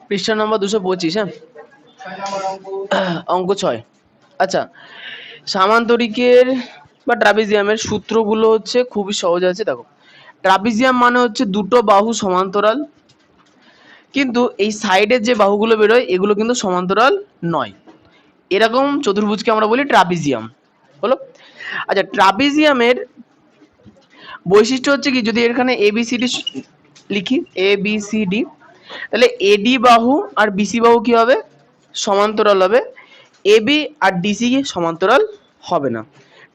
পৃষ্ঠা নম্বর 225। হ্যাঁ, অঙ্ক 6। আচ্ছা, সামান্তরিকের বা ট্রাপিজিয়ামের সূত্রগুলো হচ্ছে খুবই সহজ আছে। দেখো, ট্রাপিজিয়াম মানে হচ্ছে দুটো বাহু সমান্তরাল, কিন্তু এই সাইডের যে বাহুগুলো বেরোয় এগুলো কিন্তু সমান্তরাল নয়। এরকম চতুর্ভুজকে আমরা বলি ট্রাপিজিয়াম। হলো। আচ্ছা, ট্রাপিজিয়ামের বৈশিষ্ট্য হচ্ছে কি, যদি এখানে এবিসিডি লিখি, এবিসিডি, তাহলে এডি বাহু আর বিসি বাহু কি হবে? সমান্তরাল হবে। এবি আর ডিসি সমান্তরাল হবে না।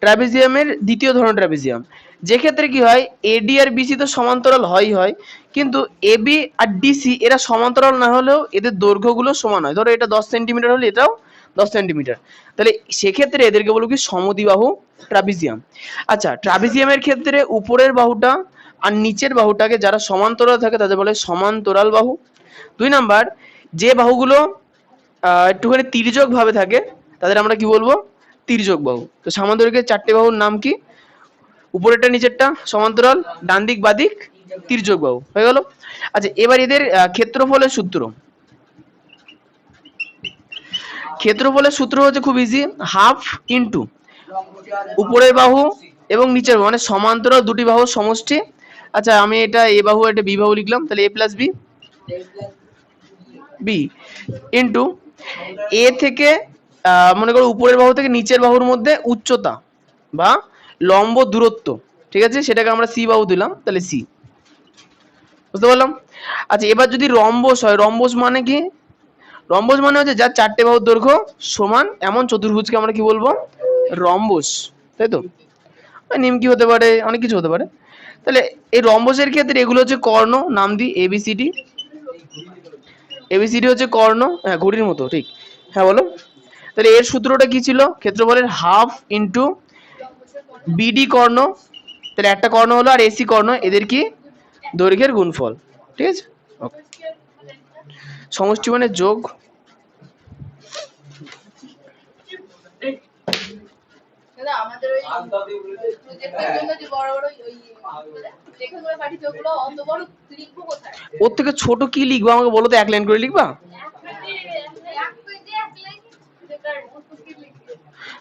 ট্রাপিজিয়ামের দ্বিতীয় ধরনের ট্রাপিজিয়াম, যে ক্ষেত্রে কি হয়, এডি আর বিসি তো সমান্তরাল হয়, কিন্তু এবি আর ডিসি এরা সমান্তরাল না হলেও এদের দৈর্ঘ্যগুলো সমান হয়। ধরো এটা 10 সেন্টিমিটার হলে এটাও 10 সেন্টিমিটার, তাহলে সেক্ষেত্রে এদেরকে বলবো কি সমদ্বিবাহু ট্রাপিজিয়াম। আচ্ছা, ট্রাপিজিয়ামের ক্ষেত্রে উপরের বাহুটা আর নিচের বাহুটাকে যারা সমান্তরাল থাকে তাদের বলে সমান্তরাল বাহু। 2 নাম্বার, যে বাহুগুলো একটুখানি তির্যক ভাবে থাকে তাদের আমরা কি বলবো? তির্যক বাহু। তো সামান্তরিকের 4টে বাহুর নাম কি? উপরেরটা নিচেরটা সমান্তরাল, ডান দিক বাঁ দিক তির্যক বাহু। হয়ে গেল। আচ্ছা, এবার এদের ক্ষেত্রফলের সূত্র। ক্ষেত্রফলের সূত্র হচ্ছে খুব ইজি, হাফ ইন্টু উপরের বাহু এবং নিচের বাহু, মানে সমান্তরাল দুটি বাহুর সমষ্টি। আচ্ছা, আমি এটা এ বাহু এটা বি বাহু লিখলাম, তাহলে এ প্লাস বি, বি ইন্টু এ থেকে মনে করো উপরের বাহু থেকে নিচের বাহুর মধ্যে উচ্চতা বা লম্ব দূরত্ব, ঠিক আছে, সেটাকে আমরা সি বাহু দিলাম, তাহলে সি। বুঝতে পারলাম? আচ্ছা, এবার যদি রম্বস হয়, রম্বস মানে কি? রম্বস মানে হচ্ছে যার 4টে বাহুর দৈর্ঘ্য সমান এমন চতুর্ভুজকে আমরা কি বলবো? রম্বস। তাই তো? নিমকি হতে পারে, অনেক কিছু হতে পারে। তাহলে এই রম্বসের ক্ষেত্রে এগুলো হচ্ছে কর্ণ, নাম দিই এবিসিডি। এবিসিডি হচ্ছে কর্ণ, হ্যাঁ ঘড়ির মতো, ঠিক। হ্যাঁ বলো। তাহলে এর সূত্রটা কি ছিল? ক্ষেত্রফলের হাফ ইন্টু বিডি কর্ণ, তাহলে একটা কর্ণ হলো, আর এসি কর্ণ, এদের কি? দৈর্ঘ্যের গুণফল। ঠিক আছে, ওকে। সমষ্টি মানে যোগ। ওর থেকে ছোট কি লিখবা আমাকে বলো তো, 1 লাইন করে লিখবা?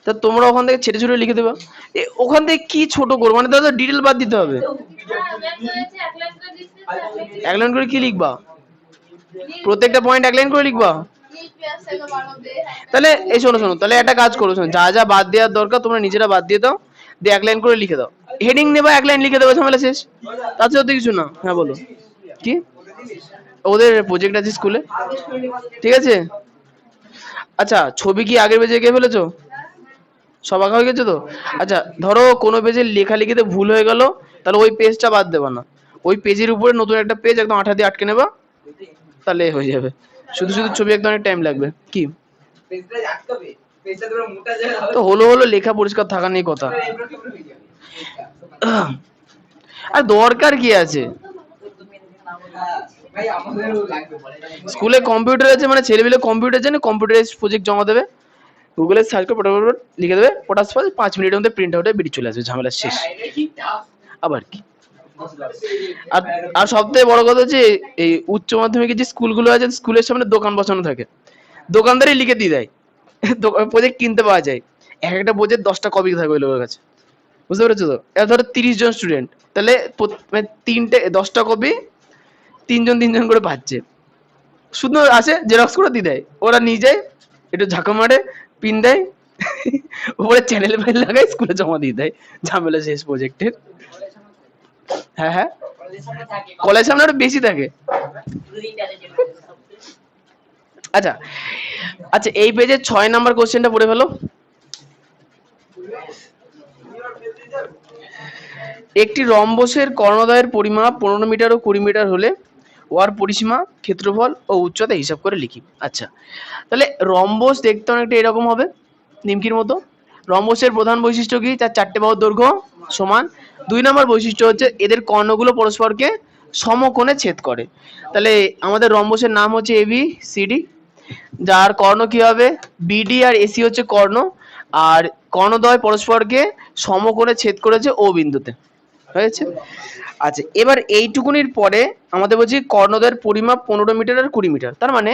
তা তোমরা ওখান থেকে ছেটে ছেটে লিখে দেবা। ওখান থেকে কি ছোট করবো, মানে তাহলে ডিটেল বাদ দিতে হবে। 1 লাইন করে কি লিখবা? প্রত্যেকটা পয়েন্ট 1 লাইন করে লিখবা? তাহলে এই শোনো, তাহলে একটা কাজ করো, শোনো, যা যা বাদ দেওয়ার দরকার তোমরা নিজেরা বাদ দিয়ে দাও, দিয়ে 1 লাইন করে লিখে দাও। হেডিং নেবা, 1 লাইন লিখে দেবো, ঝামেলা শেষ। তাছাড়া তো কিছু না। হ্যাঁ বলো কি? ওদের প্রজেক্ট আছে স্কুলে, ঠিক আছে। আচ্ছা, ছবি কি আগের পেজে এঁকে ফেলেছো? সব আঁকা হয়ে গেছে তো? আচ্ছা, ধরো কোনো পেজে লেখালেখিতে ভুল হয়ে গেল, তাহলে ওই পেজটা বাদ দেবা না, ওই পেজের উপরে নতুন একটা পেজ একদম আঠা দিয়ে আটকে নেবা, তাহলে হয়ে যাবে। শুধু ছবি একদম অনেক টাইম লাগবে। কি তো হলো, লেখা পরিষ্কার থাকা নেই কথা। আর দরকার কি আছে? স্কুলে কম্পিউটার আছে মানে ছেলেমেলে কম্পিউটার জানে, কম্পিউটারাইজ প্রজেক্ট জমা দেবে, গুগলে সার্চ করে ফটাফট লিখে দেবে, পটাশ 5 মিনিটের মধ্যে প্রিন্ট আউটে বেরিয়ে চলে আসবে, ঝামেলা শেষ। আবার কি? আর সব থেকে বড় কথা হচ্ছে, এই উচ্চ মাধ্যমিকের যে স্কুলগুলো আছে, স্কুলের সামনে দোকান বসানো থাকে, দোকানদারই লিখে দিয়ে দেয়, প্রজেক্ট কিনতে পাওয়া যায়। একটা প্রজেক্ট 10টা কপি থাকে ওই লোকের কাছে। বুঝতে পেরেছো তো? এবার ধরো 30 জন স্টুডেন্ট, তাহলে 10টা কপি 3 জন করে পাচ্ছে। শুধু আসে জেরক্স করে দিয়ে দেয়, ওরা নিয়ে যায়, একটু ঝাঁকা মারে, পিন দেয়, উপরে চ্যানেল ফাইল লাগায় স্কুলে জমা দিয়ে দেয়, ঝামেলা শেষ প্রজেক্টের। হ্যাঁ হ্যাঁ, কলেজ সামনে আরো বেশি থাকে। আচ্ছা আচ্ছা, এই পেজের 6 নাম্বার কোশ্চেনটা পড়ে ফেলো। একটি রম্বসের কর্ণদ্বয়ের পরিমাপ 15 মিটার ও 20 মিটার হলে ওয়ার পরিসীমা, ক্ষেত্রফল ও উচ্চতা হিসাব করে লিখি। আচ্ছা, তাহলে রম্বস দেখতে অনেকটা এরকম হবে, নিমকির মতো। রম্বসের প্রধান বৈশিষ্ট্য কি? তার 4টে বাহুর দৈর্ঘ্য সমান। 2 নম্বর বৈশিষ্ট্য হচ্ছে এদের কর্ণগুলো পরস্পরকে সমকোণে ছেদ করে। তাহলে আমাদের রম্বসের নাম হচ্ছে ABCD, যার কর্ণ কি হবে? BD আর AC হচ্ছে কর্ণ, আর কর্ণদ্বয় পরস্পরকে সমকোণে ছেদ করেছে O বিন্দুতে, হয়েছে। আচ্ছা, এবার এইটুকুনির পরে আমাদের বলছি কর্ণদ্বয়ের পরিমাপ 15 মিটার আর 20 মিটার। তার মানে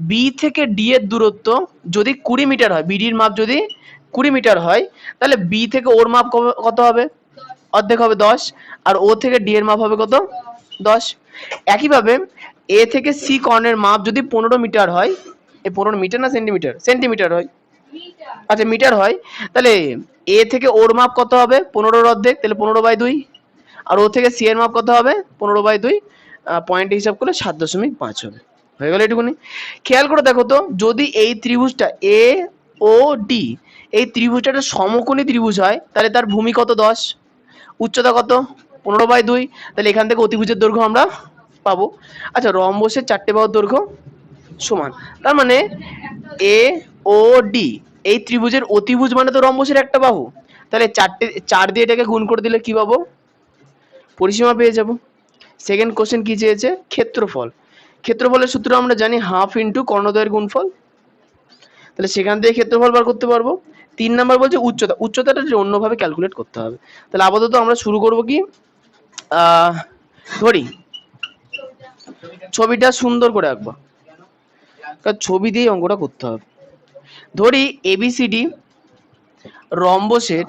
B থেকে D এর দূরত্ব যদি 20 মিটার হয়, BD এর মাপ যদি 20 মিটার হয়, তাহলে B থেকে ওর মাপ কত হবে? অর্ধেক হবে 10, আর O থেকে D এর মাপ হবে কত? 10। একইভাবে A থেকে C কর্ণের মাপ যদি 15 মিটার হয়, এই 15 মিটার না সেন্টিমিটার? সেন্টিমিটার হয়। আচ্ছা, মিটার হয়, তাহলে A থেকে ওর মাপ কত হবে? 15 এর অর্ধেক, তাহলে 15/2। আর ও থেকে সি এর মাপ কত হবে? 15/2। পয়েন্ট হিসাব করলে 7.5 হবে। হয়ে গেল এটুকুনি। খেয়াল করে দেখো তো, যদি এই ত্রিভুজটা এ ও ডি, এই ত্রিভুজটা একটা সমকোণী ত্রিভুজ হয়, তাহলে তার ভূমি কত? 10, উচ্চতা কত? 15/2। তাহলে এখান থেকে অতিভুজের দৈর্ঘ্য আমরা পাবো। আচ্ছা, রম্বসের 4টে বাহুর দৈর্ঘ্য সমান, তার মানে এ ও ডি এই ত্রিভুজের অতিভুজ মানে তো রম্বসের একটা বাহু। তাহলে 4 দিয়ে এটাকে গুণ করে দিলে কি পাবো? পরিসীমা পেয়ে যাব। সেকেন্ড কোশ্চেন কি চেয়েছে? ক্ষেত্রফল। ক্ষেত্রফলের সূত্র আমরা জানি, হাফ ইন্টু কর্ণদ্বয়ের গুণফল। তাহলে সেখান থেকে ক্ষেত্রফল বার করতে পারবো। 3 নাম্বার বলছে উচ্চতা। উচ্চতাটা অন্যভাবে ক্যালকুলেট করতে হবে। তাহলে আপাতত আমরা শুরু করব কি, ধরি ছবিটা সুন্দর করে আঁকবো, কারণ ছবি দিয়ে অঙ্কটা করতে হবে। ধরি ABCD রম্বসের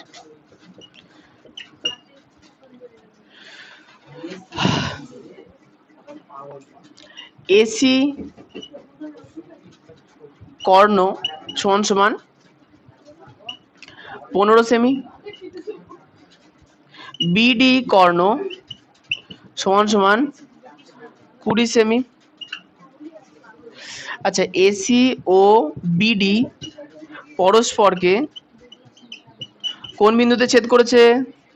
AC কর্ণ সমান সমান 15 সেমি, BD কর্ণ সমান সমান 20 সেমি। আচ্ছা, AC ও BD পরস্পরকে কোন বিন্দুতে ছেদ করেছে?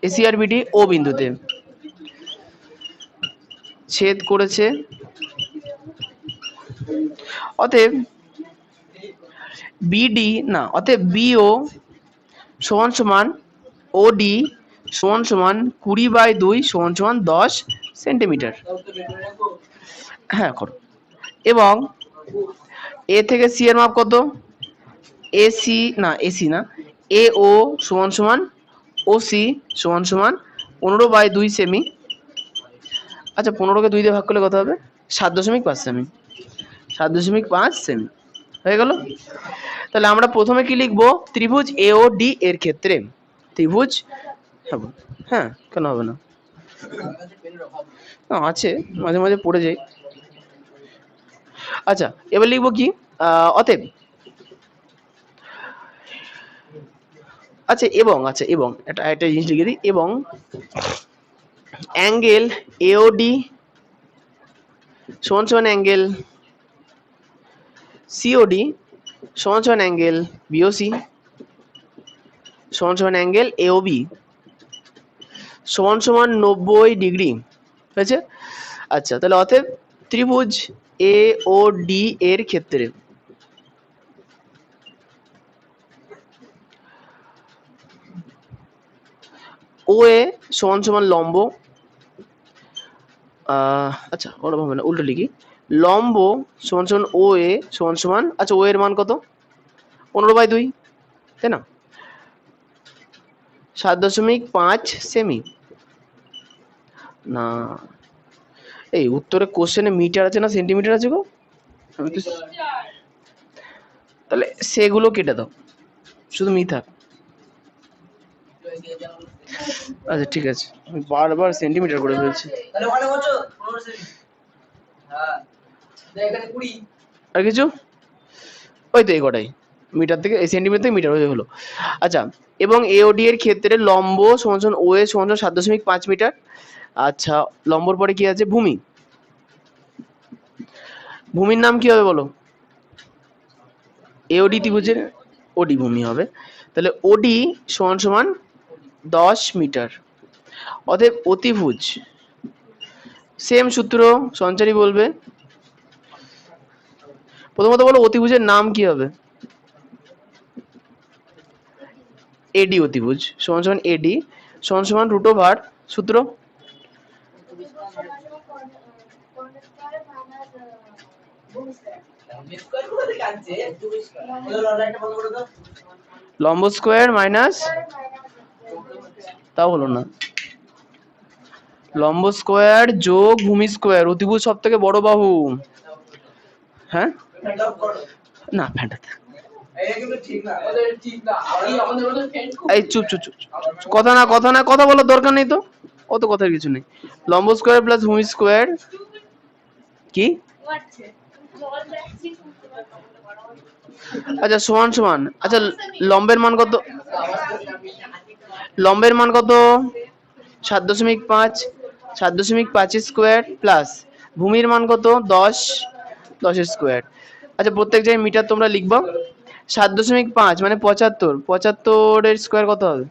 AC আর BD ও বিন্দুতে ছেদ করেছে। অতএব BO সমান সমান OD সমান সমান 20/2 সমান সমান 10 সেন্টিমিটার। হ্যাঁ করো। এবং A থেকে C এর মাপ কত? AC না AO সমান সমান OC সমান সমান 15/2 সেমি। আচ্ছা, 15কে 2 দিয়ে ভাগ করলে কত হবে? 7.5 সেমি। 7.5 সেমি হয়ে গেল। তাহলে আমরা প্রথমে কি লিখবো? ত্রিভুজ AOD এর ক্ষেত্রে ত্রিভুজ, হ্যাঁ কেন হবে না, আছে, মাঝে মাঝে পড়ে যাই। আচ্ছা, এবার লিখবো কি, অতএব, এবং একটা জিনিস লিখে দিই, এবং অ্যাঙ্গেল AOD সমান সমান অ্যাঙ্গেল COD সমান সমান অ্যাঙ্গেল BOC সমান সমান অ্যাঙ্গেল AOB সমান সমান 90 ডিগ্রি। হয়েছে? আচ্ছা, তাহলে অতএব ত্রিভুজ AOD এর ক্ষেত্রে OA সমান সমান লম্ব, আচ্ছা ওরকম হবে না, উল্টো লিখি, লম্ব সমান সমান OA সমান সমান, আচ্ছা O এর মান কত? 15/2, তাই না? 7.5 সেমি। না, এই উত্তরে কোশ্চেনে মিটার আছে না সেন্টিমিটার আছে গো? তাহলে সেগুলো কেটে দাও, শুধু মি থাক। আচ্ছা ঠিক আছে, আমি বারবার সেন্টিমিটার করে ফেলছি। আর কিছু? ওই তো এই কটাই। মিটার থেকে সেন্টিমিটার থেকে মিটার হয়ে হলো। আচ্ছা, এবং এওডি এর ক্ষেত্রে লম্ব সমান সমান ও এ সমান 7.5 মিটার। আচ্ছা, লম্বর পরে কি আছে? ভূমি। ভূমির নাম কি হবে বলো? এওডি ত্রিভুজের ওডি ভূমি হবে। তাহলে ওডি সমান সমান 10 মিটার। অতএব অতিভুজ, সেম সূত্র সঞ্চারী বলবে। প্রথমত বলো অতিভুজের নাম কি হবে? এডি অতিভুজ সমান সমান এডি সমান সমান রুট ওভার সূত্র লম্ব স্কোয়ার মাইনাস, তাও হলো না, লম্ব স্কোয়ার যোগ ভূমি স্কোয়ার। অতিভুজ সব থেকে বড় বাহু। হ্যাঁ না, ফ্যান্টাতে এই চুপ চুপ চুপ, কথা না কথা না, কথা বলার দরকার নেই তো, অত কথার কিছু নেই। লম্ব স্কোয়ার প্লাস ভূমি স্কোয়ার কি? আচ্ছা সমান সমান, আচ্ছা লম্বের মান কত? লম্বের মান কত? 7.5, 7.5 স্কোয়ার প্লাস ভূমির মান কত? 10, 10 স্কোয়ার। আচ্ছা প্রত্যেক জায়গায় মিটার তোমরা লিখবা। 7.5 মানে 75, 75 স্কোয়ার কত হবে?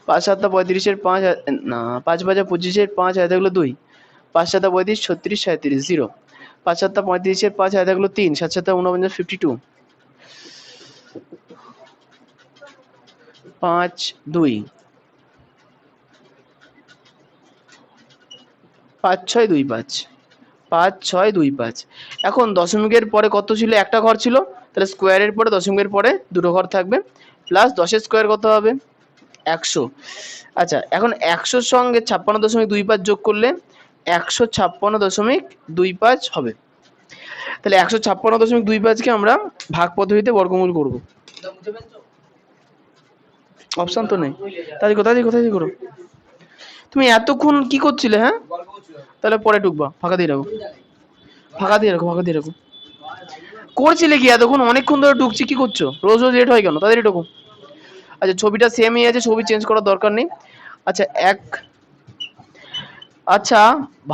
5 7 35 5, না 5 5 25 5 হাতে গেলো 2, 5 7 35 36 37 0, 5 7 35 5 হাতে গেলো 3, 7 7 49 52, 5 2 5 6 2 5, 5 6 2 5। এখন দশমিকের পরে কত ছিল? একটা ঘর ছিল, তাহলে স্কোয়ারের পরে দশমিকের পরে দুটো ঘর থাকবে, প্লাস 10 স্কোয়ার কত হবে? 100। আচ্ছা এখন 100 সঙ্গে 56.25 যোগ করলে 156.25 হবে। তাহলে 156.25 কে আমরা ভাগ পদ্ধতিতে বর্গমূল করব। অপশন তো নেই, তাই কোথায় করো? তুমি এতক্ষণ কি করছিলে? হ্যাঁ তাহলে পরে ঢুকবা, ফাঁকা দিয়ে রাখো, ফাঁকা দিয়ে রাখো, ফাঁকা দিয়ে রাখো। করছিলে কি এতক্ষণ? অনেকক্ষণ ধরে ঢুকছি, কি করছো? রোজ রোজ লেট হয় কেন? তাড়াতাড়ি ঢুকো। আচ্ছা ছবিটা সেমই আছে, ছবি চেঞ্জ করার দরকার নেই। আচ্ছা আচ্ছা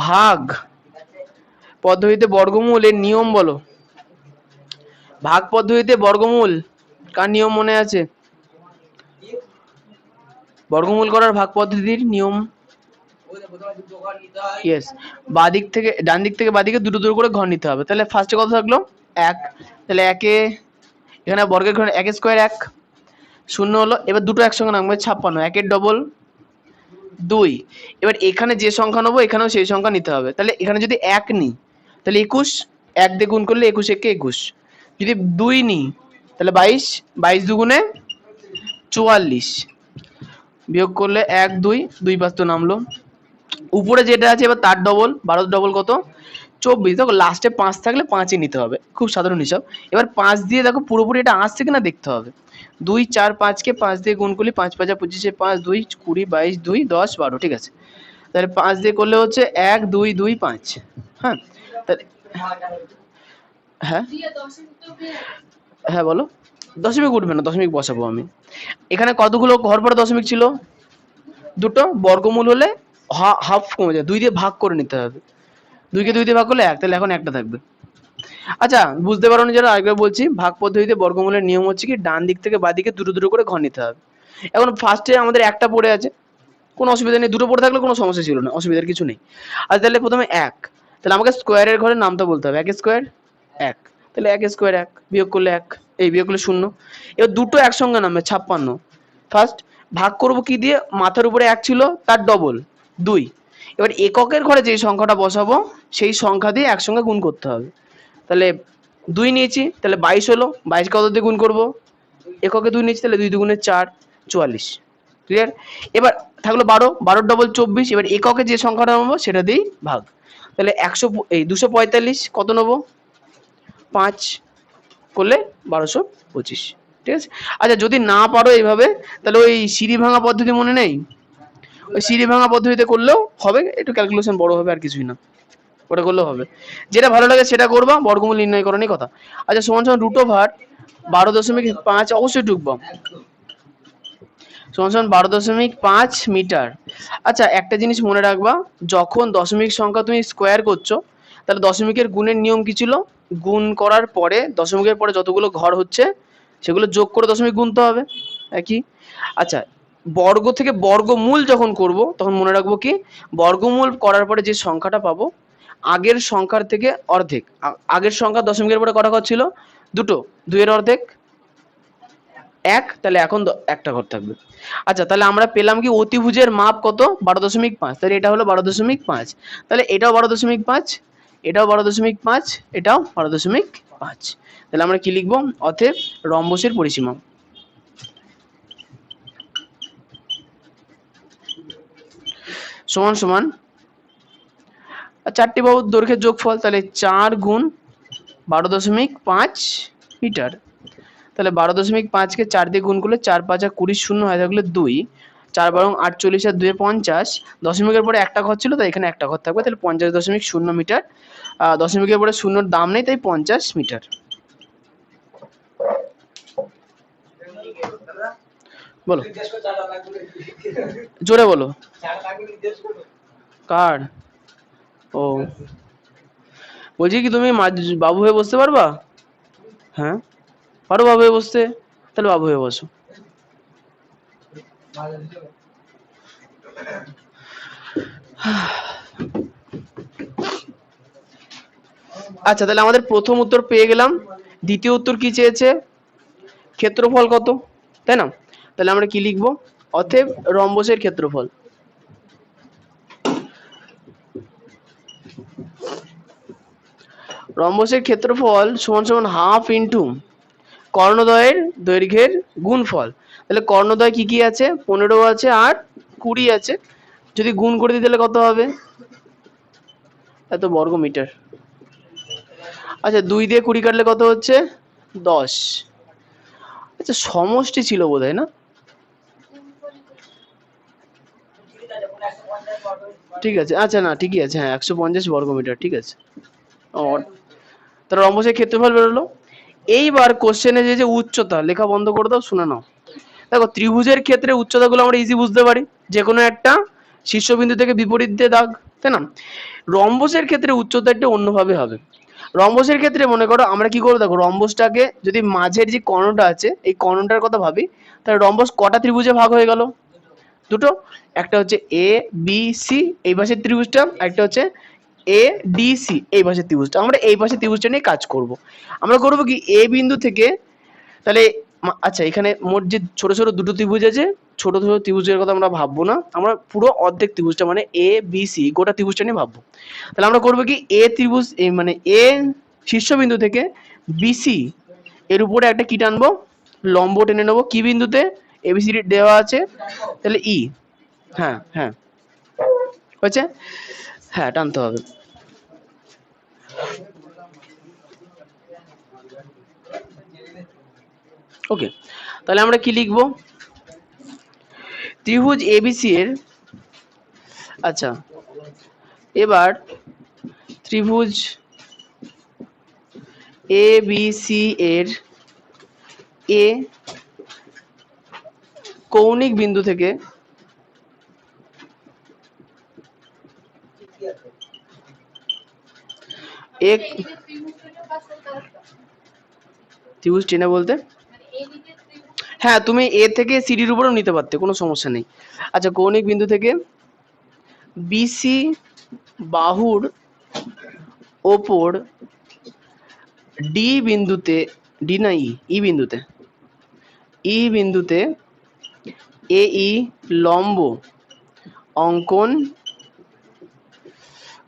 ভাগ পদ্ধতিতে বর্গমূলের নিয়ম বলো। ভাগ পদ্ধতিতে বর্গমূল কার নিয়ম মনে আছে? বর্গমূল করার ভাগ পদ্ধতির নিয়ম। ইয়েস, বাদিক থেকে ডান দিক থেকে বাদিকে দুটো দুটো করে ঘর নিতে হবে। তাহলে ফার্স্টে কত থাকলো? 1। তাহলে একে এখানে বর্গের ঘর 1 স্কোয়ার 1 শূন্য হলো। এবার দুটো একসঙ্গে নামবে 56, 1 ডবল 2। এবার এখানে যে সংখ্যা নেবো এখানেও সেই সংখ্যা নিতে হবে। তাহলে এখানে যদি 1 নিই তাহলে 21, 1 দিয়ে গুণ করলে 21 একে 21। যদি 2 নিই তাহলে 22, 22 দুগুণে 44, বিয়োগ করলে 1 2, 2 5 তো নামলো। উপরে যেটা আছে এবার তার ডবল, 12 ডবল কত? 24। দেখো লাস্টে 5 থাকলে 5ই নিতে হবে, খুব সাধারণ হিসাব। এবার 5 দিয়ে দেখো পুরোপুরি এটা আসছে কিনা দেখতে হবে। 2 4 5 কে 5 দিয়ে গুণ করলে 5 5 25, 5 2 20 22 2 10 12, ঠিক আছে। তাহলে 5 দিয়ে করলে হচ্ছে 1 2 2 5। হ্যাঁ হ্যাঁ হ্যাঁ বলো। দশমিক উঠবে না, দশমিক বসাবো আমি। এখানে কতগুলো ঘর পরে দশমিক ছিল? দুটো। বর্গমূল হলে হাফ কমে যায়, 2 দিয়ে ভাগ করে নিতে হবে। 2 কে 2 দিয়ে ভাগ করলে 1, তাহলে এখন একটা থাকবে। আচ্ছা বুঝতে পারো না যারা, আরেকবার বলছি। ভাগ পদ্ধতিতে বর্গমূলের নিয়ম হচ্ছে কি, ডান দিক থেকে বাঁ দিকে দুটো দুটো করে ঘর নিতে হবে। এখন ফার্স্টে আমাদের একটা পড়ে আছে, কোনো অসুবিধা নেই, দুটো পড়ে থাকলে কোনো সমস্যা ছিল না, অসুবিধার কিছু নেই। আর তাহলে প্রথমে 1, তাহলে আমাকে স্কোয়ারের ঘরের নামটা বলতে হবে। 1 স্কোয়ার 1, তাহলে 1 স্কোয়ার 1, বিয়োগ করলে 1, এই বিয়োগ করলে 0। এবার দুটো একসঙ্গে নামবে 56। ফার্স্ট ভাগ করব কি দিয়ে? মাথার উপরে 1 ছিল তার ডবল 2। এবার এককের ঘরে যে সংখ্যাটা বসাবো সেই সংখ্যা দিয়ে একসঙ্গে গুণ করতে হবে। তাহলে 2 নিয়েছি, তাহলে 22 হলো। 22 কত দিয়ে গুণ করব? এককে 2 নিয়েছি, তাহলে 2 দুগুণে 4, 44। ক্লিয়ার? এবার থাকলো 12, 12 ডবল 24। এবার এককে যে সংখ্যাটা নেবো সেটা দিয়েই ভাগ। তাহলে 245 কত নেবো? 5 করলে 1225, ঠিক আছে। আচ্ছা যদি না পারো এইভাবে, তাহলে ওই সিঁড়ি ভাঙা পদ্ধতি মনে নেই? ওই সিঁড়ি ভাঙা পদ্ধতিতে করলেও হবে, একটু ক্যালকুলেশন বড় হবে, আর কিছুই না। ওটা করলেও হবে, যেটা ভালো লাগে সেটা করবা, বর্গমূল নির্ণয় করারই কথা। আচ্ছা সমান সমান রুট ওভার 12.5 অবশ্যই ঢুকবো, সমান সমান 12.5 মিটার। আচ্ছা একটা জিনিস মনে রাখবা, যখন দশমিক সংখ্যা তুমি স্কোয়ার করছো, তাহলে দশমিকের গুণের নিয়ম কি ছিল, গুণ করার পরে দশমিকের পরে যতগুলো ঘর হচ্ছে সেগুলো যোগ করে দশমিক গুনতে হবে, একই। আচ্ছা বর্গ থেকে বর্গমূল যখন করব তখন মনে রাখবো কি, বর্গমূল করার পরে যে সংখ্যাটা পাবো আগের সংখ্যার থেকে অর্ধেক। আগের সংখ্যা দশমিকের পরে কটা ঘর ছিল, দুটো, দুইয়ের অর্ধেক এক, তাহলে এখন একটা ঘর থাকবে। আচ্ছা তাহলে আমরা পেলাম কি অতিভুজের মাপ কত, 12.5, তাহলে এটা হলো 12.5, তাহলে এটাও 12.5, এটাও 12.5, এটাও 12.5, তাহলে আমরা কি লিখবো, অতএব রম্বসের পরিসীমা সমান সমান চারটি বাহুর দৈর্ঘ্যের যোগফল, তাহলে 4 গুণ 12.5 মিটার, তাহলে 12.5 কে 4 দিয়ে গুণ করলে 4 5 20, শূন্য হয় থাকলে 2, 4 বারং 48 আর 2 50, দশমিকের পরে একটা ঘর ছিল তাই এখানে একটা ঘর থাকবে, তাহলে 50.0 মিটার। দশমিকের পরে শূন্যর দাম নেই তাই 50 মিটার। বলো জোরে বলো, কার? ও বলছি কি তুমি বাবু হয়ে বসতে পারবা? হ্যাঁ পারো বাবু হয়ে বসতে, তাহলে বাবু হয়ে বসো। আচ্ছা তাহলে আমাদের প্রথম উত্তর পেয়ে গেলাম, দ্বিতীয় উত্তর কি চেয়েছে, ক্ষেত্রফল কত, তাই না? তাহলে আমরা কি লিখবো, অতএব রম্বসের ক্ষেত্রফল, রম্বসের ক্ষেত্রফল সমান সমান হাফ ইন্টু কর্ণদ্বয়ের দৈর্ঘ্যের গুণফল। তাহলে কর্ণদ্বয় কি কি আছে, 15 আছে আর 20 আছে, যদি গুণ করে দিই তাহলে কত হবে, এত বর্গ মিটার। আচ্ছা 2 দিয়ে 20 কাটলে কত হচ্ছে, 10। আচ্ছা সমষ্টি ছিল বোধহয় না, ঠিক আছে, আচ্ছা না ঠিকই আছে, হ্যাঁ 150 বর্গ মিটার, ঠিক আছে। ও তাহলে রম্বসের ক্ষেত্রফল বেরোলো। এইবার কোশ্চেনে যে উচ্চতা, লেখা বন্ধ করে দাও, শুনে নাও। দেখো ত্রিভুজের ক্ষেত্রে উচ্চতাগুলো আমরা ইজি বুঝতে পারি, যে কোনো একটা শীর্ষবিন্দু থেকে বিপরীত দিয়ে দাগ, তাই না? রম্বসের ক্ষেত্রে উচ্চতা একটু অন্যভাবে হবে। রম্বসের ক্ষেত্রে মনে করো আমরা কি করবো, দেখো রম্বসটাকে যদি মাঝের যে কর্ণটা আছে এই কর্ণটার কথা ভাবি, তাহলে রম্বস কটা ত্রিভুজে ভাগ হয়ে গেল, দুটো, একটা হচ্ছে এ বি সি এই পাশের ত্রিভুজটা, একটা হচ্ছে এ ডি সি এই পাশের ত্রিভুজটা। আমরা এই পাশের ত্রিভুজটা নিয়ে কাজ করব। আমরা করব কি এ বিন্দু থেকে, তাহলে আচ্ছা এখানে মোট যে ছোট ছোট দুটো ত্রিভুজ আছে, ছোট ছোট ত্রিভুজের কথা আমরা ভাববো না, আমরা পুরো অর্ধেক ত্রিভুজটা মানে এ বি সি গোটা ত্রিভুজটা নিয়ে ভাববো। তাহলে আমরা করবো কি এ ত্রিভুজ মানে এ শীর্ষবিন্দু থেকে বিসি এর উপরে একটা কি টানবো, লম্ব টেনে নেবো, কি বিন্দুতে, এবিসিডি দেওয়া আছে, তাহলে ই, হ্যাঁ হ্যাঁ হয়েছে, হ্যাঁ টানতে হবে। ওকে তাহলে আমরা কি লিখবো, ত্রিভুজ এবিসি এর, আচ্ছা এবার ত্রিভুজ এবিসি এর এ কৌণিক বিন্দু থেকে এক ত্রিভুজ টেনে বলতে, হ্যাঁ তুমি এ থেকে সিডির উপরেও নিতে পারতে, কোনো সমস্যা নেই। আচ্ছা কৌণিক বিন্দু থেকে বিসি বাহুর ওপর ডি বিন্দুতে, ডি না ই বিন্দুতে, ই বিন্দুতে এ ই লম্ব অঙ্কন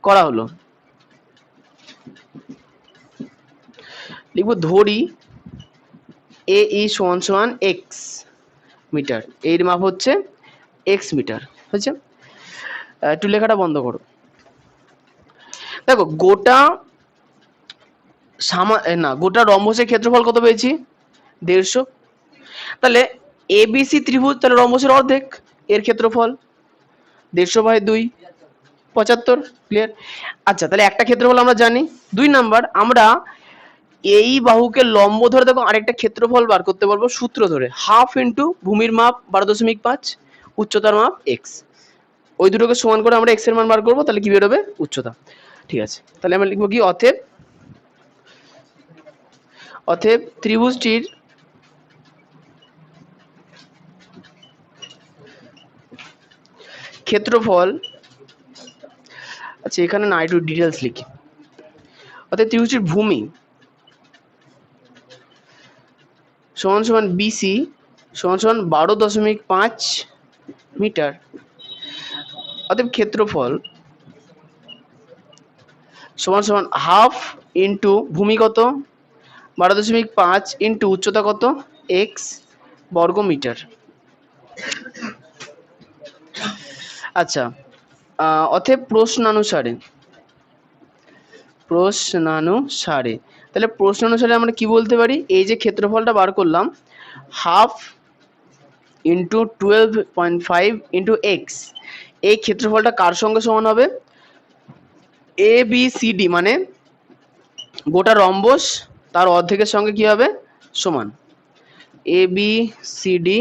করা হলো। লিখবো ধরি এ ই সমান সমান এক্স মিটার, এর মাপ হচ্ছে এক্স মিটার, হয়েছে। একটু লেখাটা বন্ধ করো। দেখো গোটা না গোটা রম্বসের ক্ষেত্রফল কত পেয়েছি, 150। তাহলে এবিসি ত্রিভুজ, তাহলে রম্বসের অর্ধেক, এর ক্ষেত্রফল 150/2 75, ক্লিয়ার। আচ্ছা, তাহলে একটা ক্ষেত্রফল আমরা জানি। 2 নাম্বার, আমরা এই বাহুকে লম্ব ধরে দেখো আরেকটা ক্ষেত্রফল বার করতে পারবো সূত্র ধরে, হাফ ইন্টু ভূমির মাপ 12.5, উচ্চতার মাপ এক্স, ওই দুটোকে সমান করে আমরা এক্স এর মান বার করবো, তাহলে কি বেরোবে? উচ্চতা। ঠিক আছে, তাহলে আমরা লিখবো কি, অতএব ত্রিভুজটির ক্ষেত্রফল, আচ্ছা এখানে না একটু ডিটেলস লিখি, অতএব ত্রিভুজটির ভূমি সমান সমান বিসি সমান সমান 12.5 মিটার, অতএব ক্ষেত্রফল সমান সমান হাফ ইন্টু ভূমি কত 12.5 ইন্টু উচ্চতা কত এক্স বর্গ মিটার। আচ্ছা, অতএব প্রশ্নানুসারে তাহলে প্রশ্নানুসারে আমরা কি বলতে পারি, এই যে ক্ষেত্রফলটা বার করলাম হাফ ইন্টু 12.5 ইন্টু এক্স, এই ক্ষেত্রফলটা কার সঙ্গে সমান হবে? এ বি সি ডি মানে গোটা রম্বস তার অর্ধেকের সঙ্গে কি হবে? সমান। এ বি সি ডি,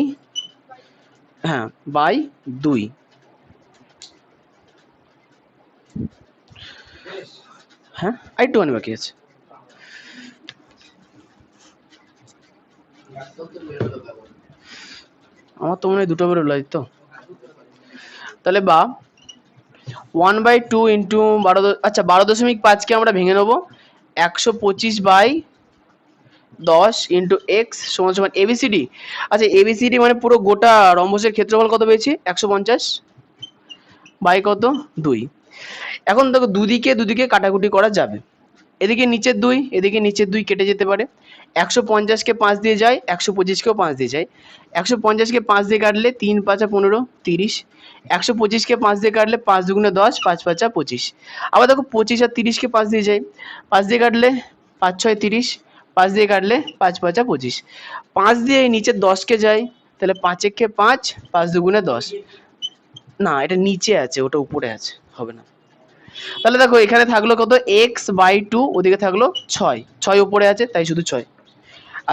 হ্যাঁ, বাই 2। হ্যাঁ, আরেকটুখানি বাকি আছে। আমার তো মনে হয় দুটো বেরোলো তো, তাহলে বা 1/2 ইন্টু 12, আচ্ছা 12.5কে আমরা ভেঙে নেবো 125/10 ইন্টু এক্স সমান সমান এবিসিডি। আচ্ছা এবিসিডি মানে পুরো গোটা রম্বসের ক্ষেত্রফল কত পেয়েছি? 150 বাই কত 2। এখন দেখো দুদিকে কাটাকুটি করা যাবে, এদিকে নিচের 2 এদিকে নিচের 2 কেটে যেতে পারে। 150কে 5 দিয়ে যায়, 125কেও 5 দিয়ে যায়। 150কে 5 দিয়ে কাটলে 3 5 15 30, 125কে 5 দিয়ে কাটলে 5 দুগুণে 10 5 5 25। আবার দেখো 25 আর 30কে 5 দিয়ে যায়, 5 দিয়ে কাটলে 5 6 30, 5 দিয়ে কাটলে 5 5 25। 5 দিয়ে নিচের 10কে যায়, তাহলে 5 একে 5 5 দুগুণে 10। না, এটা নিচে আছে, ওটা উপরে আছে, হবে না। তাহলে দেখো এখানে থাকলো কত x/2, ওদিকে থাকলো 6 উপরে আছে তাই শুধু 6।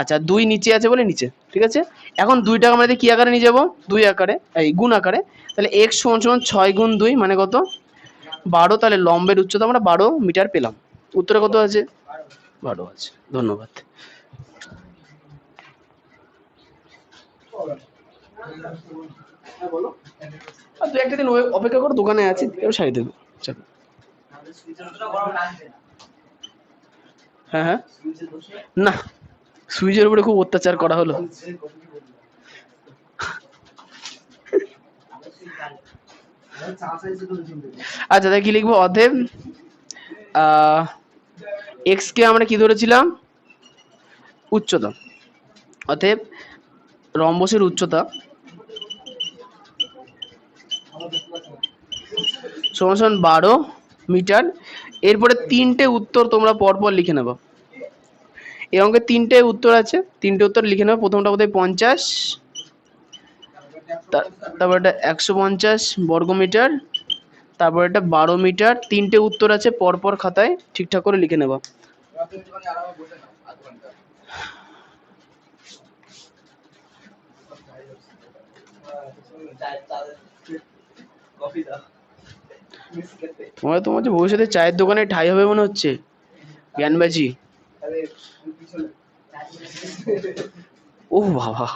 আচ্ছা 2 নিচে আছে বলে নিচে, ঠিক আছে। এখন 2টাকে আমরা কি আকারে নিয়ে যাবো? 2 আকারে, এই গুণ আকারে। তাহলে x সমান সমান 6 গুণ 2 মানে কত? 12। তাহলে লম্বের উচ্চতা আমরা 12 মিটার পেলাম। উত্তরে কত আছে? 12 আছে। ধন্যবাদ। আর 2-1 দিন অপেক্ষা করো, দোকানে আছি, সারি দেবো। চলো। হ্যাঁ হ্যাঁ, না সুইচের উপরে খুব অত্যাচার করা হলো। আচ্ছা তাই কি লিখবো? অতএব এক্স কে আমরা কি ধরেছিলাম? উচ্চতা। অতএব রম্বসের উচ্চতা সমান সমান 12 মিটার। এরপরে 3টে উত্তর তোমরা পরপর লিখে নেবা। এই অঙ্কে 3টে উত্তর আছে, 3টে উত্তর লিখে নেবা। প্রথমটা বোধহয় 50, তারপর এটা 150 বর্গ মিটার, তারপর এটা 12 মিটার। 3টে উত্তর আছে, পরপর খাতায় ঠিকঠাক করে লিখে নেবা। তোমার যে ভবিষ্যতে চায়ের দোকানে ঠাই হবে মনে হচ্ছে, জ্ঞানবাজি। ও বাবা,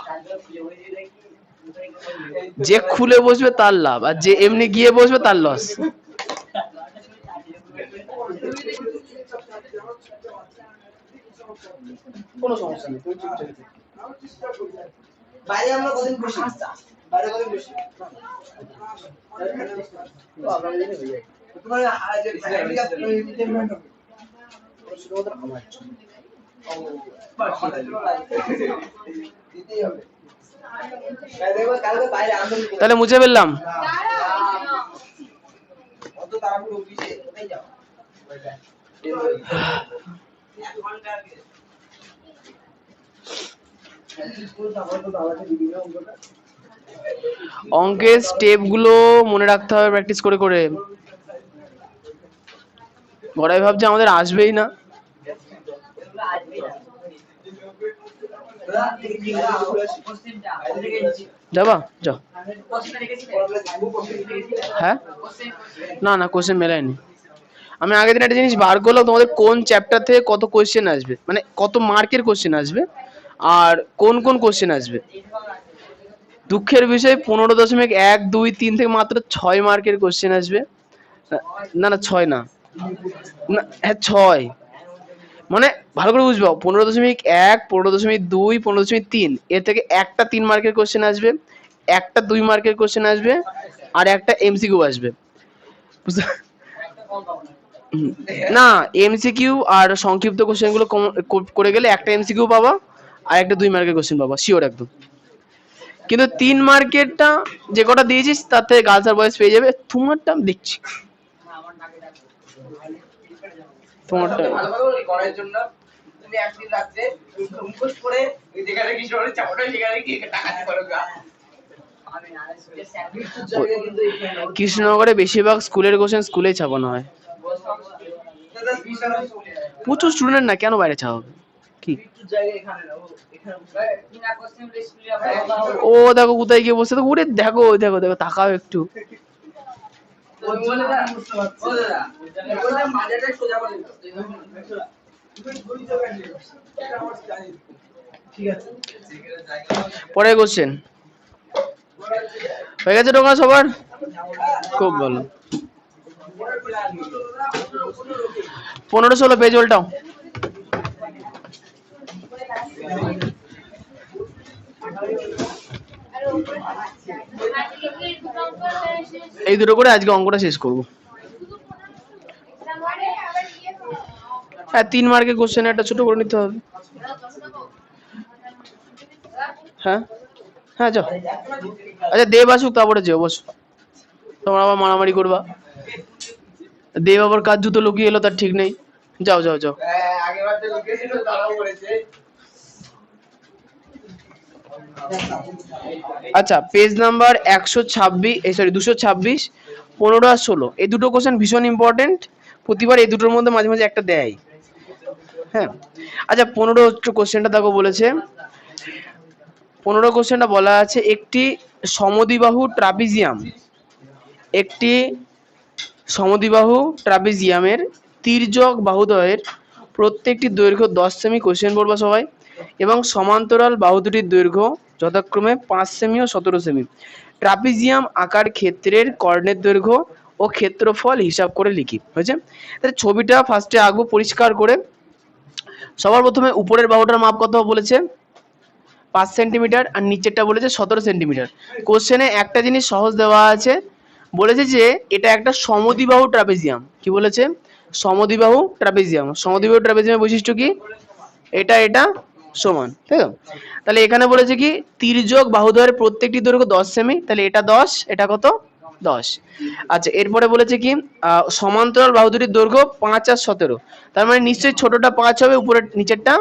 যে খুলে বসবে তার লাভ, আর যে এমনি গিয়ে বসবে তার লস। কোনো সমস্যা নেই, বাইরে আমরা কদিন বসি, বাইরে কদিন বসি তোমার তাহলে মুছে ফেললাম। অঙ্কের স্টেপ গুলো মনে রাখতে হবে প্র্যাকটিস করে করে। গড়াই ভাবছে আমাদের আসবেই না। যাবা যাও। হ্যাঁ না না কোশ্চেন মেলায়নি। আমি আগের দিন একটা জিনিস বার করলাম, তোমাদের কোন চ্যাপ্টার থেকে কত কোশ্চেন আসবে, মানে কত মার্কের কোশ্চেন আসবে আর কোন কোন কোশ্চেন আসবে। দুঃখের বিষয় 15.1, 2, 3 থেকে মাত্র 6 মার্কের কোশ্চেন আসবে। না না 6 না, হ্যাঁ 6, মানে ভালো করে বুঝবো, 15.1, 15.2, 15.3 এর থেকে একটা 3 মার্কের কোশ্চেন আসবে, একটা 2 মার্কের কোশ্চেন আসবে, আর একটা এমসিকিউ আসবে। না এমসিকিউ আর সংক্ষিপ্ত কোশ্চেন গুলো করে গেলে একটা এমসিকিউ পাবা আর একটা 2 মার্কের কোশ্চেন পাবা শিওর একদম। কিন্তু 3 মার্কেরটা যে কটা দিয়েছিস তার থেকে গার্লস আর বয়েজ পেয়ে যাবে। তোমারটা দেখছি, তোমারটা করার জন্য তুমি একদিন রাতে মুখোশ করে যেখানে কি শহরে চাপটা সেখানে কি টাকা দিতে পারো। কৃষ্ণনগরে বেশিরভাগ স্কুলের কোশ্চেন স্কুলেই ছাপানো হয়। প্রচুর স্টুডেন্ট না, কেন বাইরে ছাপাবে কি। ও দেখো কোথায় গিয়ে বসে, তো উড়ে দেখো দেখো দেখো তাকাও একটু। পরের কোশ্চেন হয়ে গেছে টোকা সবার? খুব ভালো। 15-16 পেজ উল্টাও। এই দুটো করে আজকে অঙ্কটা শেষ করবো। হ্যাঁ 3 মার্কের কোশ্চেন একটা ছোট করে নিতে হবে। হ্যাঁ হ্যাঁ যাও। আচ্ছা দেব আসুক তারপরে যেও, বসো। তোমরা আবার মারামারি করবা। দেব আবার কার জুতো লুকিয়ে এলো তার ঠিক নেই। যাও যাও যাও। আচ্ছা পেজ নাম্বার 126, সরি 226, 15 আর 16 এই দুটো কোশ্চেন ভীষণ ইম্পর্টেন্ট। প্রতিবার এই দুটোর মধ্যে মাঝে মাঝে একটা দেয়। হ্যাঁ আচ্ছা 15 কোশ্চেনটা দেখো বলেছে, 15 কোশ্চেনটা বলা আছে একটি সমদ্বিবাহু ট্রাপিজিয়াম, একটি সমদ্বিবাহু ট্রাপিজিয়ামের তির্যক বাহুদ্বয়ের প্রত্যেকটি দৈর্ঘ্য 10 সেমি, কোশ্চেন বলবো সবাই, এবং সমান্তরাল বাহু দুটির দৈর্ঘ্য যথাক্রমে 5 সেমি ও 17 সেমি। ট্রাপিজিয়াম আকার ক্ষেত্রের কর্ণের দৈর্ঘ্য ও ক্ষেত্রফল হিসাব করে লিখি। হয়েছে? তাহলে ছবিটা ফার্স্টে আঁকবো পরিষ্কার করে। সবার প্রথমে উপরের বাহুটার মাপ কত বলেছে 5 সেন্টিমিটার আর নিচেরটা বলেছে 17 সেন্টিমিটার। কোশ্চেনে একটা জিনিস সহজ দেওয়া আছে, বলেছে যে এটা একটা সমদ্বিবাহু ট্রাপিজিয়াম। কি বলেছে? সমদ্বিবাহু ট্রাপিজিয়াম। সমদ্বিবাহু ট্রাপিজিয়ামের বৈশিষ্ট্য কি? এটা এটা সমান, তাই তো? তাহলে এখানে বলেছে কি তির্যক বাহুদ্বয়ের প্রত্যেকটি দৈর্ঘ্য 10 সেমি, তাহলে এটা 10, এটা কত 10। আচ্ছা এরপরে বলেছে কি সমান্তরাল বাহু দুটির দৈর্ঘ্য 5 আর 17, তার মানে নিশ্চয়ই ছোটটা 5 হবে, উপরের নিচেরটা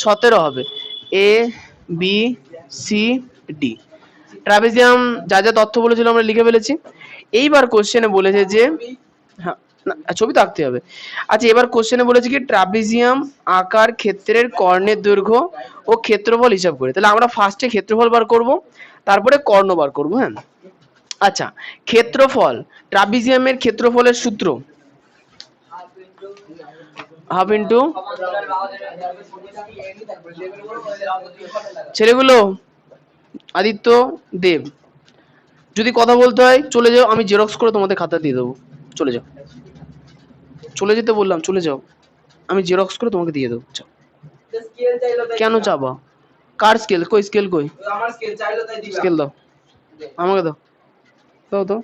17 হবে। A B C D trapezium যা যা তথ্য বলেছিল আমরা লিখে ফেলেছি। এইবার কোশ্চেনে বলেছে যে হ্যাঁ না ছবি তো আঁকতে হবে। আচ্ছা এবার কোশ্চেনে বলেছে কি ট্রাপিজিয়াম আকার ক্ষেত্রের কর্ণের দৈর্ঘ্য ও ক্ষেত্রফল হিসাব করে। তাহলে আমরা ফার্স্টে ক্ষেত্রফল বার করব, তারপরে কর্ণ বার করব। হ্যাঁ আচ্ছা ক্ষেত্রফল, ট্রাপিজিয়ামের ক্ষেত্রফলের সূত্র হাফ ইন্টু, ছেলেগুলো আদিত্য দেব যদি কথা বলতে হয় চলে যাও, আমি জেরক্স করে তোমাদের খাতা দিয়ে দেবো। চলে যাও, চলে যেতে বললাম, চলে যাও, আমি জেরক্স করে তোমাকে দিয়ে দেবো। কেন চাবা? কার স্কেল কই? স্কেল কই? স্কেল দাও আমাকে, দাও দাও তো।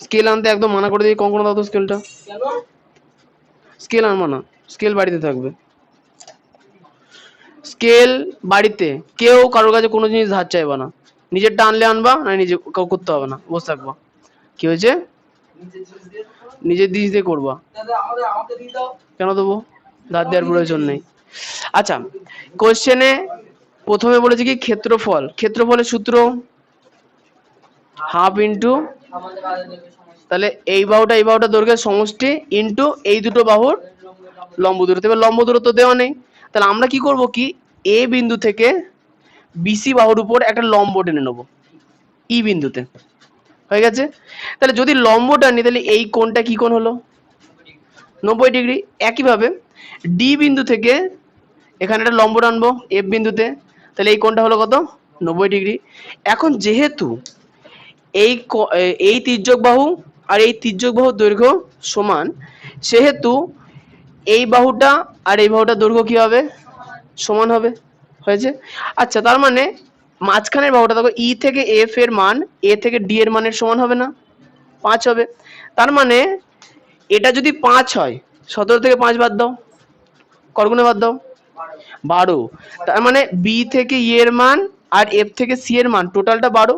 স্কেল আনতে একদম মানা করে দিই, কখনো দাও তো স্কেলটা। স্কেল আনবো না, স্কেল বাড়িতে থাকবে। স্কেল বাড়িতে, কেউ কারোর কাছে কোনো জিনিস ধার চাইবা না, নিজেরটা আনলে আনবা, না নিজে করতে হবে না, বসে থাকবা। কি হয়েছে? নিজের দিস দিয়ে করবা। কেন দেবো? ধার দেওয়ার প্রয়োজন নেই। আচ্ছা কোশ্চেনে প্রথমে বলেছে কি ক্ষেত্রফল, ক্ষেত্রফলের সূত্র হাফ ইন্টু, তাহলে এই বাহুটা এই বাহুটা দৈর্ঘ্যের সমষ্টি ইন্টু এই দুটো বাহুর লম্ব দূরত্ব, এবার লম্ব দূরত্ব দেওয়া নেই, তাহলে আমরা কি করব কি এ বিন্দু থেকে বিসি বাহুর উপর একটা লম্ব টেনে নেবো ই বিন্দুতে, হয়ে গেছে। তাহলে যদি লম্ব টানি তাহলে এই কোণটা কি কোণ হলো 90 ডিগ্রি। একইভাবে ডি বিন্দু থেকে এখানে একটা লম্ব টানবো এফ বিন্দুতে, তাহলে এই কোণটা হলো কত 90 ডিগ্রি। এখন যেহেতু এই তির্যক বাহু আর এই তির্যক বাহুর দৈর্ঘ্য সমান, সেহেতু এই বাহুটা আর এই বাহুটার দৈর্ঘ্য কি হবে সমান হবে, হয়েছে। আচ্ছা, তার মানে মাঝখানের বাহুটা দেখো ই থেকে এফ এর মান এ থেকে ডি এর মানের সমান হবে না, 5 হবে। তার মানে এটা যদি 5 হয়, 17 থেকে 5 বাদ দাও, করগুণে বাদ দাও 12। তার মানে বি থেকে ই এর মান আর এফ থেকে সি এর মান টোটালটা 12।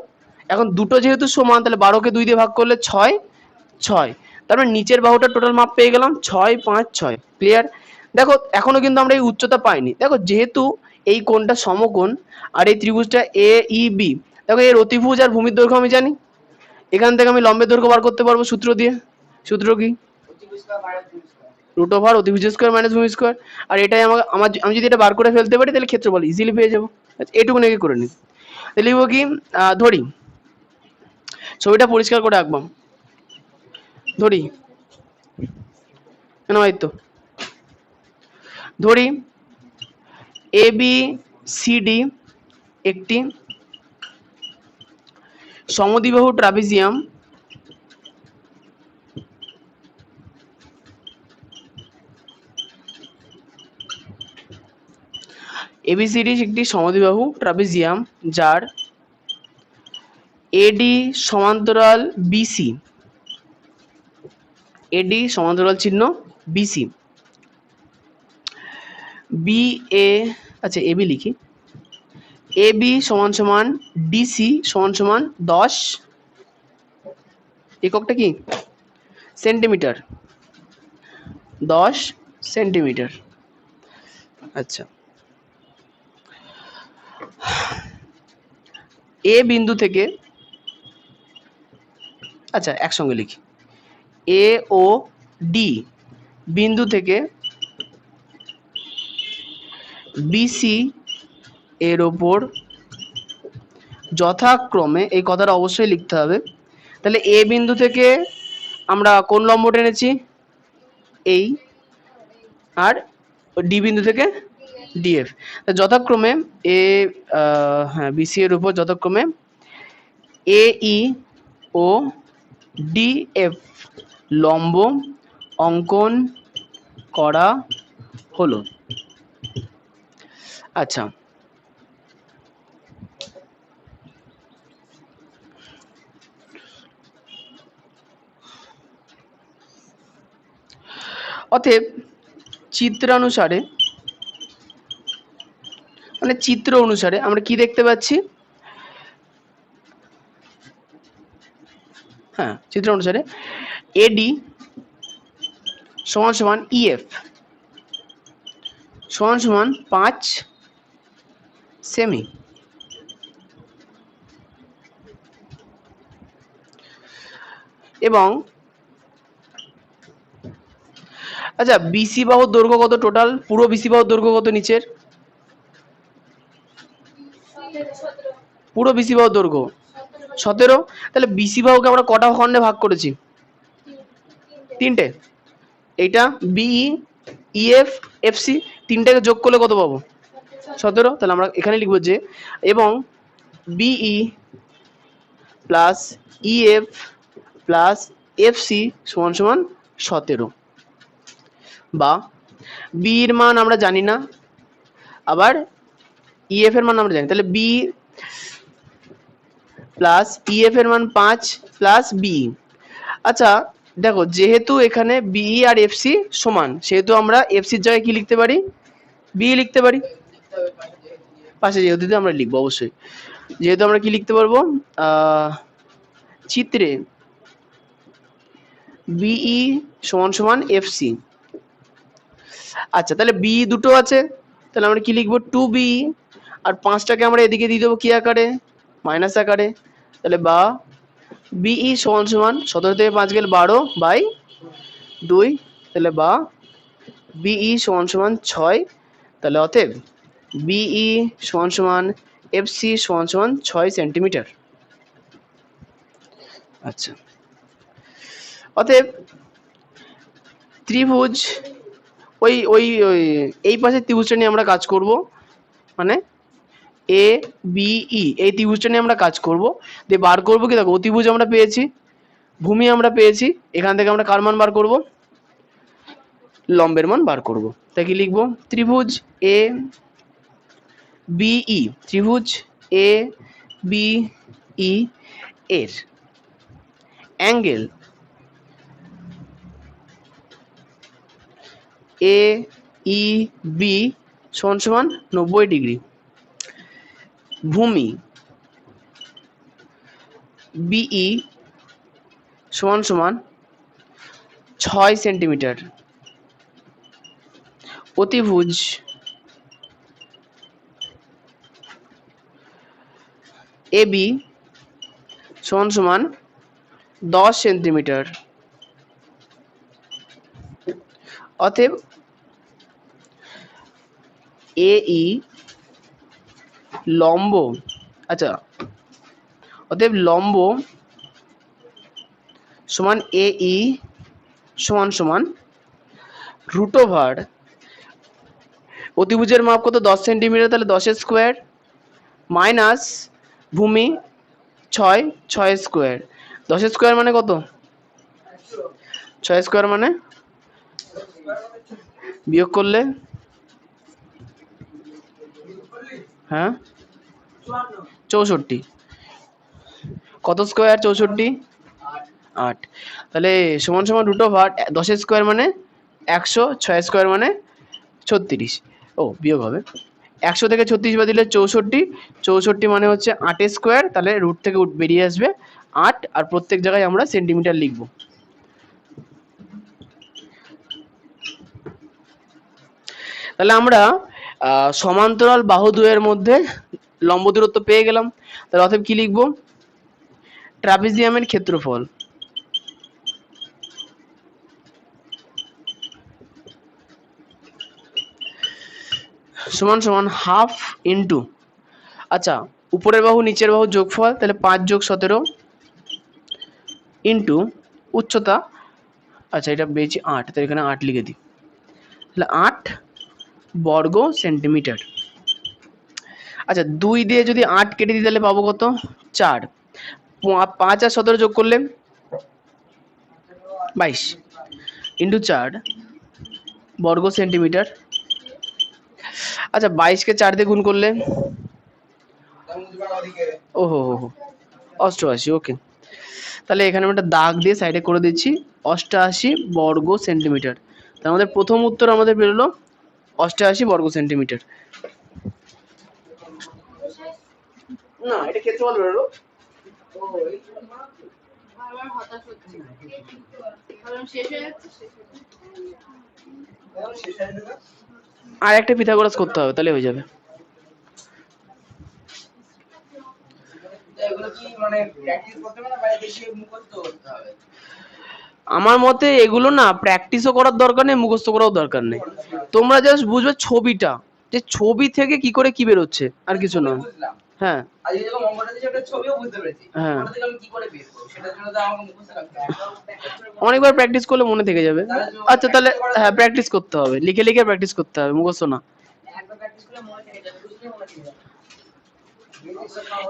এখন দুটো যেহেতু সমান, তাহলে 12কে 2 দিয়ে ভাগ করলে 6, 6। তার মানে নিচের বাহুটার টোটাল মাপ পেয়ে গেলাম 6, 5, 6। ক্লিয়ার? দেখো এখনো কিন্তু আমরা এই উচ্চতা পাইনি। দেখো যেহেতু এই কোণটা সমকোণ আর এই ত্রিভুজটা এ ই বি, দেখো এর অতিভুজ আর ভূমির দৈর্ঘ্য আমি জানি, এখান থেকে আমি লম্বের দৈর্ঘ্য বার করতে পারবো সূত্র দিয়ে। সূত্র কি? রুট ওভার অতিভুজ স্কোয়ার মাইনাস ভূমি স্কোয়ার। আর এটাই আমি যদি এটা বার করে ফেলতে পারি তাহলে ক্ষেত্রফল ইজিলি পেয়ে যাবো। এটুকু নাকি করে নিই, তাহলে লিখবো কি ধরি ছবিটা পরিষ্কার করে আঁকবাম, ধরি কেন হয় তো, ধরি এ বি সি ডি একটি সমদ্বিবাহু ট্রাপিজিয়াম এবিসিডি একটি সমদ্বিবাহু ট্রাপিজিয়াম যার এডি সমান্তরাল বিসি, এডি সমান্তরাল চিহ্ন বিসি, বি এ, আচ্ছা এবি লিখি, এ বি সমান সমান ডিসি সমান সমান 10, এককটা কি সেন্টিমিটার, 10 সেন্টিমিটার। আচ্ছা, এ বিন্দু থেকে, আচ্ছা একসঙ্গে লিখি, এ ও ডি বিন্দু থেকে বিসি এর ওপর যথাক্রমে, এই কথাটা অবশ্যই লিখতে হবে, তাহলে এ বিন্দু থেকে আমরা কোন লম্ব টেনেছি এই, আর ডি বিন্দু থেকে ডিএফ, যথাক্রমে এ হ্যাঁ বিসি এর উপর যথাক্রমে এ ই ও ডিএফ লম্ব অঙ্কন করা হলো। আচ্ছা, অতএব চিত্রানুসারে, মানে চিত্র অনুসারে আমরা কি দেখতে পাচ্ছি, হ্যাঁ চিত্র অনুসারে এডি সমান সমান ইএফ সমান সমান 5 সেমি, এবং আচ্ছা বিসি বাহুর দৈর্ঘ্য কত টোটাল, পুরো বিসি বাহুর দৈর্ঘ্য কত নিচের, পুরো বিসি বাহুর দৈর্ঘ্য 17। তাহলে বিসি বাহুকে আমরা কটা খণ্ডে ভাগ করেছি, 3টে, এইটা বিই ইএফ এফসি, 3টাকে যোগ করলে কত পাবো 17। তাহলে আমরা এখানে লিখবো যে এবং BE plus EF plus FC সমান সমান 17, বা বি এর মান আমরা জানি না, আবার ইএফ এর মান আমরা জানি, তাহলে বি প্লাস ইএফ এর মান 5 প্লাস বি। আচ্ছা দেখো যেহেতু এখানে বিই আর এফসি সমান, সেহেতু আমরা এফসির জায়গায় কি লিখতে পারি, বি লিখতে পারি, পাশে যেহেতু আমরা লিখবো অবশ্যই, যেহেতু আমরা কি লিখতে পারবো চিত্রে বিই সমান সমান এফসি। আচ্ছা তাহলে বি দুটো আছে, তাহলে আমরা কি লিখবো 2বি, আর 5টাকে আমরা এদিকে দিয়ে দেবো কি আকারে মাইনাস আকারে, তাহলে বা বিই সমান সমান 17 থেকে 5 গেলে 12/2, তাহলে বা বিই সমান সমান 6, তাহলে অতএব বিই সমান সমান এফসি সমান সমান 6 সেন্টিমিটার। আচ্ছা, অতএব ত্রিভুজ ওই ওই ওই এই পাশে ত্রিভুজটা নিয়ে আমরা কাজ করব, মানে এ বিই এই ত্রিভুজটা নিয়ে আমরা কাজ করব, দিয়ে বার করব কি, দেখো অতিভুজ আমরা পেয়েছি, ভূমি আমরা পেয়েছি, এখান থেকে আমরা কার মান বার করব, লম্বের মান বার করব। তাই কি লিখব, ত্রিভুজ এ বিই, ত্রিভুজ এ বিই এর অ্যাঙ্গেল এ ই বি সমান সমান 90 ডিগ্রি, ভূমি বিই সমান সমান 6 সেন্টিমিটার, অতিভুজ এবি সমান সমান 10 সেন্টিমিটার। অতএব এই লম্ব, আচ্ছা অতএব লম্ব সমান এই সমান সমান রুট ওভার, অতিভুজের মাপ কত 10 সেন্টিমিটার, তাহলে 10 স্কোয়ার মাইনাস ভূমি 6, 6 স্কোয়ার, 10 স্কোয়ার মানে কত, 6 স্কোয়ার মানে বিয়োগ করলে, হ্যাঁ 64, কত স্কোয়ার 64, 8, তাহলে সমান সমান রুট ওভার 10 স্কোয়ার মানে 100, 6 স্কোয়ার মানে 36, ও বিয়োগ হবে 100 থেকে 36 বাদ দিলে 64, 64 মানে হচ্ছে 8 স্কোয়ার, তাহলে রুট থেকে বেরিয়ে আসবে 8, আর প্রত্যেক জায়গায় আমরা সেন্টিমিটার লিখব। তাহলে আমরা সমান্তরাল বাহু দ্বয়ের মধ্যে লম্ব দূরত্ব পেয়ে গেলাম। তাহলে অতএব কি লিখব, ট্রাপিজিয়ামের ক্ষেত্রফল সমান সমান হাফ ইন্টু, আচ্ছা উপরের বাহু নিচের বাহু যোগফল, তাহলে 5 যোগ 17 ইন্টু উচ্চতা, আচ্ছা এটা পেয়েছি 8, তাহলে এখানে 8 লিখে দিই, তাহলে 8 বর্গ সেন্টিমিটার। আচ্ছা 2 দিয়ে যদি 8 কেটে দিই তাহলে পাবো কত, 4, 5 আর 17 যোগ করলে 22 ইন্টু 4 বর্গ সেন্টিমিটার। আচ্ছা 22 কে 4 দিয়ে গুণ করলে, ওহো হো 88, ওকে, তাহলে এখানে আমি একটা দাগ দিয়ে সাইডে করে দিচ্ছি, 88 বর্গ সেন্টিমিটার। তার আমাদের প্রথম উত্তর আমাদের বেরোলো 88 বর্গ সেন্টিমিটার। না এটা ক্ষেত্রফল বেরোলো। আর একটা পিথাগোরাস করতে হবে, তাহলে হয়ে যাবে। আমার মতে এগুলো না প্র্যাকটিসও করার দরকার নেই, মুখস্থ করাও দরকার নেই, তোমরা জাস্ট বুঝবে ছবিটা, যে ছবি থেকে কি করে কি বেরোচ্ছে, আর কিছু না। হ্যাঁ হ্যাঁ অনেকবার প্র্যাকটিস করলে মনে থেকে যাবে। আচ্ছা তাহলে হ্যাঁ প্র্যাকটিস করতে হবে, লিখে লিখে প্র্যাকটিস করতে হবে, মুখস্থ না।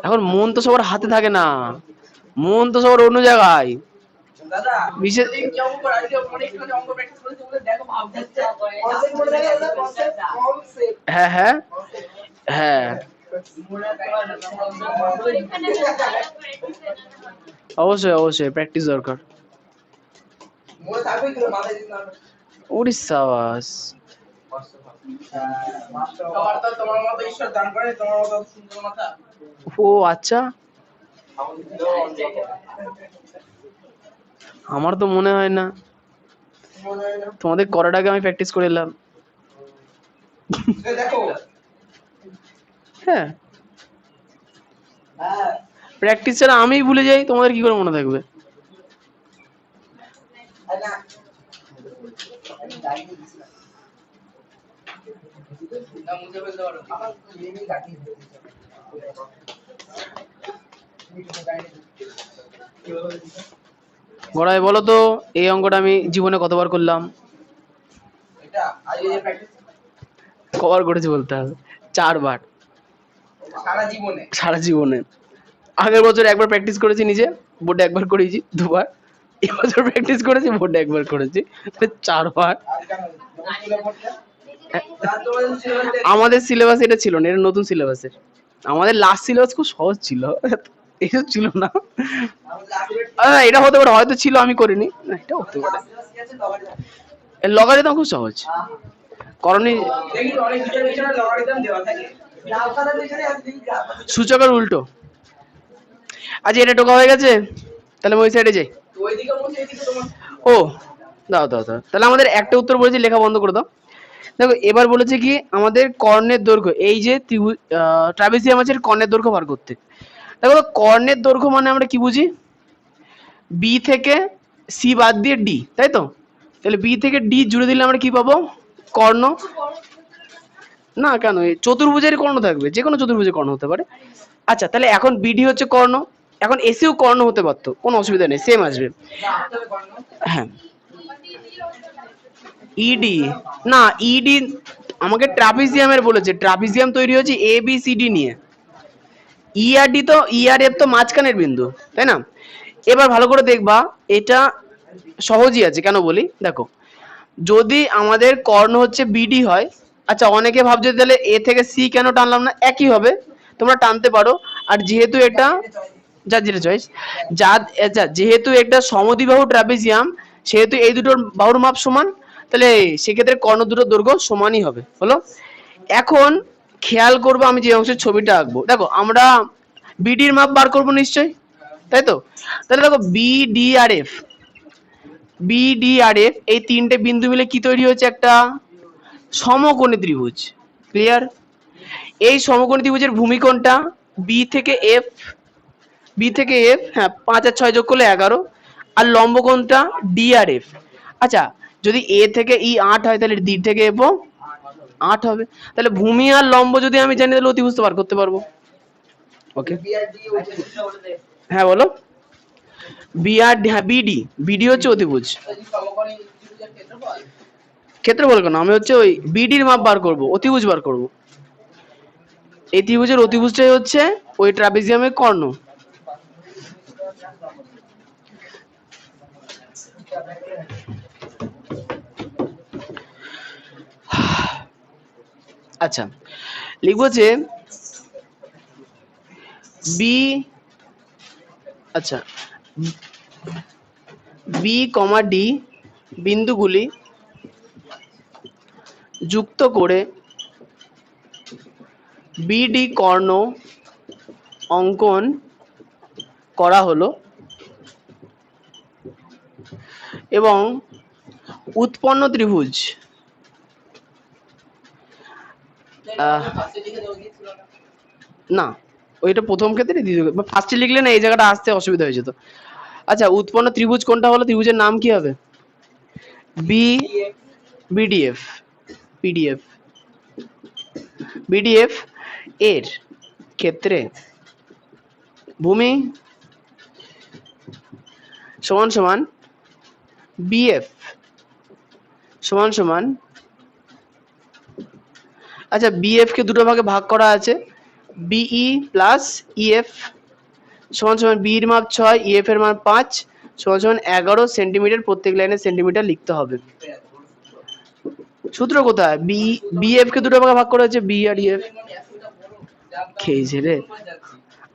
এখন মন তো সবার হাতে থাকে না, মন তো সবার অন্য জায়গায়, বিশেষ হ্যাঁ হ্যাঁ হ্যাঁ অবশ্যই অবশ্যই প্র্যাকটিস দরকার। উড়িষ্যা বাস ও আচ্ছা, আমার তো মনে হয় না, তোমাদের করার আগে আমি প্র্যাকটিস করে এলাম। হ্যাঁ প্র্যাকটিস ছাড়া আমিই ভুলে যাই, তোমাদের কি করে মনে থাকবে। গড়াই বলো তো এই অঙ্কটা আমি জীবনে কতবার করলাম? কবার করেছি বলতে হবে। 4 বার। সারা জীবনে। আগের বছর একবার প্র্যাকটিস করেছি নিজে, বোর্ডে একবার করেছি, 2বার। এবছর প্র্যাকটিস করেছি, বোর্ডে একবার করেছি, 4বার। আমাদের সিলেবাস এটা ছিল না, এটা নতুন সিলেবাসের। আমাদের লাস্ট সিলেবাস খুব সহজ ছিল, এসব ছিল না। এটা হতে পারে, হয়তো ছিল আমি করিনি, না এটা হতে পারে। লগারিদম খুব সহজ, করণী সূচকের উল্টো। আচ্ছা এটা টোকা হয়ে গেছে, তাহলে ওই সাইডে যাই। ও দাও দাও দাও, তাহলে আমাদের একটা উত্তর বলেছি, লেখা বন্ধ করে দাও। দেখো এবার বলেছে কি আমাদের কর্ণের দৈর্ঘ্য, এই যে ট্রাপিজিয়াম আছে কর্ণের দৈর্ঘ্য বার করতে। দেখো কর্ণের দৈর্ঘ্য মানে আমরা কি বুঝি, বি থেকে সি বাদ দিয়ে ডি, তাই তো? তাহলে বি থেকে ডি জুড়ে দিলে আমরা কি পাবো, কর্ণ। না কেন, চতুর্ভুজের কর্ণ থাকবে, যে কোনো চতুর্ভুজের কর্ণ হতে পারে। আচ্ছা তাহলে এখন বিডি হচ্ছে কর্ণ, এখন এসিও কর্ণ হতে পারতো, কোনো অসুবিধা নেই, সেম আসবে। হ্যাঁ ইডি, না ইডি আমাকে ট্রাপিজিয়ামের বলেছে, ট্রাপিজিয়াম তৈরি হয়েছে এ বি সি ডি নিয়ে। ইআরডি তো ইআরএফ তো মাঝখানের বিন্দু, তাই না? এবার ভালো করে দেখবা, এটা সহজই আছে, কেন বলি দেখো, যদি আমাদের কর্ণ হচ্ছে বিডি হয়, আচ্ছা অনেকে ভাবছে তাহলে এ থেকে সি কেন টানলাম না, একই হবে, তোমরা টানতে পারো। আর যেহেতু এটা যার যেটা চয়েস, আচ্ছা যেহেতু এটা সমদ্বিবাহু ট্রাপিজিয়াম, সেহেতু এই দুটোর বাহুর মাপ সমান, তাহলে সেক্ষেত্রে কর্ণ দুটোর দৈর্ঘ্য সমানই হবে, হলো। এখন খেয়াল করবো আমি যে অংশের ছবিটা আঁকবো, দেখো আমরা বিডির মাপ বার করবো নিশ্চয়ই, তাই তো? তাহলে দেখো বিডিআরএফ, বিডিআরএফ এই তিনটে বিন্দু মিলে কি তৈরি হচ্ছে, একটা সমকোণী ত্রিভুজ। ক্লিয়ার? এই সমকোণী ত্রিভুজের ভূমি কোণটা বি থেকে এফ, বি থেকে এফ, হ্যাঁ 5 আর 6 যোগ করলে 11, আর লম্ব কোণটা ডি আর এফ। আচ্ছা যদি এ থেকে ই 8 হয়, তাহলে ডি থেকে এফ ও 8 হবে। তাহলে ভূমি আর লম্ব যদি আমি জানি, তাহলে অতিভুজ বার করতে পারবো। ওকে হ্যাঁ বলো। বিআর, হ্যাঁ বিডি, বিডি হচ্ছে অতিভুজ। ক্ষেত্রফল কেন, আমি হচ্ছে ওই বিডির মাপ বার করব, অতিভুজ বার করব। এই ত্রিভুজের অতিভুজটাই হচ্ছে ওই ট্রাপিজিয়ামের কর্ণ। আচ্ছা লিখবো যে বি, আচ্ছা বি কমা ডি বিন্দুগুলি যুক্ত করে বিডি কর্ণ অঙ্কন করা হলো এবং উৎপন্ন ত্রিভুজ, না ওইটা প্রথম ক্ষেত্রে ফার্স্টে লিখলে না, এই জায়গাটা আসতে অসুবিধা হয়ে যেত। আচ্ছা উৎপন্ন ত্রিভুজ কোনটা হলো, ত্রিভুজের নাম কি হবে, বি বিডিএফ, পিডিএফ বিডিএফ এর ক্ষেত্রে ভূমি সমান সমান বিএফ সমান সমান, আচ্ছা বিএফ কে দুটো ভাগে ভাগ করা আছে, বিই প্লাস ইএফ সমান সমান, বি এর মাপ 6, ইএফ এর মাপ 5 সমান সমান 11 সেন্টিমিটার, প্রত্যেক লাইনে সেন্টিমিটার লিখতে হবে। সূত্র কোথায়, বিএফ কে দুটো ভাগে ভাগ করা হয়েছে, বি আর ইএফ। খেয়েছে রে,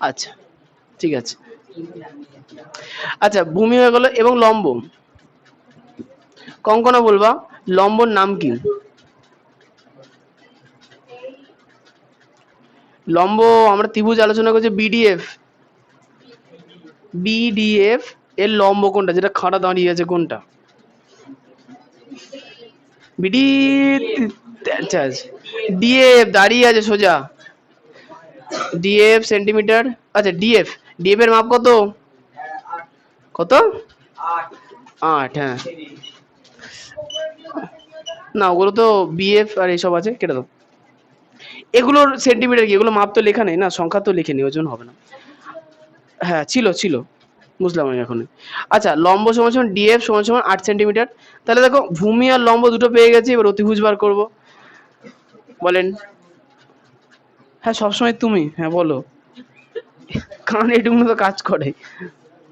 আচ্ছা ঠিক আছে। আচ্ছা ভূমি হয়ে গেল, এবং লম্ব কঙ্কনা বলবা, লম্বর নাম কি, লম্ব আমরা ত্রিভুজ আলোচনা করছি বিডিএফ, বিডিএফ এর লম্ব কোনটা, যেটা খাড়া দাঁড়িয়ে আছে কোনটা, বিডি, আচ্ছা ডিএফ দাঁড়িয়ে আছে সোজা, ডিএফ সেন্টিমিটার, আচ্ছা ডিএফ, ডিএফ এর মাপ কত, কত 8, হ্যাঁ না ওগুলো তো বিএফ আর এইসব আছে, কেটে দাও। এগুলোর সেন্টিমিটার কি, এগুলো মাপ তো লেখা নেই না, সংখ্যা তো লিখে নেই, ওজন হবে না। হ্যাঁ ছিল, বুঝলাম আমি এখন। আচ্ছা, লম্ব সমান সমান ডিএফ সমান সমান 8 সেন্টিমিটার। তাহলে দেখো ভূমি আর লম্ব দুটো পেয়ে গেছি, এবার অতিভুজ বার করব। বলেন। হ্যাঁ সবসময় তুমি, হ্যাঁ বলো, কারণ এটুকুনো তো কাজ করে,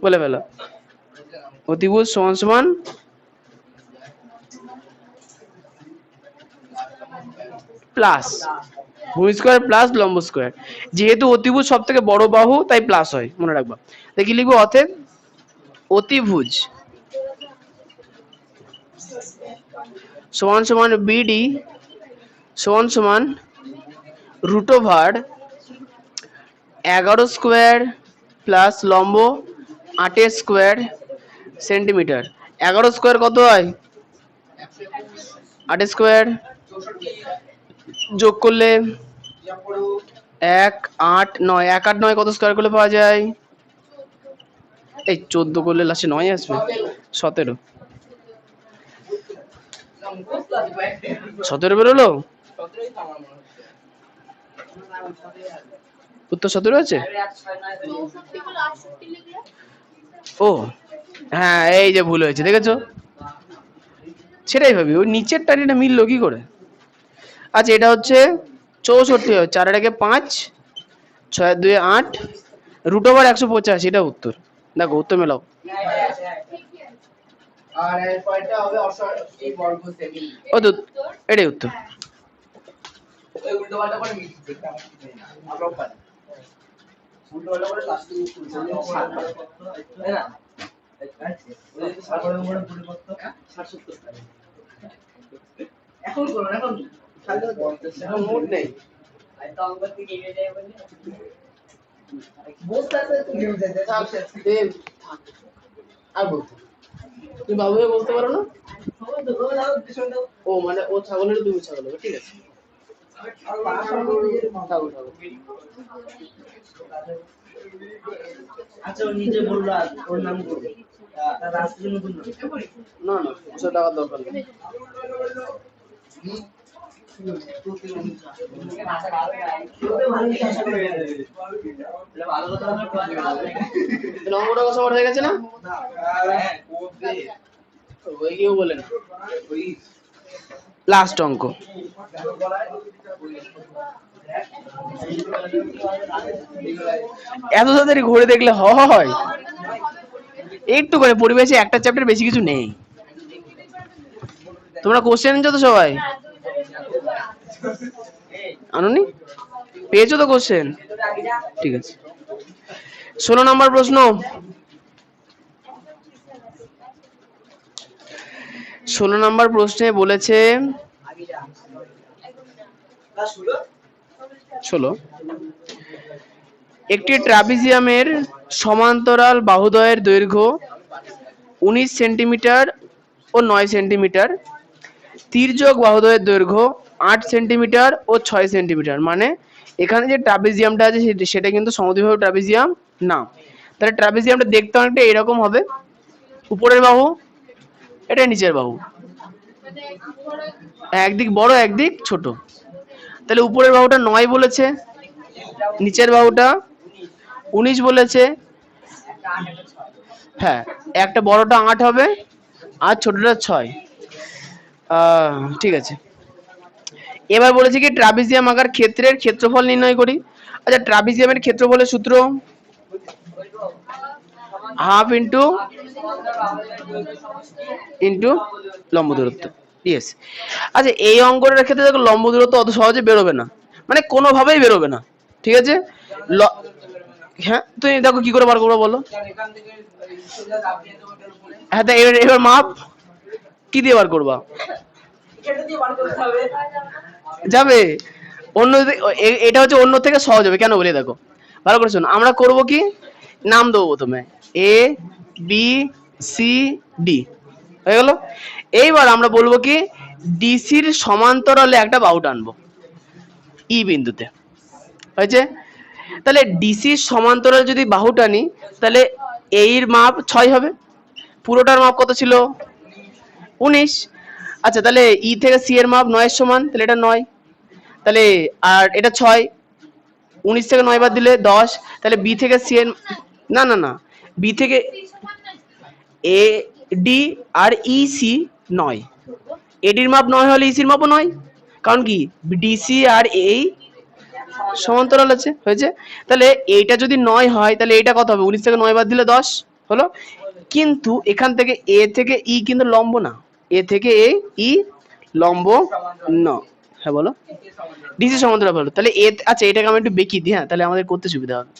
বলে ফেলো। অতিভুজ সমান সমান প্লাস ভূমি স্কোয়ার প্লাস লম্ব স্কোয়ার। যেহেতু অতিভুজ সব থেকে বড় বাহু তাই প্লাস হয়, মনে রাখবা। দেখি লিখবো অতএব অতিভুজ সমান সমান বিডি সমান সমান রুট ওভার 11 স্কোয়ার প্লাস লম্ব 8 স্কোয়ার সেন্টিমিটার। 11 স্কোয়ার কত হয়? 8 স্কোয়ার যোগ করলে 1 8 9, 1 8 9 কত স্কোয়ার করলে পাওয়া যায়? এই 14 করলে লাস্টে 9 আসবে, 17। 17 বেরোলো, উত্তর 17 আছে। ও হ্যাঁ, এই যে ভুল হয়েছে, দেখেছো? সেটাই ভাবি, ওই নিচের টানিটা মিললো কি করে। আচ্ছা, এটা হচ্ছে 64 হয়, 4 এর আগে 5, 6 এর 2 8, রুট ওভার 185, এটা উত্তর। দেখো উত্তর মেলাও। ও তো এটাই উত্তর। তুমি বাবু বলতে পারো না? ও মানে ও ছাগলের, তুমি ছাগল হবে, ঠিক আছে। আচ্ছা, ও নিজে বললো ওর নাম করবে, না না, ওসব টাকার দরকার নেই। নম্বরটা সবার হয়ে গেছে না? ওই কেউ বলেন লাস্ট অঙ্ক। এত তাড়াতাড়ি ঘুরে দেখলে হয়? একটু করে পরিবেশে একটা চ্যাপ্টার, বেশি কিছু নেই। তোমরা কোশ্চেন নিচ্ছ তো সবাই? আনুনি? পেয়েছো তো কোশ্চেন? ঠিক আছে। 16 নম্বর প্রশ্ন। 16 নম্বর প্রশ্নে বলেছে 16, একটি ট্রাপিজিয়ামের সমান্তরাল বাহুদ্বয়ের দৈর্ঘ্য 19 সেন্টিমিটার ও 9 সেন্টিমিটার, তির্যক বাহুদ্বয়ের দৈর্ঘ্য 8 সেন্টিমিটার ও 6 সেন্টিমিটার। মানে এখানে যে ট্রাপিজিয়ামটা আছে সেটা কিন্তু সমদ্বিবাহু ট্রাপিজিয়াম না। তাহলে ট্রাপিজিয়ামটা দেখতে অনেকটা এরকম হবে, উপরের বাহু, এটা নিচের বাহু, একদিক বড় একদিক ছোট। তাহলে উপরের বাহুটা 9 বলেছে, নিচের বাহুটা 19 বলেছে। হ্যাঁ, একটা বড়টা 8 হবে আর ছোটটা 6। ঠিক আছে। এবার বলেছে কি ট্রাপিজিয়াম আকার ক্ষেত্রের ক্ষেত্রফল নির্ণয় করি। আচ্ছা, ট্রাপিজিয়ামের ক্ষেত্রফলের সূত্র হাফ ইন্টু লম্ব দূরত্ব। ইয়েস। আচ্ছা, এই অঙ্কটার ক্ষেত্রে দেখো লম্ব দূরত্ব অত সহজে বেরোবে না, মানে কোনোভাবেই বেরোবে না, ঠিক আছে। হ্যাঁ, তুমি দেখো কি করে বার করবো বলো। হ্যাঁ, এবার মাপ কি দিয়ে বার করবা? যাবে অন্য, এটা হচ্ছে অন্য থেকে সহজ হবে, কেন বলে দেখো ভালো করে শোনো। আমরা করব কি, নাম দেবো প্রথমে এ বি সি ডি, হয়ে গেল। এইবার আমরা বলবো কি ডিসির সমান্তরালে একটা বাহু টানবো ই বিন্দুতে, হয়েছে। তাহলে ডিসির সমান্তরালে যদি বাহু টানি তাহলে এর মাপ 6 হবে, পুরোটার মাপ কত ছিল? 19। আচ্ছা, তাহলে ই থেকে সি এর মাপ 9 এর সমান, তাহলে এটা 9। তাহলে আর এটা 6, 19 থেকে 9 বাদ দিলে 10, তাহলে বি থেকে সি এর, না না না, বি থেকে A D R E C 9, এডির মাপ 9 হলে ইসির মাপও 9, কারণ কি ডিসি আর এই সমান্তরাল আছে, হয়েছে। তাহলে এইটা যদি 9 হয় তাহলে এইটা কত হবে, 19 থেকে 9 বাদ দিলে 10 হলো। কিন্তু এখান থেকে এ থেকে ই কিন্তু লম্ব না, এ থেকে এ ই লম্ব না, হ্যাঁ বলো, ডিসি সমান্তরাল হলো। তাহলে এ, আচ্ছা এটাকে আমি একটু বেঁকিয়ে দিই, হ্যাঁ তাহলে আমাদের করতে সুবিধা হবে।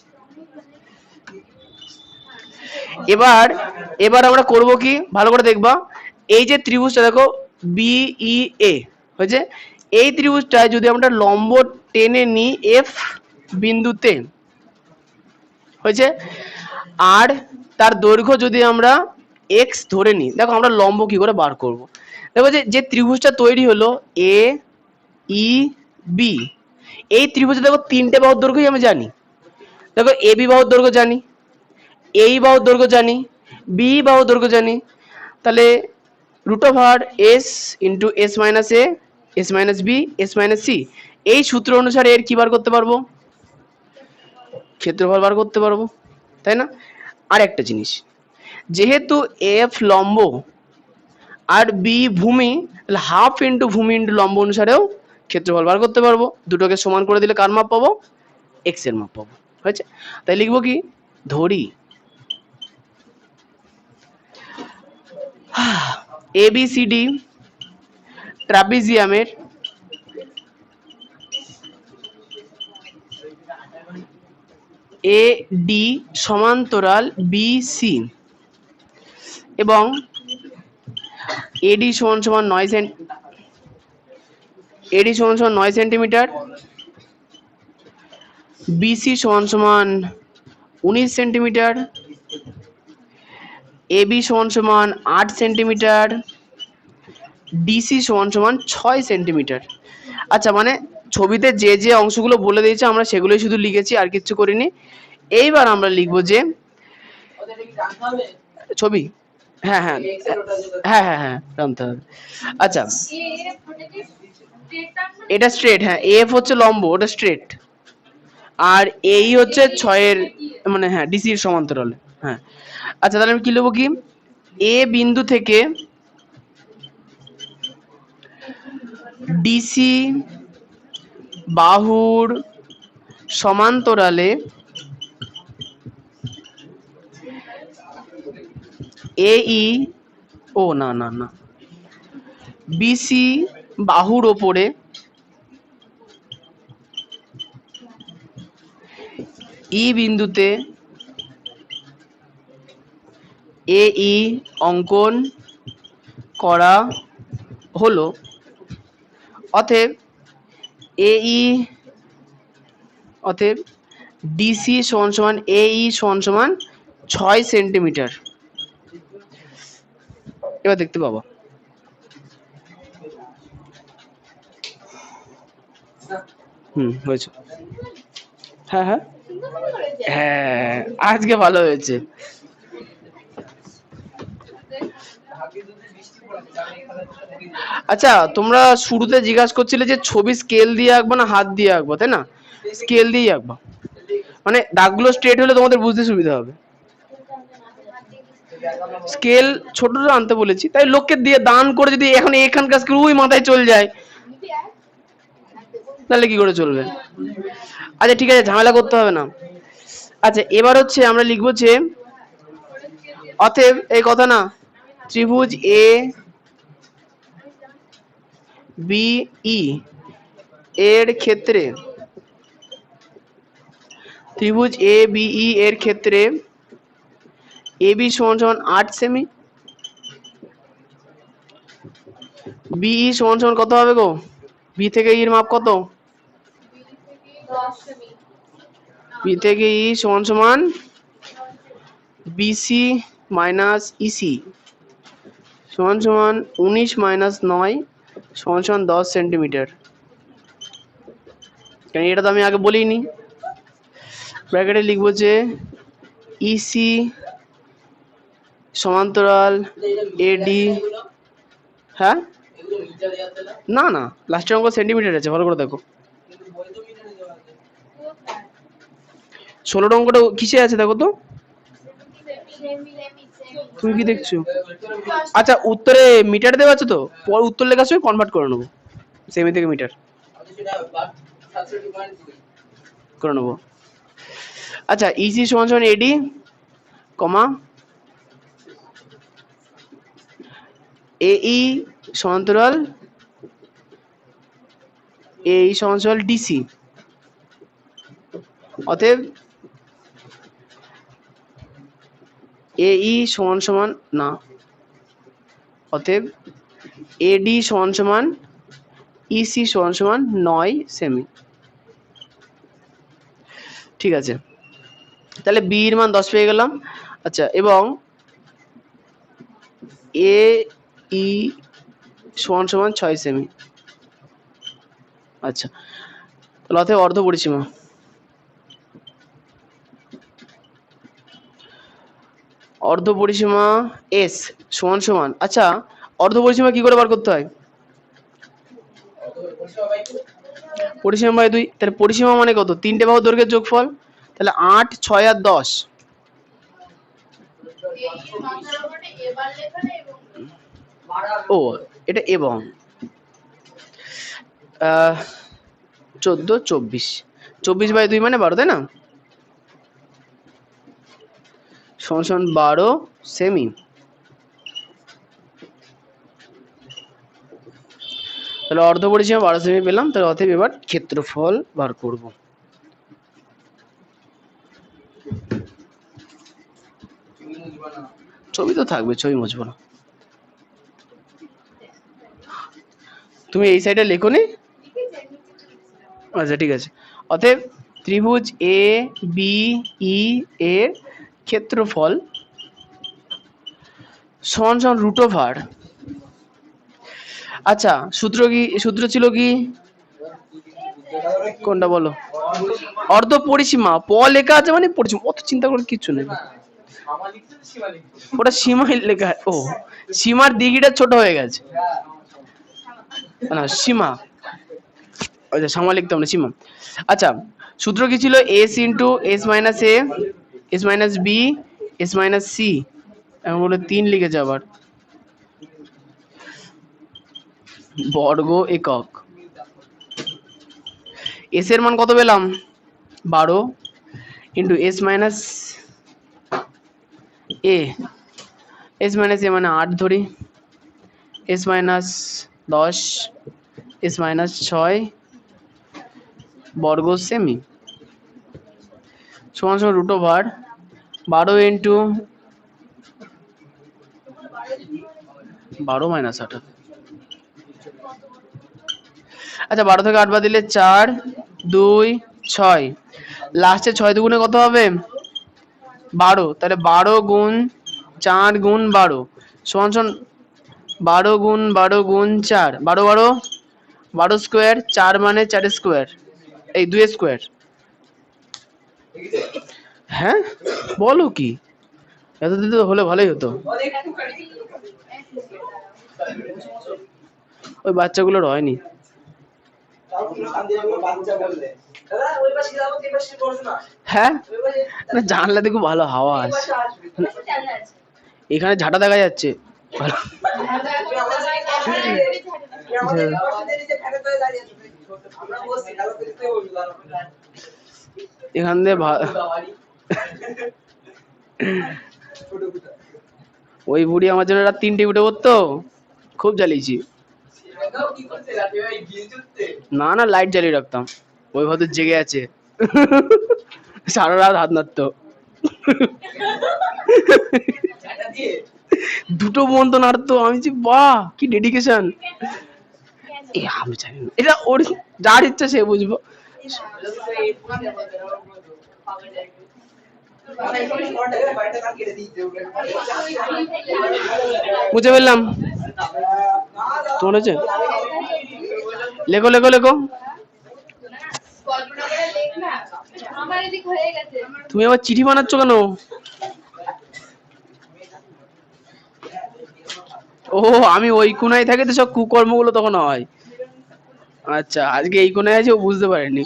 এবার এবার আমরা করব কি, ভালো করে দেখবা, এই যে ত্রিভুজটা দেখো বিই এ হয়েছে, এই ত্রিভুজটায় যদি আমরা লম্ব টেনে নিই এফ বিন্দুতে, হয়েছে, আর তার দৈর্ঘ্য যদি আমরা এক্স ধরে নিই, দেখো আমরা লম্ব কি করে বার করব। দেখো যে ত্রিভুজটা তৈরি হলো এ ই বি, এই ত্রিভুজে দেখো তিনটে বাহুর দৈর্ঘ্যই আমি জানি, দেখো এ বি বাহুর দৈর্ঘ্য জানি, এই বাহুর দৈর্ঘ্য জানি, বি বাহুর দৈর্ঘ্য জানি, তাহলে root over S into S minus A, S minus B, S minus C, এই সূত্র অনুসারে এর কি বার করতে পারবো, ক্ষেত্রফল বার করতে পারবো, তাই না। আর একটা জিনিস, যেহেতু এফ লম্ব আর বি ভূমি, তাহলে হাফ ইন্টু ভূমি ইন্টু লম্ব অনুসারেও ক্ষেত্রফল বার করতে পারবো। দুটোকে সমান করে দিলে কার মাপ পাবো, এক্স এর মাপ পাবো, হয়েছে। তাই লিখবো কি, ধরি এবিসিডি ট্রাপিজিয়ামের এ ডি সমান্তরাল বিসি এবং এডি সমান সমান 9 সেন্টিমিটার, বিসি সমান সমান 19 সেন্টিমিটার, এবি সমান সমান 8 সেন্টিমিটার, ডিসি সমান সমান 6 সেন্টিমিটার। আচ্ছা মানে ছবিতে যে যে অংশগুলো বলে দিয়েছে আমরা সেগুলোই শুধু লিখেছি, আর কিচ্ছু করিনি। এইবার আমরা লিখবো যে ছবি, হ্যাঁ হ্যাঁ হ্যাঁ হ্যাঁ হ্যাঁ জানতে হবে। আচ্ছা এটা স্ট্রেট, হ্যাঁ এফ হচ্ছে লম্ব, ওটা স্ট্রেট, আর এই হচ্ছে 6-এর মানে হ্যাঁ ডিসির সমান্তরালে, হ্যাঁ। আচ্ছা তাহলে আমি কি লিখবো কি, এ বিন্দু থেকে ডিসি বাহুর সমান্তরালে এই, ও না না না, বিসি বাহুর ওপরে ই বিন্দুতে এই অঙ্কন করা হলো। অতএব অতএব ডিসি সমান সমান এই সমান সমান 6 সেন্টিমিটার। এবার দেখতে পাবো, হয়েছে, হ্যাঁ হ্যাঁ হ্যাঁ আজকে ভালো হয়েছে। আচ্ছা তোমরা শুরুতে জিজ্ঞাসা করছিলে যে ছবি স্কেল দিয়ে আঁকবো না হাত দিয়ে আঁকবো, তাই না, স্কেল দিয়েই আঁকবো, মানে দাগগুলো স্ট্রেট হলে তোমাদের বুঝতে সুবিধা হবে। স্কেল ছোটটা আনতে বলেছি, তাই লোককে দিয়ে দান করে যদি এখন এখানকার স্কেল ওই মাথায় চলে যায় তাহলে কি করে চলবে। আচ্ছা ঠিক আছে, ঝামেলা করতে হবে না। আচ্ছা এবার হচ্ছে আমরা লিখবো যে অতএব এই কথা না, ত্রিভুজ এ বি ই এর ক্ষেত্রে, ত্রিভুজ এ বি ই এর ক্ষেত্রে এ বি সমান সমান 8 সেমি, বিই সমান সমান কত হবে গো, বি থেকে ই এর মাপ কত, বি থেকে ই সমান সমান বিসি মাইনাস ইসি সমান সমান 19 মাইনাস 9 সমান সমান 10 সেন্টিমিটার। কেন এটা তো আমি আগে বলিনি। ব্র্যাকেটে লিখবো যে ইসি সমান্তরাল এডি, হ্যাঁ না না লাস্টের অঙ্ক সেন্টিমিটার আছে, ভালো করে দেখো। 16 অঙ্কটা কিসে আছে দেখো তো, তুমি কি দেখছো? আচ্ছা উত্তরে মিটার দেওয়া আছে তো, পর উত্তর লেখার সময় কনভার্ট করে নেবো, সেমি থেকে মিটার করে নেবো। আচ্ছা ইসি সমান সমান এডি কমা এই সমান্তরাল এই সমান্তরাল ডিসি, অতএব এই সমান সমান না, অতএব এডি সমান সমান ইসি সমান সমান 9 সেমি। ঠিক আছে, তাহলে বি এর মান 10 পেয়ে গেলাম। আচ্ছা এবং এ ই সমান সমান 6 সেমি। আচ্ছা তাহলে অতএব অর্ধ পরিসীমা, অর্ধ পরিসীমা এস সমান সমান, আচ্ছা অর্ধ পরিসীমা কি করে বার করতে হয়? পরিসীমা বাই 2, তাহলে পরিসীমা মানে কত? 3টে বাহু দৈর্ঘ্যের যোগফল, তাহলে 8 6 আর 10। ও এটা এবং 14 24, 24 বাই 2 মানে 12, তাই না? সমান সমান 12 সেমি। তাহলে অর্ধ পরিসীমা 12 সেমি পেলাম, তাহলে অতএব এবার ক্ষেত্রফল বার করব। ছবি তো থাকবে, ছবি মুছবো না। তুমি এই সাইডে লেখো নি? আচ্ছা ঠিক আছে, অতএব ত্রিভুজ এ বি ই এর ক্ষেত্রফল সমান সমান রুট ওভার, আচ্ছা সূত্র কি, সূত্র ছিল কি, কোনটা বলো? অর্ধ পরিসীমা, প লেখা আছে মানে পরিসীমা, অত চিন্তা করার কিছু নেই, ওটা সীমাই লেখা। ও সীমার দিঘিটা ছোট হয়ে গেছে, না সীমা, আচ্ছা সীমা লিখতাম না, সীমা। আচ্ছা সূত্র কি ছিল? S into S minus A S minus B S minus C, এখন বলে 3 লিখেছে আবার, বর্গ একক। এস এর মান কত পেলাম? 12 into S minus A, S minus এ মানে 8 ধরি, এস মাইনাস 10 এস মাইনাস 6 বর্গ সেমি সমান সমান রুট ওভার 12 ইন্টু 12 মাইনাস 8। আচ্ছা 12 থেকে 8 বাদ দিলে 4 2 6, লাস্টে 6 দুগুণে কত হবে? 12, তাহলে 12 গুণ 4 গুণ 12 সমান সমান 12 গুণ 12 গুণ 4, 12 12 12 স্কোয়ার, 4 মানে 4 স্কোয়ার, এই 2 স্কোয়ার। হ্যাঁ বলো কি, এত দিতে হলে ভালোই হতো। ওই বাচ্চাগুলোর হয়নি। হ্যাঁ না জানলাতে খুব ভালো হাওয়া আছে, এখানে ঝাঁটা দেখা যাচ্ছে ভালো। এখান দিয়ে ওই বুড়ি আমার জন্য রাত 3টে উঠে পড়তো, খুব জ্বালিয়েছি। না না লাইট জ্বালিয়ে রাখতাম, ওই হয়তো জেগে আছে সারা রাত হাত নাড়তো। দুটো পর্যন্ত নাড়তো, আমি যে বাহ কি ডেডিকেশন। এ আমি জানি না, এটা ওর যার ইচ্ছা সে বুঝবো। বুঝে ফেললাম, তোমার হচ্ছে লেখো লেখো লেখো। তুমি আবার চিঠি বানাচ্ছ কেন? ও আমি ওই কোনায় থাকি তো সব কুকর্মগুলো তখন হয়। আচ্ছা আজকে এই কোনায় আছে, ও বুঝতে পারেনি।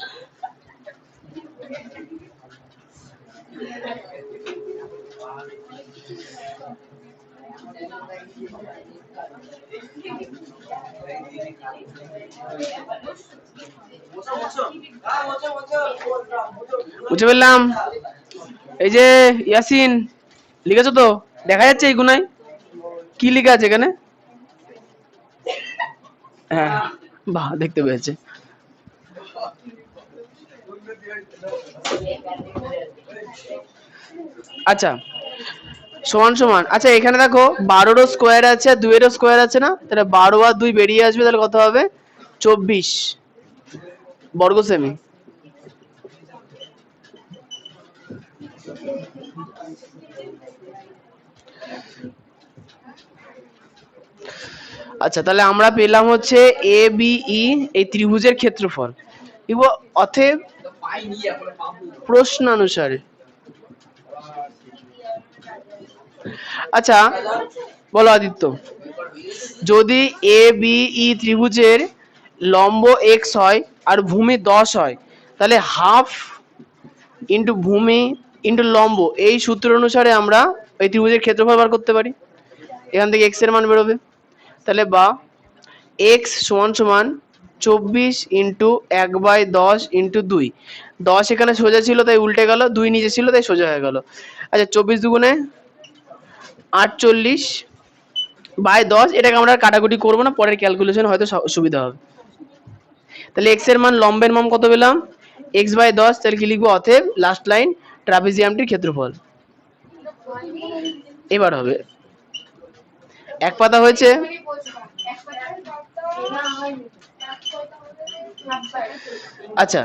বুঝতে পারলাম। এই যে ইয়াসিন, লিখেছো তো? দেখা যাচ্ছে এই গুনায় কি লেখা আছে এখানে? হ্যাঁ, বাহ, দেখতে পেয়েছে। আচ্ছা, সমান সমান। আচ্ছা, এখানে দেখো 12 স্কোয়ার আছে আর 2 স্কোয়ার আছে না, তাহলে 12 আর 2 বেরিয়ে আসবে, তাহলে কত হবে? 24 বর্গ সেমি। আচ্ছা, তাহলে আমরা পেলাম হচ্ছে এ বি ই এই ত্রিভুজের ক্ষেত্রফল। অতএব প্রশ্নানুসারে। আচ্ছা বলো আদিত্য, যদি এ বি ই ত্রিভুজের লম্ব x হয় আর ভূমি 10 হয়, তাহলে হাফ ইন্টু ভূমি ইন্টু লম্ব এই সূত্র অনুসারে আমরা এই ত্রিভুজের ক্ষেত্রফল বার করতে পারি। এখান থেকে x এর মান বেরোবে, তাহলে বা x সমান সমান 24 ইন্টু 1/10 ইন্টু 2। 10 এখানে সোজা ছিল তাই উল্টে গেল, 2 নিচে ছিল তাই সোজা হয়ে গেল। আচ্ছা, 24 দুগুণে 48 বাই 10, এটাকে আমরা কাটাকুটি করবো না, পরের ক্যালকুলেশন হয়তো সুবিধা হবে। তাহলে x এর মান, লম্বের মান কত পেলাম? x/10। তাহলে কি লিখবো? অতএব লাস্ট লাইন ট্রাপিজিয়ামটির ক্ষেত্রফল। এবার হবে এক পাতা হয়েছে। আচ্ছা,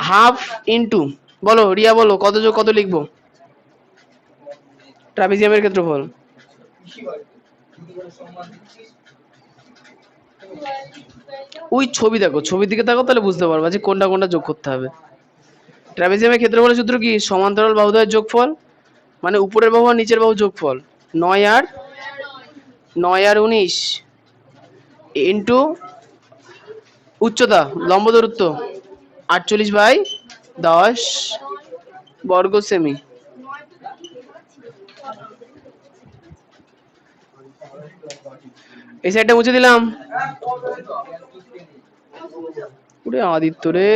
হাফ ইন্টু, বলো রিয়া, বলো কত যোগ কত লিখবো ট্রাপিজিয়ামের ক্ষেত্রফল? ওই ছবি দেখো, ছবির দিকে তাকাও, তাহলে বুঝতে পারবা যে কোনটা কোনটা যোগ করতে হবে। ট্রাপিজিয়ামের ক্ষেত্রফলের সূত্র কি? সমান্তরাল বাহুদ্বয়ের যোগফল, মানে উপরের বাহু আর নিচের বাহু যোগফল। 9 আর 19 ইন্টু উচ্চতা, লম্ব দূরত্ব 48/10 বর্গ সেমি। এই সাইডটা মুছে দিলাম। ওরে আদিত্য রে,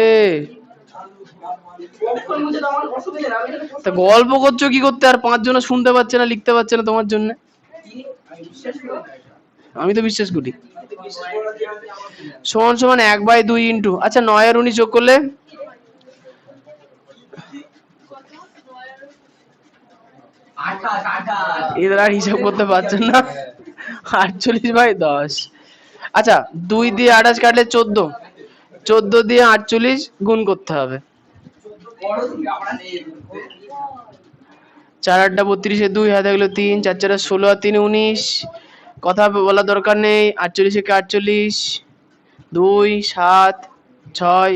তা গল্প করছো কি করতে? আর 5 জন শুনতে পাচ্ছে না, লিখতে পাচ্ছে না তোমার জন্য। আমি তো বিশ্বাস করি। সমান সমান 1/2 ইন্টু, আচ্ছা 9 আর 19 যোগ করলে এদের আর হিসাব করতে পারছেন না। 48/10। আচ্ছা, 2 দিয়ে 28 কাটলে 14, 14 দিয়ে 48 গুণ করতে হবে। 4 8 32, 2 হাতে গেল 3, 4 4 16 আর 3 19। কথা বলার দরকার নেই। 48 কে 48, 2 7 6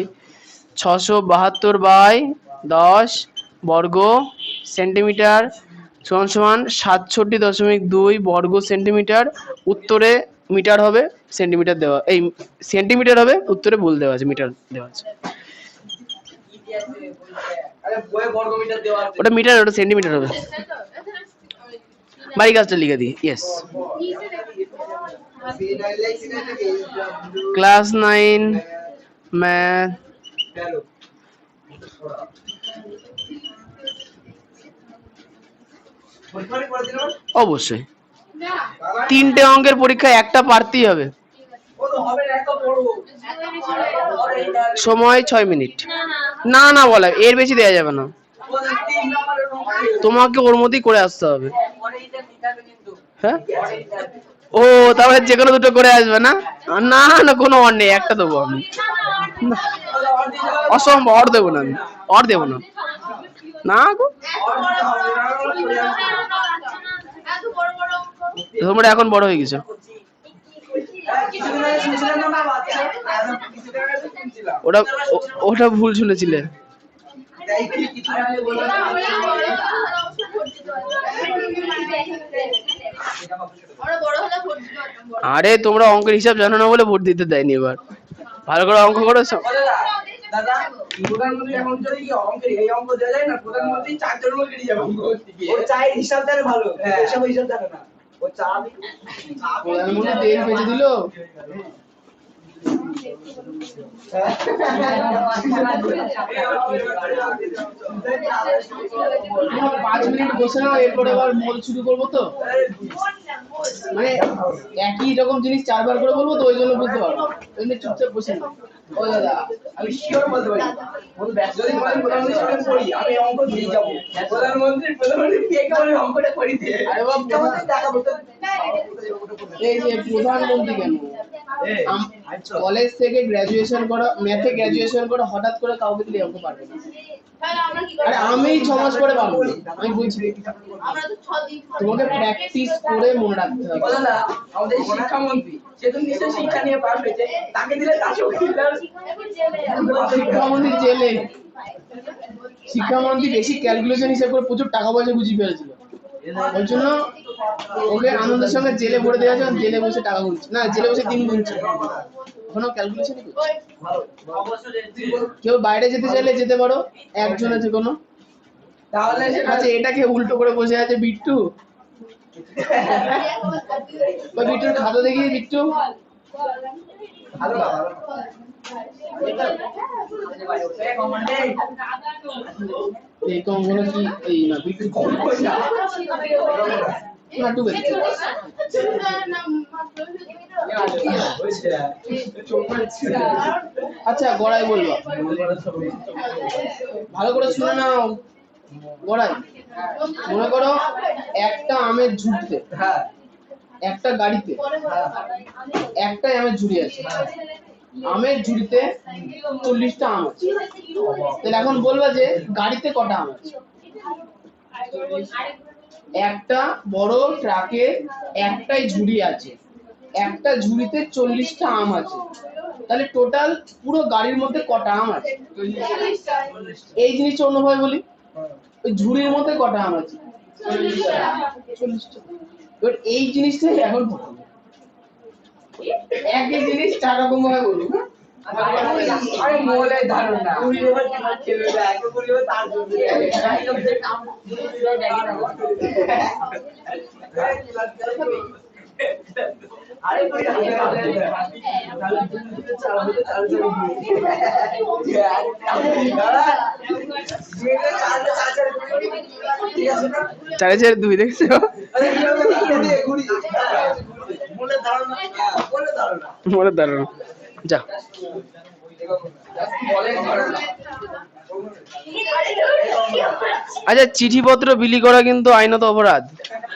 672/10 বর্গ সেন্টিমিটার সমান সমান 67.2 বর্গ সেন্টিমিটার। উত্তরে মিটার হবে, সেন্টিমিটার দেওয়া, এই সেন্টিমিটার হবে, উত্তরে ভুল দেওয়া আছে, মিটার দেওয়া আছে। ওটা মিটার, ওটা সেন্টিমিটার হবে। বাড়ি কাজটা লিখে দিই। Yes, class 9 math. অবশ্যই 3টে অঙ্কের পরীক্ষা, একটা পারতেই হবে। সময় 6 মিনিট। না না, বলা এর বেশি দেওয়া যাবে না, তোমাকে ওর মধ্যেই করে আসতে হবে। হ্যাঁ, ও তাহলে যে কোনো দুটো করে আসবে না? না না, কোনো অর নেই, একটা দেবো আমি। অসম্ভব, অর দেবো না আমি, অর দেবো না। না গো, তোমরা এখন বড় হয়ে গেছো। ওটা ওটা ভুল শুনেছিলে। আরে তোমরা অঙ্কের হিসাব জানো না বলে ভোট দিতে দেয়নি। এবার ভালো করে অঙ্ক করো। প্রধানমন্ত্রী এখন যদি কি অঙ্কের এই অঙ্ক দেওয়া যায় না, প্রধানমন্ত্রী 4 জনের মধ্যে কেটে যাবে অঙ্ক করতে গিয়ে। ও চাই হিসাব জানে ভালো, এসব হিসাব জানে না। ও চা প্রধানমন্ত্রী তেল বেঁচে দিল। 5 মিনিট বসে নাও, এরপরে আবার মোল শুরু করবো তো, মানে একই রকম জিনিস 4 বার করে বলবো তো, ওই জন্য বুঝতে পারবো। ওই জন্য চুপচাপ বসে নাও। ও দাদা, আমি শিওর বলতে পারি, যদি বলেন প্রধানমন্ত্রীর সঙ্গে পড়ি, আমি অঙ্ক দিয়ে যাবো। প্রধানমন্ত্রী কে কে বলে অঙ্কটা করি দিয়ে। আরে বাবা, টাকা বলতে এই যে প্রধানমন্ত্রী কেন, কলেজ থেকে গ্রাজুয়েশন করা, ম্যাথে গ্রাজুয়েশন করে হঠাৎ করে কাউকে দিলে অঙ্ক পারবে না। আরে আমি 6 মাস করে পারবো, আমি বলছি তোমাকে প্র্যাকটিস করে মনে রাখতে হবে। দাদা, আমাদের শিক্ষামন্ত্রী সে তো নিশ্চয়ই শিক্ষা নিয়ে পাস হয়েছে, তাকে দিলে শিক্ষামন্ত্রী জেলে, শিক্ষামন্ত্রী বেশি ক্যালকুলেশন হিসাব করে প্রচুর টাকা পয়সা গুছিয়ে ফেলেছিল, ওই জন্য ওকে আনন্দের সঙ্গে জেলে ভরে দেওয়া হয়েছে। জেলে বসে টাকা গুনছে, না জেলে বসে দিন গুনছে, ওখানে ক্যালকুলেশনই করছে। কেউ বাইরে যেতে চাইলে যেতে পারো, একজন আছে কোনো। তাহলে আচ্ছা, এটাকে উল্টো করে বসে আছে বিট্টু। ওই বিট্টুর খাতা দেখি, বিট্টু এই কমগুলো কি, এই না বিট্টু নাটু বেরোচ্ছে। আচ্ছা, গড়াই বলবো, ভালো করে শুনে নাও। গড়াই, মনে করো একটা আমের ঝুড়িতে, একটা গাড়িতে একটা আমের ঝুড়ি আছে, আমের ঝুড়িতে 40টা আম আছে। তাহলে এখন বলবা যে গাড়িতে কটা আম আছে। একটা বড় ট্রাকে একটাই ঝুড়ি আছে, একটা ঝুড়িতে 40টা আম আছে, তাহলে টোটাল পুরো গাড়ির মধ্যে কটা আম আছে। এই জিনিসটা অন্যভাবে বলি, ওই ঝুড়ির মধ্যে কটা আম আছে, 40টা। এবার এই জিনিসটাই এখন একই জিনিস 4 রকম ভাবে বলি। আরে মোলের ধারণা চারে চারে 2 দেখছো, মোরে দাঁড়ানো যা। আচ্ছা, চিঠিপত্র বিলি করা কিন্তু আইনত অপরাধ,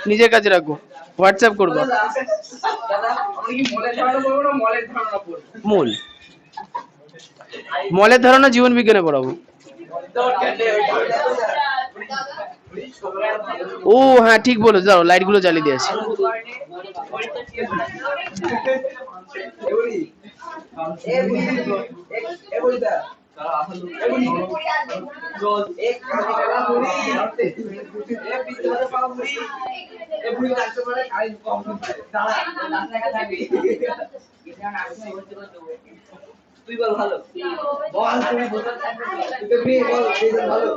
নিজের কাছে রাখো, হোয়াটসঅ্যাপ করবো। মূল মলের ধারণা জীবন বিজ্ঞানে পড়াবো। ও হ্যাঁ, ঠিক বলো, যাও লাইট গুলো জ্বালিয়ে দিয়েছি। তুই বল ভালো, বল তুমি বল, তুই বল ভালো।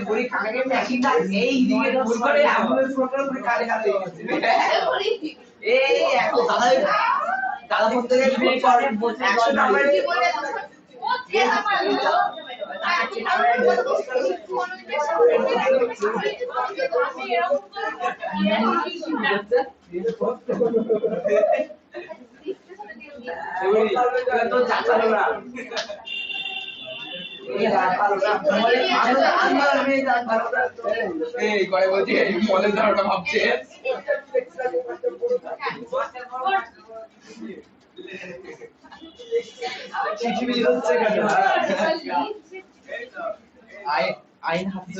বুড়ি খানে মেশিনটা এই দিকে করে অ্যাম্বুলেন্স প্রোগ্রাম করে কানে কানে এই এত দাদা দাদা বলতে গেলে বসে 100 নাম্বার তো চাচালো না এই করে বলছি মলের ধারণা ভাবছে আইন হাতে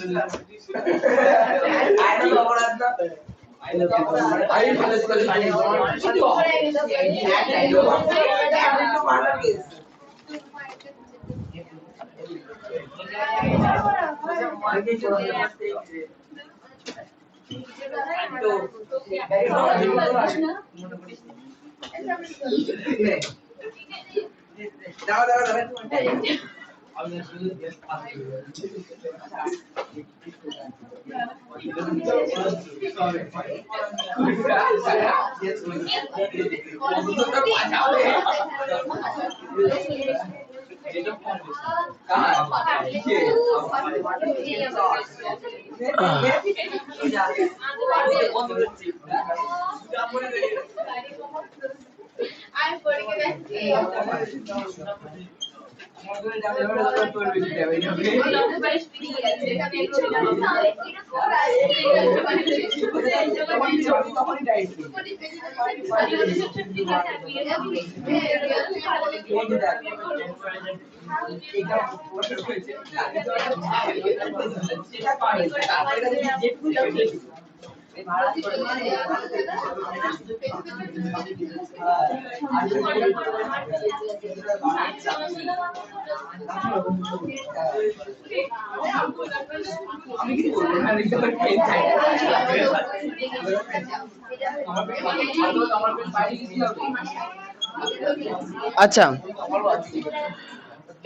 আচ্ছা,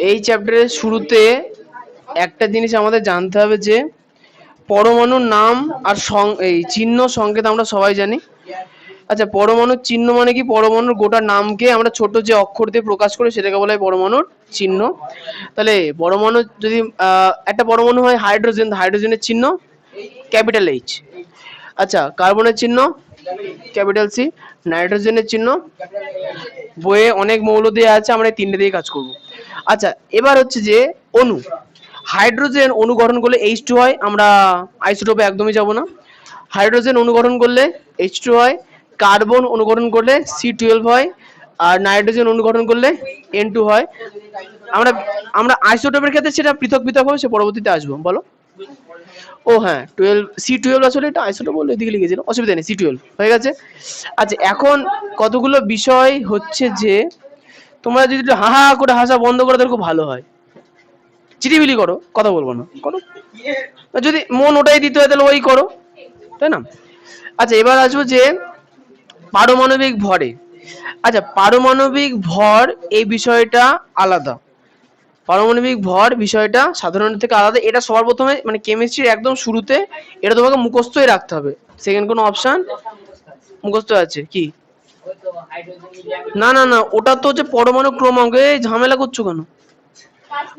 এই চ্যাপ্টারের শুরুতে একটা জিনিস আমাদের জানতে হবে যে পরমাণুর নাম আর এই চিহ্ন সংকেত আমরা সবাই জানি। আচ্ছা, পরমাণুর চিহ্ন মানে কি? পরমাণুর গোটা নামকে আমরা ছোট যে অক্ষর দিয়ে প্রকাশ করি সেটাকে বলা হয় পরমাণুর চিহ্ন। তাহলে পরমাণু যদি একটা পরমাণু হয় হাইড্রোজেন, হাইড্রোজেনের চিহ্ন ক্যাপিটাল এইচ। আচ্ছা, কার্বনের চিহ্ন ক্যাপিটাল সি। নাইট্রোজেনের চিহ্ন, বইয়ে অনেক মৌল দেওয়া আছে, আমরা এই তিনটে দিয়ে কাজ করব। আচ্ছা, এবার হচ্ছে যে অণু। হাইড্রোজেন অণু গঠন করলে H2 হয়, আমরা আইসোটোপে একদমই যাব না। হাইড্রোজেন অণু গঠন করলে H2 হয়, কার্বন অণু গঠন করলে C12 হয়, আর নাইট্রোজেন অণু গঠন করলে N2 হয়। আমরা আমরা আইসোটোপের ক্ষেত্রে সেটা পৃথক পৃথক হবে, সে পরবর্তীতে আসবো। বলো। ও হ্যাঁ, 12 C12 আসলে এটা আইসোটোপ বলে এদিকে লিখেছিল, অসুবিধা নেই, C12 হয়ে গেছে। আচ্ছা, এখন কতগুলো বিষয় হচ্ছে যে তোমরা যদি একটু হা হা করে হাসা বন্ধ করে তাহলে খুব ভালো হয়। চিটিবিলি করো, কথা বলবো না, করো। যদি মন ওটাই দিতে হয় তাহলে ওই করো, তাই না? আচ্ছা, এবার আসবো যে পারমাণবিক ভরে। আচ্ছা, পারমাণবিক ভর এই বিষয়টা আলাদা। পারমাণবিক ভর বিষয়টা সাধারণ থেকে আলাদা। এটা সবার প্রথমে মানে কেমিস্ট্রির একদম শুরুতে এটা তোমাকে মুখস্থই রাখতে হবে। সেকেন্ড কোনো অপশন মুখস্থ আছে কি? না না না, ওটা তো হচ্ছে পরমাণু ক্রমাঙ্ক। এই ঝামেলা করছো কেন?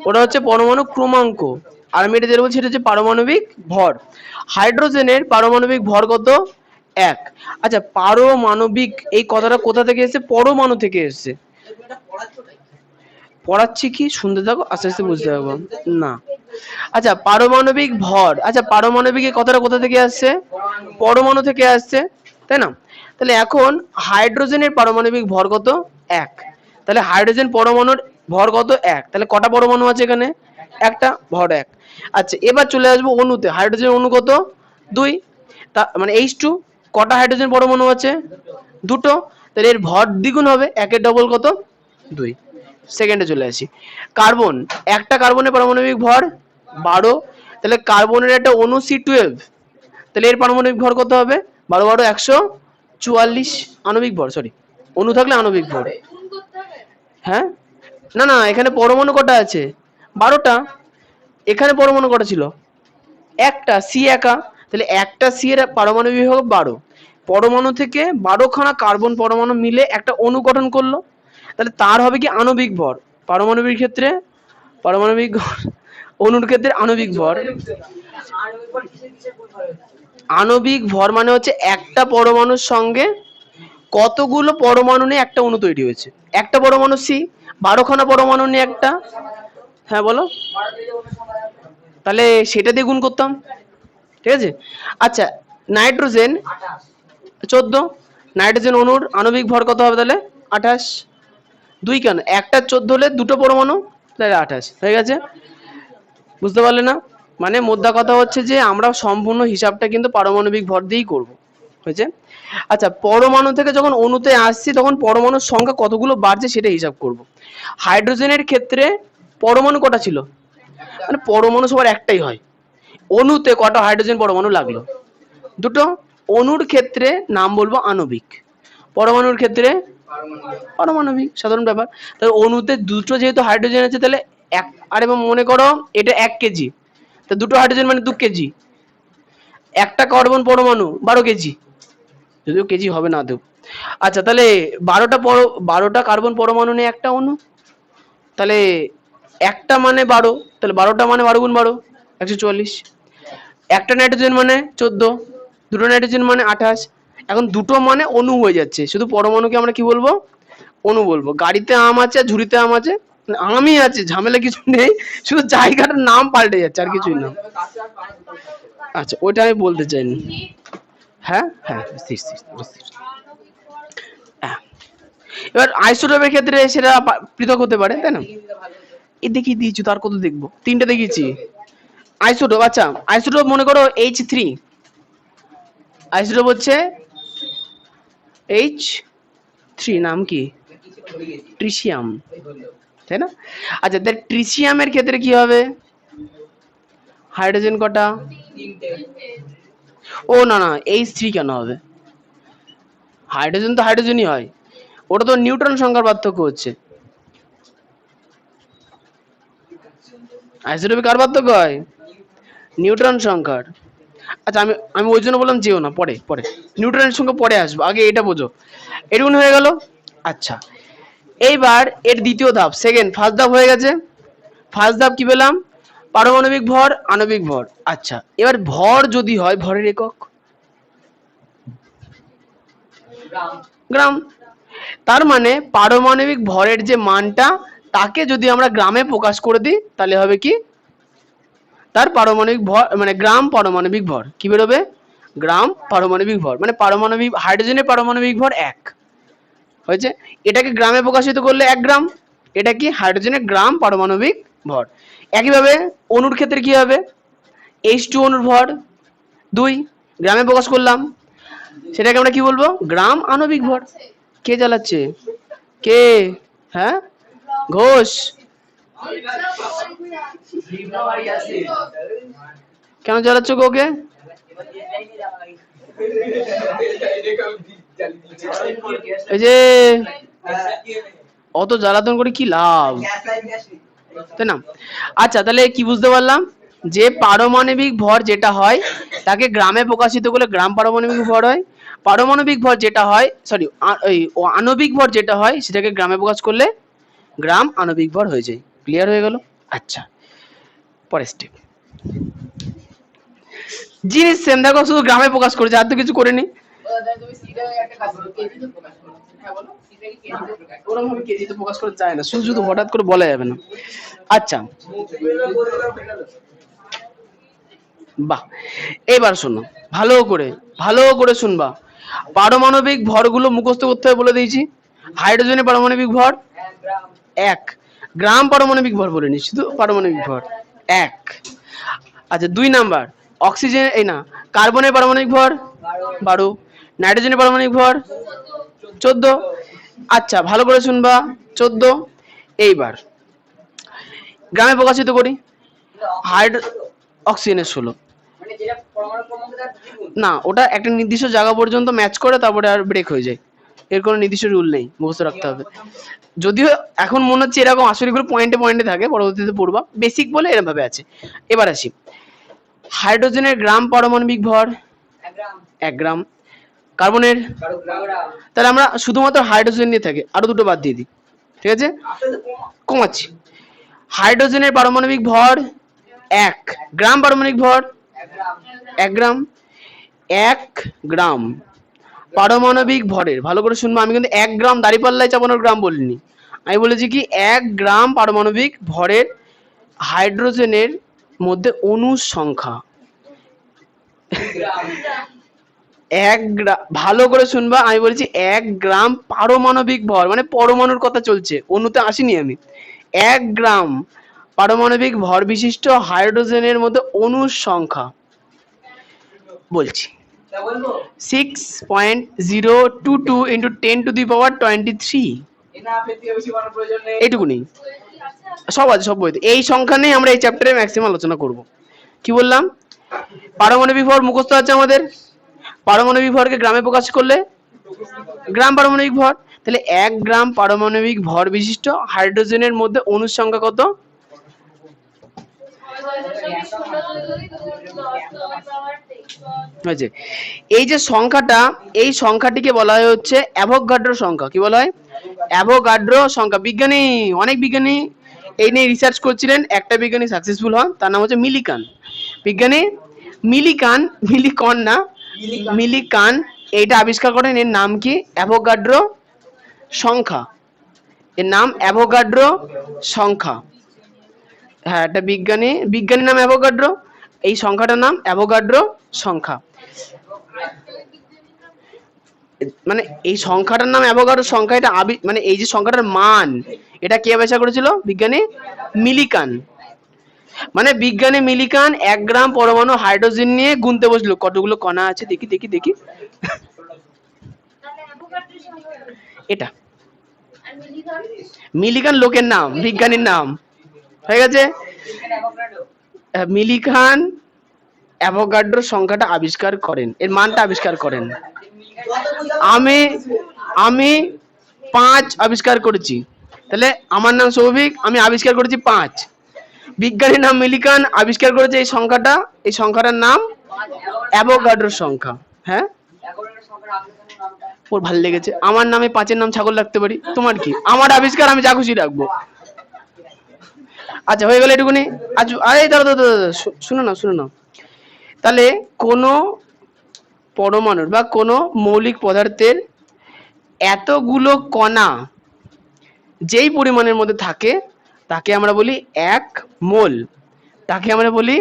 ওটা হচ্ছে পরমাণু ক্রমাঙ্ক, আর আমি এটা যেটা বলছি এটা হচ্ছে পারমাণবিক ভর। হাইড্রোজেনের পারমাণবিক ভর কত? 1। আচ্ছা, পারমাণবিক এই কথাটা কোথা থেকে এসেছে? পরমাণু থেকে এসেছে। পড়াচ্ছি কি, শুনতে থাকো, আস্তে আস্তে বুঝতে পারবো। না, আচ্ছা, পারমাণবিক ভর। আচ্ছা, পারমাণবিক এই কথাটা কোথা থেকে আসছে? পরমাণু থেকে আসছে, তাই না? তাহলে এখন হাইড্রোজেনের পারমাণবিক ভর কত? 1। তাহলে হাইড্রোজেন পরমাণুর ভর কত? 1। তাহলে কটা পরমাণু আছে এখানে? একটা, ভর 1। আচ্ছা, এবার চলে আসবো অণুতে। হাইড্রোজেন অণু কত? 2। মানে H2 কটা হাইড্রোজেন পরমাণু আছে? দুটো। তাহলে এর ভর দ্বিগুণ হবে, 1 ডবল কত? 2। সেকেন্ডে চলে আসি। কার্বন, একটা কার্বনের পারমাণবিক ভর 12। তাহলে কার্বনের একটা অণু C12, তাহলে এর পারমাণবিক ভর কত হবে? 12 12 144 আণবিক ভর, সরি অণু থাকলে আণবিক ভর। হ্যাঁ, না না, এখানে পরমাণু কটা আছে? 12টা। এখানে পরমাণু কটা ছিল? একটা, সি একা। তাহলে একটা সি এর পারমাণবিক ভর 12। পরমাণু থেকে 12 খানা কার্বন পরমাণু মিলে একটা অণু গঠন করলো, তাহলে তার হবে কি আণবিক ভর। পারমাণবিক ক্ষেত্রে পারমাণবিক অণুর ক্ষেত্রে আণবিক ভর। আণবিক ভর মানে হচ্ছে একটা পরমাণুর সঙ্গে কতগুলো পরমাণু নিয়ে একটা অণু তৈরি হয়েছে। একটা পরমাণু সি, 12খানা পরমাণু নিয়ে একটা। হ্যাঁ বলো, তাহলে সেটা দিয়ে গুণ করতাম, ঠিক আছে। আচ্ছা, নাইট্রোজেন 14, নাইট্রোজেন অণুর আণবিক ভর কত হবে তাহলে? 28। দুই কেন, একটা 14 হলে দুটো পরমাণু, তাহলে 28 হয়ে গেছে। বুঝতে পারলে না? মানে মোদ্দা কথা হচ্ছে যে আমরা সম্পূর্ণ হিসাবটা কিন্তু পারমাণবিক ভর দিয়েই করব, হয়েছে। আচ্ছা, পরমাণু থেকে যখন অণুতে আসছি তখন পরমাণুর সংখ্যা কতগুলো বাড়ছে সেটা হিসাব করব। হাইড্রোজেনের ক্ষেত্রে পরমাণু কটা ছিল? মানে পরমাণু সবার একটাই হয়। অণুতে কটা হাইড্রোজেন পরমাণু লাগলো? দুটো। অণুর ক্ষেত্রে নাম বলবো আণবিক, পরমাণুর ক্ষেত্রে পারমাণবিক, সাধারণ ব্যাপার। তাহলে অণুতে দুটো যেহেতু হাইড্রোজেন আছে তাহলে এক, আরে মনে করো এটা 1 কেজি, তো দুটো হাইড্রোজেন মানে 2 কেজি। একটা কার্বন পরমাণু 12 কেজি, যদিও কেজি হবে না দেব। আচ্ছা, তাহলে 12টা কার্বন পরমাণু নিয়ে একটা অণু, তাহলে একটা মানে 12, তাহলে 12টা মানে 12 গুণ 12 144। একটা নাইট্রোজেন মানে 14, দুটো নাইট্রোজেন মানে 28। এখন দুটো মানে অণু হয়ে যাচ্ছে, শুধু পরমাণুকে আমরা কি বলবো? অণু বলবো। গাড়িতে আম আছে আর ঝুড়িতে আম আছে, আমই আছে, ঝামেলা কিছু নেই, শুধু জায়গাটার নাম পাল্টে যাচ্ছে আর কিছুই না। আচ্ছা, ওইটা আমি বলতে চাইনি। হ্যাঁ হ্যাঁ, হ্যাঁ। এবার আইসোটোপের ক্ষেত্রে সেটা পৃথক হতে পারে, তাই না? এই দেখিয়ে দিয়েছি, তার কত দেখবো? 3টে দেখিয়েছি আইসোটোপ। আচ্ছা, আইসোটোপ মনে করো H3, আইসোটোপ হচ্ছে H3, নাম কি? ট্রিশিয়াম, তাই না? আচ্ছা, তাহলে ট্রিশিয়ামের ক্ষেত্রে কি হবে? হাইড্রোজেন কটা? ও না না, H3 কেন হবে? হাইড্রোজেন তো হাইড্রোজেনই হয়, ওটা তো নিউট্রন সংখ্যার পার্থক্য হচ্ছে। আইসোটোপে কার পার্থক্য হয়? নিউট্রন সংখ্যার। আচ্ছা, আমি আমি ওই জন্য বললাম যেও না, পরে পরে নিউট্রনের সঙ্গে পরে আসবো, আগে এটা বোঝো। এটুকুন হয়ে গেল। আচ্ছা, এইবার এর দ্বিতীয় ধাপ, সেকেন্ড, ফার্স্ট ধাপ হয়ে গেছে। ফার্স্ট ধাপ কি পেলাম? পারমাণবিক ভর, আণবিক ভর। আচ্ছা, এবার ভর যদি হয়, ভরের একক গ্রাম। তার মানে পারমাণবিক ভরের যে মানটা, তাকে যদি আমরা গ্রামে প্রকাশ করে দিই তাহলে হবে কি? তার পারমাণবিক ভর মানে গ্রাম পারমাণবিক ভর কি বেরোবে? গ্রাম পারমাণবিক ভর, মানে পারমাণবিক হাইড্রোজেনের পারমাণবিক ভর 1 হয়েছে। এটাকে গ্রামে প্রকাশিত করলে 1 গ্রাম। এটা কি? হাইড্রোজেনের গ্রাম পারমাণবিক ভর। একইভাবে অণুর ক্ষেত্রে কি হবে? H2 অণুর ভর 2, গ্রামে প্রকাশ করলাম, সেটাকে আমরা কি বলবো? গ্রাম আণবিক ভর। কে জ্বালাচ্ছে? কে? হ্যাঁ, ঘোষ। কেন জ্বালাচ্ছ ওকে? এই যে অত জ্বালাতন করে কি লাভ, তাই না? আচ্ছা, তাহলে কি বুঝতে পারলাম? যে পারমাণবিক ভর যেটা হয় তাকে গ্রামে প্রকাশিত করলে গ্রাম পারমাণবিক ভর হয়। পারমাণবিক ভর যেটা হয়, সরি, আণবিক ভর যেটা হয় সেটাকে গ্রামে প্রকাশ করলে গ্রাম আণবিক ভর হয়ে যায়। ক্লিয়ার হয়ে গেল? আচ্ছা, পরের স্টেপ। জিনিস সেম, দেখো শুধু গ্রামে প্রকাশ করেছে, আর তো কিছু করেনি। ওরকম ভাবে কেজিতে প্রকাশ করা যায় না, শুধু শুধু হঠাৎ করে বলা যাবে না। আচ্ছা, বাহ, এবার শোনো ভালো করে শুনবা। পারমাণবিক ভরগুলো মুখস্থ করতে হবে বলে দিয়েছি। হাইড্রোজেনের পারমাণবিক ভর 1, গ্রাম পারমাণবিক ভর বলিনি, শুধু পারমাণবিক ভর 1। আচ্ছা, 2 নাম্বার, অক্সিজেন এই না, কার্বনের পারমাণবিক ভর 12, নাইট্রোজেনের পারমাণবিক ভর 14। আচ্ছা, ভালো করে শুনবা, 14। এইবার গ্রামে প্রকাশিত করি। অক্সিজেনের 16। না, ওটা একটা নির্দিষ্ট জায়গা পর্যন্ত ম্যাচ করে, তারপরে আর ব্রেক হয়ে যায়। এর কোনো নির্দিষ্ট রুল নেই, মুখস্থ রাখতে হবে। যদিও এখন মনে হচ্ছে এরকম, আসলে এগুলো পয়েন্টে পয়েন্টে থাকে, পরবর্তীতে পড়বা, বেসিক বলে এরকম ভাবে আছে। এবার আসি, হাইড্রোজেনের গ্রাম পারমাণবিক ভর 1 গ্রাম, কার্বনের, তাহলে আমরা শুধুমাত্র হাইড্রোজেন নিয়ে থাকি, আরো দুটো বাদ দিয়ে দিই, ঠিক আছে? কমাচ্ছি। হাইড্রোজেনের পারমাণবিক ভর 1 গ্রাম পারমাণবিক ভর 1 গ্রাম। 1 গ্রাম পারমাণবিক ভরের, ভালো করে শুনবো, আমি কিন্তু 1 গ্রাম দাঁড়িপাল্লায় চাপানোর গ্রাম বলিনি, আমি বলেছি কি 1 গ্রাম পারমাণবিক ভরের হাইড্রোজেনের মধ্যে অণুর সংখ্যা। 1 গ্রাম, ভালো করে শুনবা, আমি বলছি 1 গ্রাম পারমাণবিক ভর, মানে পরমাণুর কথা চলছে, অণুতে আসিনি আমি। 1 গ্রাম পারমাণবিক ভর বিশিষ্ট হাইড্রোজেনের মধ্যে অণুর সংখ্যা বলছি 6.022 into 10 to the power 23। এইটুকুনি, সব আছে, সব বইতে এই সংখ্যা নেই, আমরা এই চ্যাপ্টারে ম্যাক্সিমাম আলোচনা করব। কি বললাম? পারমাণবিক ভর মুখস্থ আছে আমাদের, পারমাণবিক ভরকে গ্রামে প্রকাশ করলে গ্রাম পারমাণবিক ভর, তাহলে 1 গ্রাম পারমাণবিক ভর বিশিষ্ট হাইড্রোজেনের মধ্যে অণুর সংখ্যা কত? হয়েছে। এই যে সংখ্যাটা, এই সংখ্যাটিকে বলা হয় হচ্ছে অ্যাভোগাড্রো সংখ্যা। কি বলা হয়? অ্যাভোগাড্রো সংখ্যা। বিজ্ঞানী, অনেক বিজ্ঞানী এই নিয়ে রিসার্চ করছিলেন, একটা বিজ্ঞানী সাকসেসফুল হন, তার নাম হচ্ছে মিলিকান। বিজ্ঞানী মিলিকান, মিলিকন না, মিলিকান এইটা আবিষ্কার করেন। এর নাম কি? অ্যাভোগাড্রো সংখ্যা। এর নাম অ্যাভোগাড্রো সংখ্যা। হ্যাঁ, এটা বিজ্ঞানী, বিজ্ঞানীর নাম অ্যাভোগাড্রো, এই সংখ্যাটার নাম অ্যাভোগাড্রো সংখ্যা। মানে এই সংখ্যাটার নাম অ্যাভোগাড্রো সংখ্যা, এটা মানে এই যে সংখ্যাটার মান, এটা কে আবিষ্কার করেছিল? বিজ্ঞানী মিলিকান। মানে বিজ্ঞানী মিলিকান 1 গ্রাম পরমাণু হাইড্রোজেন নিয়ে গুনতে বসলো, কতগুলো কণা আছে দেখি দেখি দেখি। এটা মিলিকান লোকের নাম, বিজ্ঞানীর নাম হয়ে গেছে। মিলিকান অ্যাভোগাড্রো সংখ্যাটা আবিষ্কার করেন, এর মানটা আবিষ্কার করেন। আমি 5 আবিষ্কার করেছি, তাহলে আমার নাম সৌভিক, আমি আবিষ্কার করেছি 5। বিজ্ঞানীর নাম মিলিকান, আবিষ্কার করেছে এই সংখ্যাটা, এই সংখ্যাটার নাম অ্যাভোগাড্রো সংখ্যা। হ্যাঁ, ওর ভালো লেগেছে, আমার নামে 5-এর নাম ছাগল রাখতে পারি, তোমার কি? আমার আবিষ্কার, আমি যা খুশি রাখবো। আচ্ছা, হয়ে গেল এটুকুনি। আচ্ছা, আরে দাঁড়া, শুনো না, শুনো না। তাহলে কোনো পরমাণুর বা কোনো মৌলিক পদার্থের এতগুলো কণা যেই পরিমাণের মধ্যে থাকে, তাকে আমরা বলি 1 মোল। তাকে আমরা বলি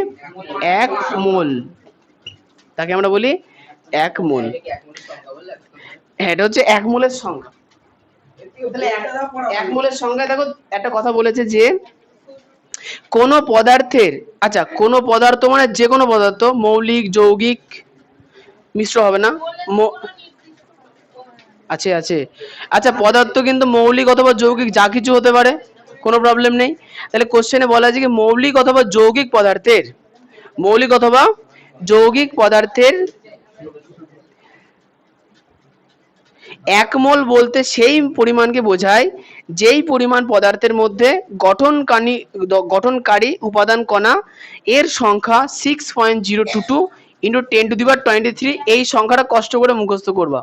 1 মোল। তাকে আমরা বলি 1 মোল। হ্যাঁ, এটা হচ্ছে 1 মোলের সংখ্যা। তাহলে 1 মোলের সংখ্যায় দেখো একটা কথা বলেছে যে কোন পদার্থের, আচ্ছা কোন পদার্থ মানে যে কোনো পদার্থ, মৌলিক, যৌগিক, মিশ্র হবে না, আছে আছে। আচ্ছা, পদার্থ কিন্তু মৌলিক অথবা যৌগিক যা কিছু হতে পারে, কোনো প্রবলেম নেই। তাহলে কোশ্চেনে বলা আছে কি মৌলিক অথবা যৌগিক পদার্থের, মৌলিক অথবা যৌগিক পদার্থের 1 মোল বলতে সেই পরিমাণকে বোঝায় যেই পরিমাণ পদার্থের মধ্যে গঠনকারী উপাদান কণা এর সংখ্যা 6.022 into 10 to the power 23। এই সংখ্যাটা কষ্ট করে মুখস্থ করবা।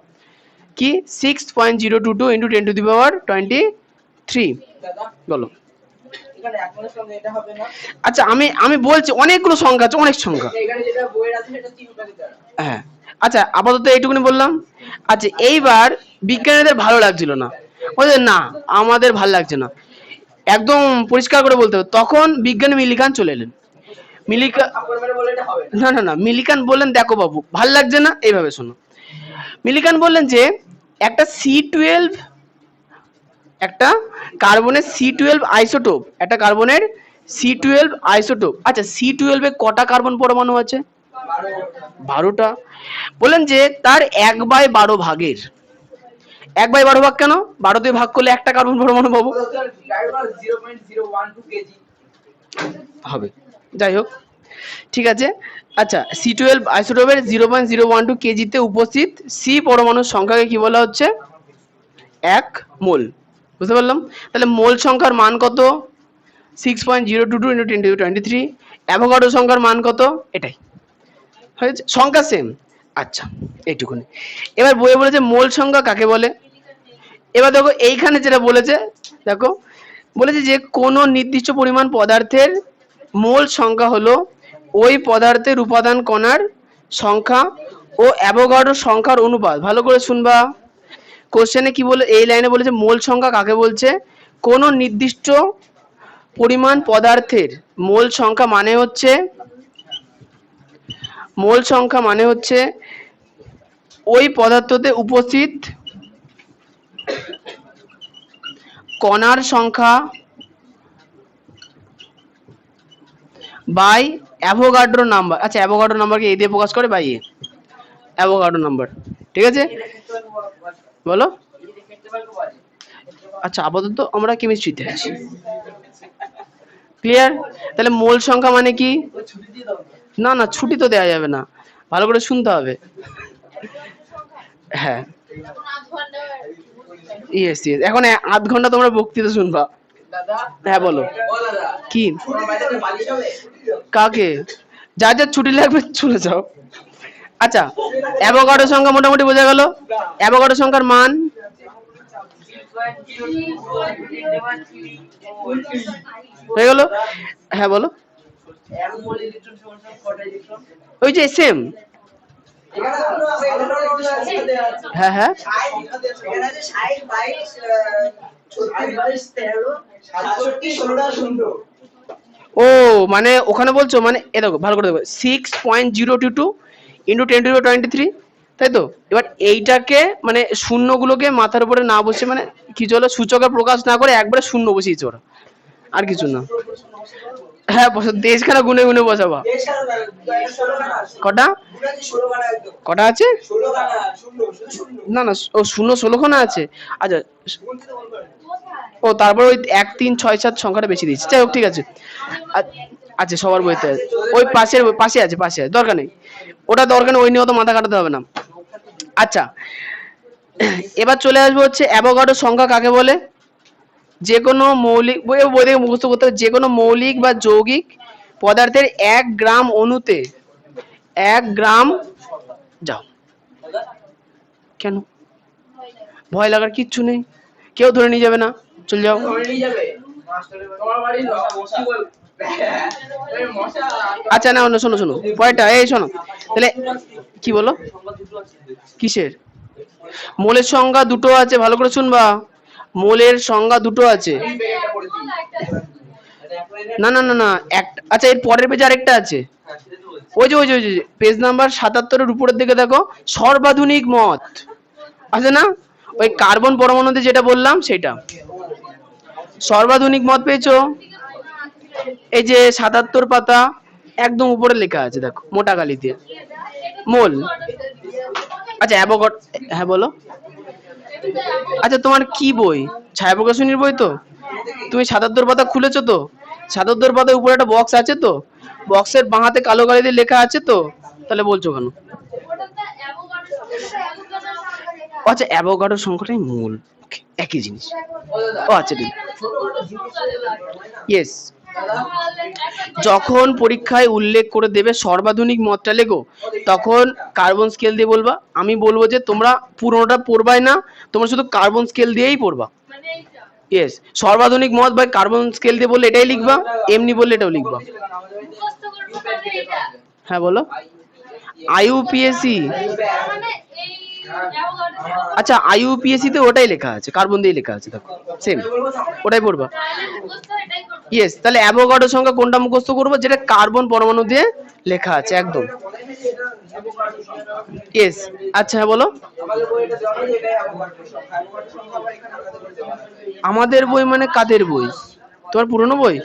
কি? 6.022 into 10 to the power 23। বলো। আচ্ছা, আমি বলছি অনেকগুলো সংখ্যা আছে, অনেক সংখ্যা। হ্যাঁ, আচ্ছা আপাতত এইটুকুনি বললাম। আচ্ছা, এইবার বিজ্ঞানীদের ভালো লাগছিল না, বলছে না আমাদের ভালো লাগছে না, একদম পরিষ্কার করে বলতে হবে। তখন বিজ্ঞানী মিলিকান চলে এলেন। না না না, মিলিকান বললেন দেখো বাবু ভাল লাগছে না, এইভাবে শোনো। মিলিকান বললেন যে একটা C12, একটা কার্বনের C12 আইসোটোপ, একটা কার্বনের C12 আইসোটোপ। আচ্ছা, C12 এ কটা কার্বন পরমাণু আছে? 12টা। বলেন যে তার 1/12 ভাগের, 1/12 ভাগ কেন? 12 দিয়ে ভাগ করলে একটা কার্বন পরমাণু পাবো, হবে। যাই হোক, ঠিক আছে। আচ্ছা, C12 আইসোটোপের 0.012 কেজিতে উপস্থিত সি পরমাণুর সংখ্যাকে কি বলা হচ্ছে? 1 মোল। বুঝতে পারলাম? তাহলে মোল সংখ্যার মান কত? 6.022 into 10 to the 23। অ্যাভোগাড্রো সংখ্যার মান কত? এটাই হয়েছে, সংখ্যা সেম। আচ্ছা, এইটুকুনি। এবার বইয়ে বলেছে মোল সংখ্যা কাকে বলে। এবার দেখো এইখানে যেটা বলেছে, দেখো বলেছে যে কোনো নির্দিষ্ট পরিমাণ পদার্থের মোল সংখ্যা হলো ওই পদার্থের উপাদান কণার সংখ্যা ও অ্যাভোগাড্রো সংখ্যার অনুপাত। ভালো করে শুনবা, কোশ্চেনে কি বলে, এই লাইনে বলেছে মোল সংখ্যা কাকে বলছে, কোন নির্দিষ্ট পরিমাণ পদার্থের মোল সংখ্যা মানে হচ্ছে ওই পদার্থতে উপস্থিত কণার সংখ্যা বাই অ্যাভোগাড্রো নাম্বার। আচ্ছা, অ্যাভোগাড্রো নাম্বারকে এই দিয়ে প্রকাশ করে, বাই এ, অ্যাভোগাড্রো নাম্বার। ঠিক আছে, বলো। আচ্ছা, আপাতত আমরা কেমিস্ট্রিতে আছি, ক্লিয়ার? তাহলে মোল সংখ্যা মানে কি? না না, ছুটি তো দেওয়া যাবে না, ভালো করে শুনতে হবে। হ্যাঁ, ইয়েস ইয়েস, এখন আধ ঘন্টা তোমরা বক্তৃতা শুনবা। হ্যাঁ বলো, কি কাকে, যার যার ছুটি লাগবে চলে যাও। আচ্ছা, অ্যাভোগাড্রো সংখ্যা মোটামুটি বোঝা গেল। অ্যাভোগাড্রো সংখ্যার মান হয়ে গেল। হ্যাঁ বলো, ওই যে সেম। হ্যাঁ হ্যাঁ, ও মানে ওখানে বলছো, মানে এ দেখো ভালো করে দেখো, 6.022 ইন্টু 10⁻23, তাই তো? এবার এইটাকে মানে শূন্যগুলোকে মাথার উপরে না বসে, মানে কি চলো সূচকের প্রকাশ না করে একবারে শূন্য বসিয়েছে ওরা, আর কিছু না। হ্যাঁ, দেশখানা গুনে গুনে বসাবা। কটা কটা আছে? না না, ও শূন্য 16খানা আছে। আচ্ছা, ও তারপর ওই 1 3 6 7 সংখ্যাটা বেশি দিয়েছে, যাই হোক, ঠিক আছে। আচ্ছা, সবার বইতে ওই পাশে আছে, দরকার নেই, ওটা দরকার নেই, ওই নিয়ে অত মাথা কাটাতে হবে না। আচ্ছা, এবার চলে আসবো হচ্ছে অ্যাভোগাড্রো সংখ্যা কাকে বলে। যে কোনো মৌলিক, বই থেকে মুখস্থ করতে হবে, যে কোনো মৌলিক বা যৌগিক পদার্থের 1 গ্রাম অণুতে 1 গ্রাম, যাও, কেন ভয় লাগার কিচ্ছু নেই, কেউ ধরে নিয়ে যাবে না, চলে যাও। আচ্ছা না, শোনো পয়টা, এই শোনো, তাহলে কি বলো, কিসের? মোলের সংখ্যা দুটো আছে, ভালো করে শুনবা, মোলের সংখ্যা দুটো আছে। না না না না, একটা, আচ্ছা এর পরের পেজে আরেকটা আছে, ওই যে পেজ নাম্বার 77-এর উপরের দিকে দেখো, সর্বাধুনিক মত আছে না, ওই কার্বন পরমাণুতে যেটা বললাম সেটা, সর্বাধুনিক মত পেয়েছো? এই যে 77 পাতা একদম উপরে লেখা আছে, দেখো মোটা কালি দিয়ে, মোল। আচ্ছা, অ্যাভোগাড্রো, হ্যাঁ বলো। আচ্ছা, তোমার কি বই, ছায়া প্রকাশনীর বই তো? তুমি 77 পাতা খুলেছো তো? 77 পাতার উপরে একটা বক্স আছে তো, বক্সের বাঁ হাতে কালো কালি দিয়ে লেখা আছে তো, তাহলে বলছো কেন? আচ্ছা, অ্যাভোগাড্রো সংখ্যাটাই মূল, একই জিনিস। ও আচ্ছা, ঠিক, ইয়েস। যখন পরীক্ষায় উল্লেখ করে দেবে সর্বাধুনিক মতটা লেখো, তখন কার্বন স্কেল দিয়ে বলবা। আমি বলবো যে তোমরা পুরোটা পড়বাই না, তোমরা শুধু কার্বন স্কেল দিয়েই পড়বা। ইয়েস, সর্বাধুনিক মত বা কার্বন স্কেল দিয়ে বললে এটাই লিখবা, এমনি বললে এটাও লিখবা। হ্যাঁ বলো, আইইউপিএসি। আচ্ছা, আইইউপিএসি তে ওটাই লেখা আছে, কার্বন দিয়ে লেখা আছে, দেখো সেম, ওটাই পড়বা। ইয়েস, তাহলে অ্যাভোগাড্রো সংখ্যা কোনটা মুখস্থ করবো, যেটা কার্বন পরমাণু দিয়ে লেখা আছে একদম। ইয়েস, আচ্ছা হ্যাঁ বলো। আমাদের বই মানে কাদের বই? তোমার পুরনো বই,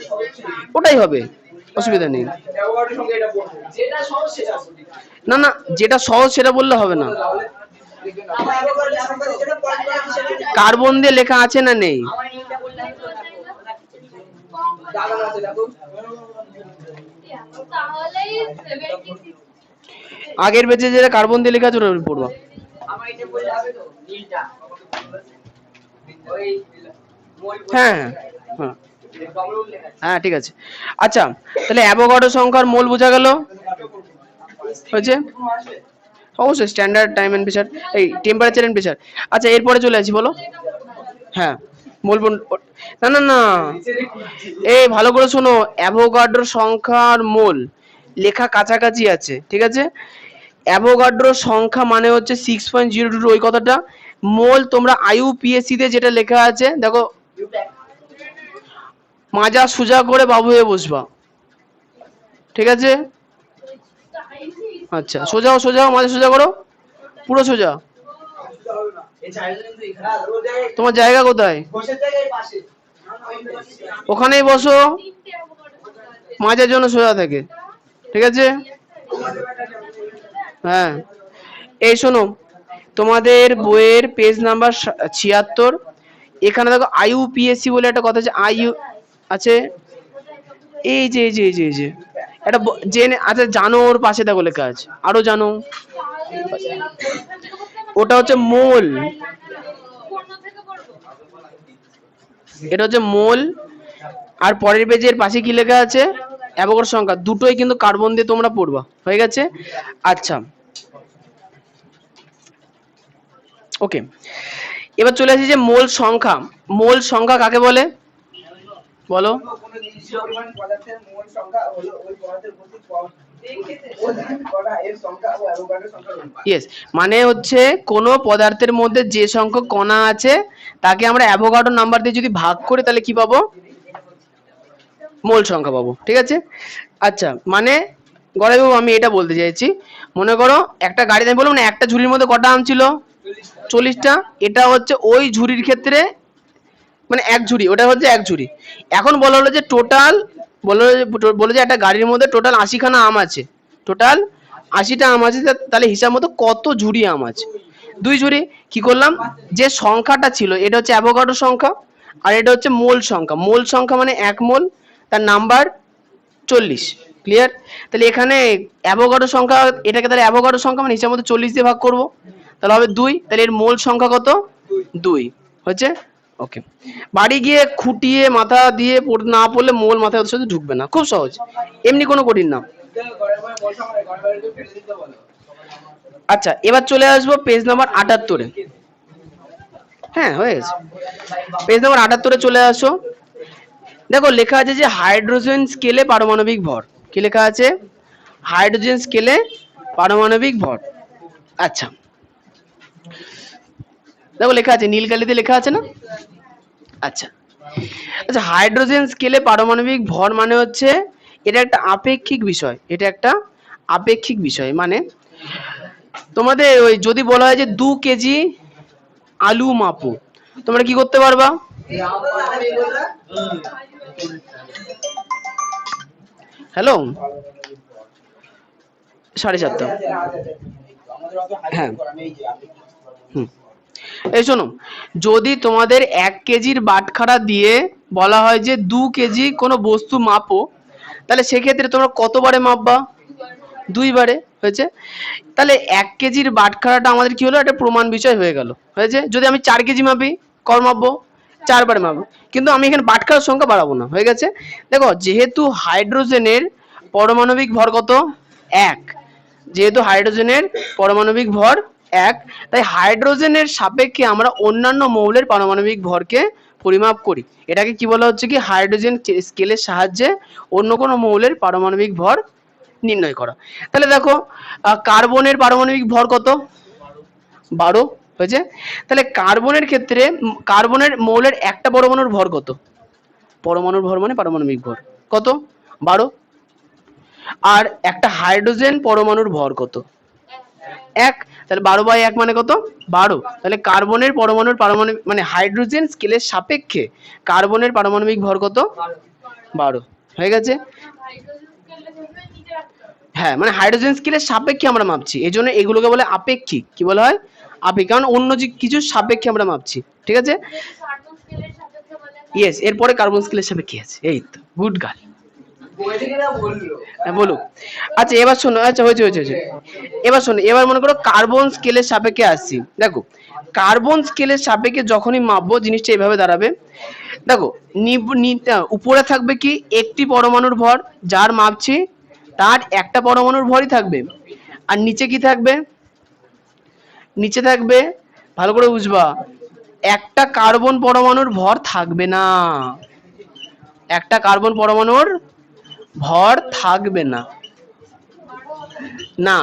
ওটাই হবে, অসুবিধা নেই। না না, যেটা সহজ সেটা বললে হবে না, কার্বন দিয়ে লেখা আছে না নেই? আগের পেজে যেটা কার্বন দিয়ে লেখা আছে ওটা পড়বা। হ্যাঁ হ্যাঁ হ্যাঁ, ঠিক আছে। আচ্ছা, তাহলে অ্যাভোগাড্রো সংখ্যার মোল বোঝা গেল, হয়েছে? অবশ্যই স্ট্যান্ডার্ড টাইম এন্ড প্রেসার, এই টেম্পারেচার এন্ড প্রেসার। আচ্ছা, এরপরে চলে আসি, বলো। হ্যাঁ, মোল না না না, এই ভালো করে শোনো, অ্যাভোগাড্রো সংখ্যার মোল লেখা কাছাকাছি আছে, ঠিক আছে? অ্যাভোগাড্রো সংখ্যা মানে হচ্ছে 6.02, ওই কথাটা। মোল তোমরা IUPAC তে যেটা লেখা আছে দেখো, মাজা সোজা করে বাবু হয়ে বসবা, ঠিক আছে? আচ্ছা, সোজা হও, সোজা হও, মাজা সোজা করো, পুরো সোজা। তোমার জায়গা কোথায়? ওখানেই বসো, মাঝের জন্য সোজা থাকে, ঠিক আছে? হ্যাঁ, এই শোনো, তোমাদের বইয়ের পেজ নাম্বার 76, এখানে দেখো IUPAC বলে একটা কথা আছে, আছে, এই যে এটা জেনে, আচ্ছা জানো, ওর পাশে দেখো লেখা আছে, আরো জানো, ওটা হচ্ছে মোল, এটা হচ্ছে মোল। আর পরের পেজের পাশে কি লেখা আছে? অ্যাভোগাড্রো সংখ্যা। দুটোই কিন্তু কার্বন দিয়ে তোমরা পড়বা, হয়ে গেছে? আচ্ছা, ওকে, এবার চলে আসি যে মোল সংখ্যা। মোল সংখ্যা কাকে বলে বলো? ইয়েস, মানে হচ্ছে কোন পদার্থের মধ্যে যে সংখ্যক কণা আছে তাকে আমরা অ্যাভোগাড্রো নাম্বার দিয়ে যদি ভাগ করি তাহলে কি পাবো? মোল সংখ্যা পাবো, ঠিক আছে? আচ্ছা, মানে গড়াইবাবু আমি এটা বলতে চাইছি, মনে করো একটা গাড়িতে, আমি বললাম না একটা ঝুড়ির মধ্যে কটা আম ছিল? 40টা। এটা হচ্ছে ওই ঝুড়ির ক্ষেত্রে, মানে এক ঝুড়ি, ওটা হচ্ছে এক ঝুড়ি। এখন বলা হলো যে টোটাল, বলে যে একটা গাড়ির মধ্যে টোটাল 80খানা আম আছে, টোটাল 80টা আম আছে, তাহলে হিসাব মতো কত ঝুড়ি আম আছে? 2 ঝুড়ি। কি করলাম, যে সংখ্যাটা ছিল এটা হচ্ছে অ্যাভোগাড্রো সংখ্যা, আর এটা হচ্ছে মোল সংখ্যা। মোল সংখ্যা মানে 1 মোল, তার নাম্বার 40, ক্লিয়ার? তাহলে এখানে অ্যাভোগাড্রো সংখ্যা, এটাকে তাহলে অ্যাভোগাড্রো সংখ্যা মানে হিসাব মতো 40 দিয়ে ভাগ করব, তাহলে হবে 2, তাহলে এর মোল সংখ্যা কত? 2 হচ্ছে। ওকে, বাড়ি গিয়ে খুঁটিয়ে মাথা দিয়ে না পড়লে মোল মাথায় ওর সাথে ঢুকবে না, খুব সহজ, এমনি কোনো কঠিন না। আচ্ছা, এবার চলে আসবো পেজ নাম্বার 78-এ। হ্যাঁ, হয়ে গেছে, পেজ নাম্বার 78-এ চলে আসো। দেখো লেখা আছে যে হাইড্রোজেন স্কেলে পারমাণবিক ভর। কি লেখা আছে? হাইড্রোজেন স্কেলে পারমাণবিক ভর। আচ্ছা, দেখো লেখা আছে, নীল কালিতে লেখা আছে না? আচ্ছা আচ্ছা, হাইড্রোজেন স্কেলে পারমাণবিক ভর মানে হচ্ছে এটা একটা আপেক্ষিক বিষয়, এটা একটা আপেক্ষিক বিষয়। মানে তোমাদের ওই যদি বলা হয় যে 2 কেজি আলু মাপো, তোমরা কি করতে পারবা? হ্যালো, 7:30। হ্যাঁ, এই শোনো, যদি তোমাদের 1 কেজির বাটখারা দিয়ে বলা হয় যে 2 কেজি কোনো বস্তু মাপো, তাহলে সেক্ষেত্রে তোমরা কতবারে মাপবা? 2 বারে, হয়েছে? তাহলে 1 কেজির বাটখারাটা আমাদের কি হলো, একটা প্রমাণ বিষয় হয়ে গেল, হয়েছে? যদি আমি 4 কেজি মাপি, কর মাপবো? 4 বারে মাপবো, কিন্তু আমি এখানে বাটখারার সংখ্যা বাড়াবো না, হয়ে গেছে? দেখো, যেহেতু হাইড্রোজেনের পারমাণবিক ভর কত? 1, যেহেতু হাইড্রোজেনের পারমাণবিক ভর 1, তাই হাইড্রোজেনের সাপেক্ষে আমরা অন্যান্য মৌলের পারমাণবিক ভরকে পরিমাপ করি। এটাকে কি বলা হচ্ছে? কি হাইড্রোজেন স্কেলের সাহায্যে অন্য কোনো মৌলের পারমাণবিক ভর নির্ণয় করা। তাহলে দেখো, কার্বনের পারমাণবিক ভর কত? 12, হয়েছে? তাহলে কার্বনের ক্ষেত্রে, কার্বনের মৌলের একটা পরমাণুর ভর কত? পরমাণুর ভর মানে পারমাণবিক ভর কত? 12। আর একটা হাইড্রোজেন পরমাণুর ভর কত? 1, তাহলে 12/1 মানে কত? 12। তাহলে কার্বনের পরমাণুর পারমাণবিক মানে হাইড্রোজেন স্কেলের সাপেক্ষে কার্বনের পারমাণবিক ভর কত? 12, হয়ে গেছে? হ্যাঁ, মানে হাইড্রোজেন স্কেলের সাপেক্ষে আমরা মাপছি, এই জন্য এগুলোকে বলে আপেক্ষিক। কি বলা হয়? আপেক্ষিক, কারণ অন্য যে কিছুর সাপেক্ষে আমরা মাপছি, ঠিক আছে? ইয়েস, এরপরে কার্বন স্কেলের সাপেক্ষে আছে, এই তো, গুড গার্ল। হ্যাঁ, বলো। আচ্ছা এবার শোনো, আচ্ছা হয়েছে হয়েছে হয়েছে, এবার শোনো, এবার মনে করো কার্বন স্কেলের সাপেক্ষে আসছি। দেখো, কার্বন স্কেলের সাপেক্ষে যখনই মাপবো জিনিসটা এইভাবে দাঁড়াবে। দেখো, উপরে থাকবে কি? একটি পরমাণুর ভর, যার মাপছি তার একটা পরমাণুর ভরই থাকবে। আর নিচে কি থাকবে? নিচে থাকবে, ভালো করে বুঝবা, একটা কার্বন পরমাণুর ভর থাকবে না, একটা কার্বন পরমাণুর ভর থাকবে না। না,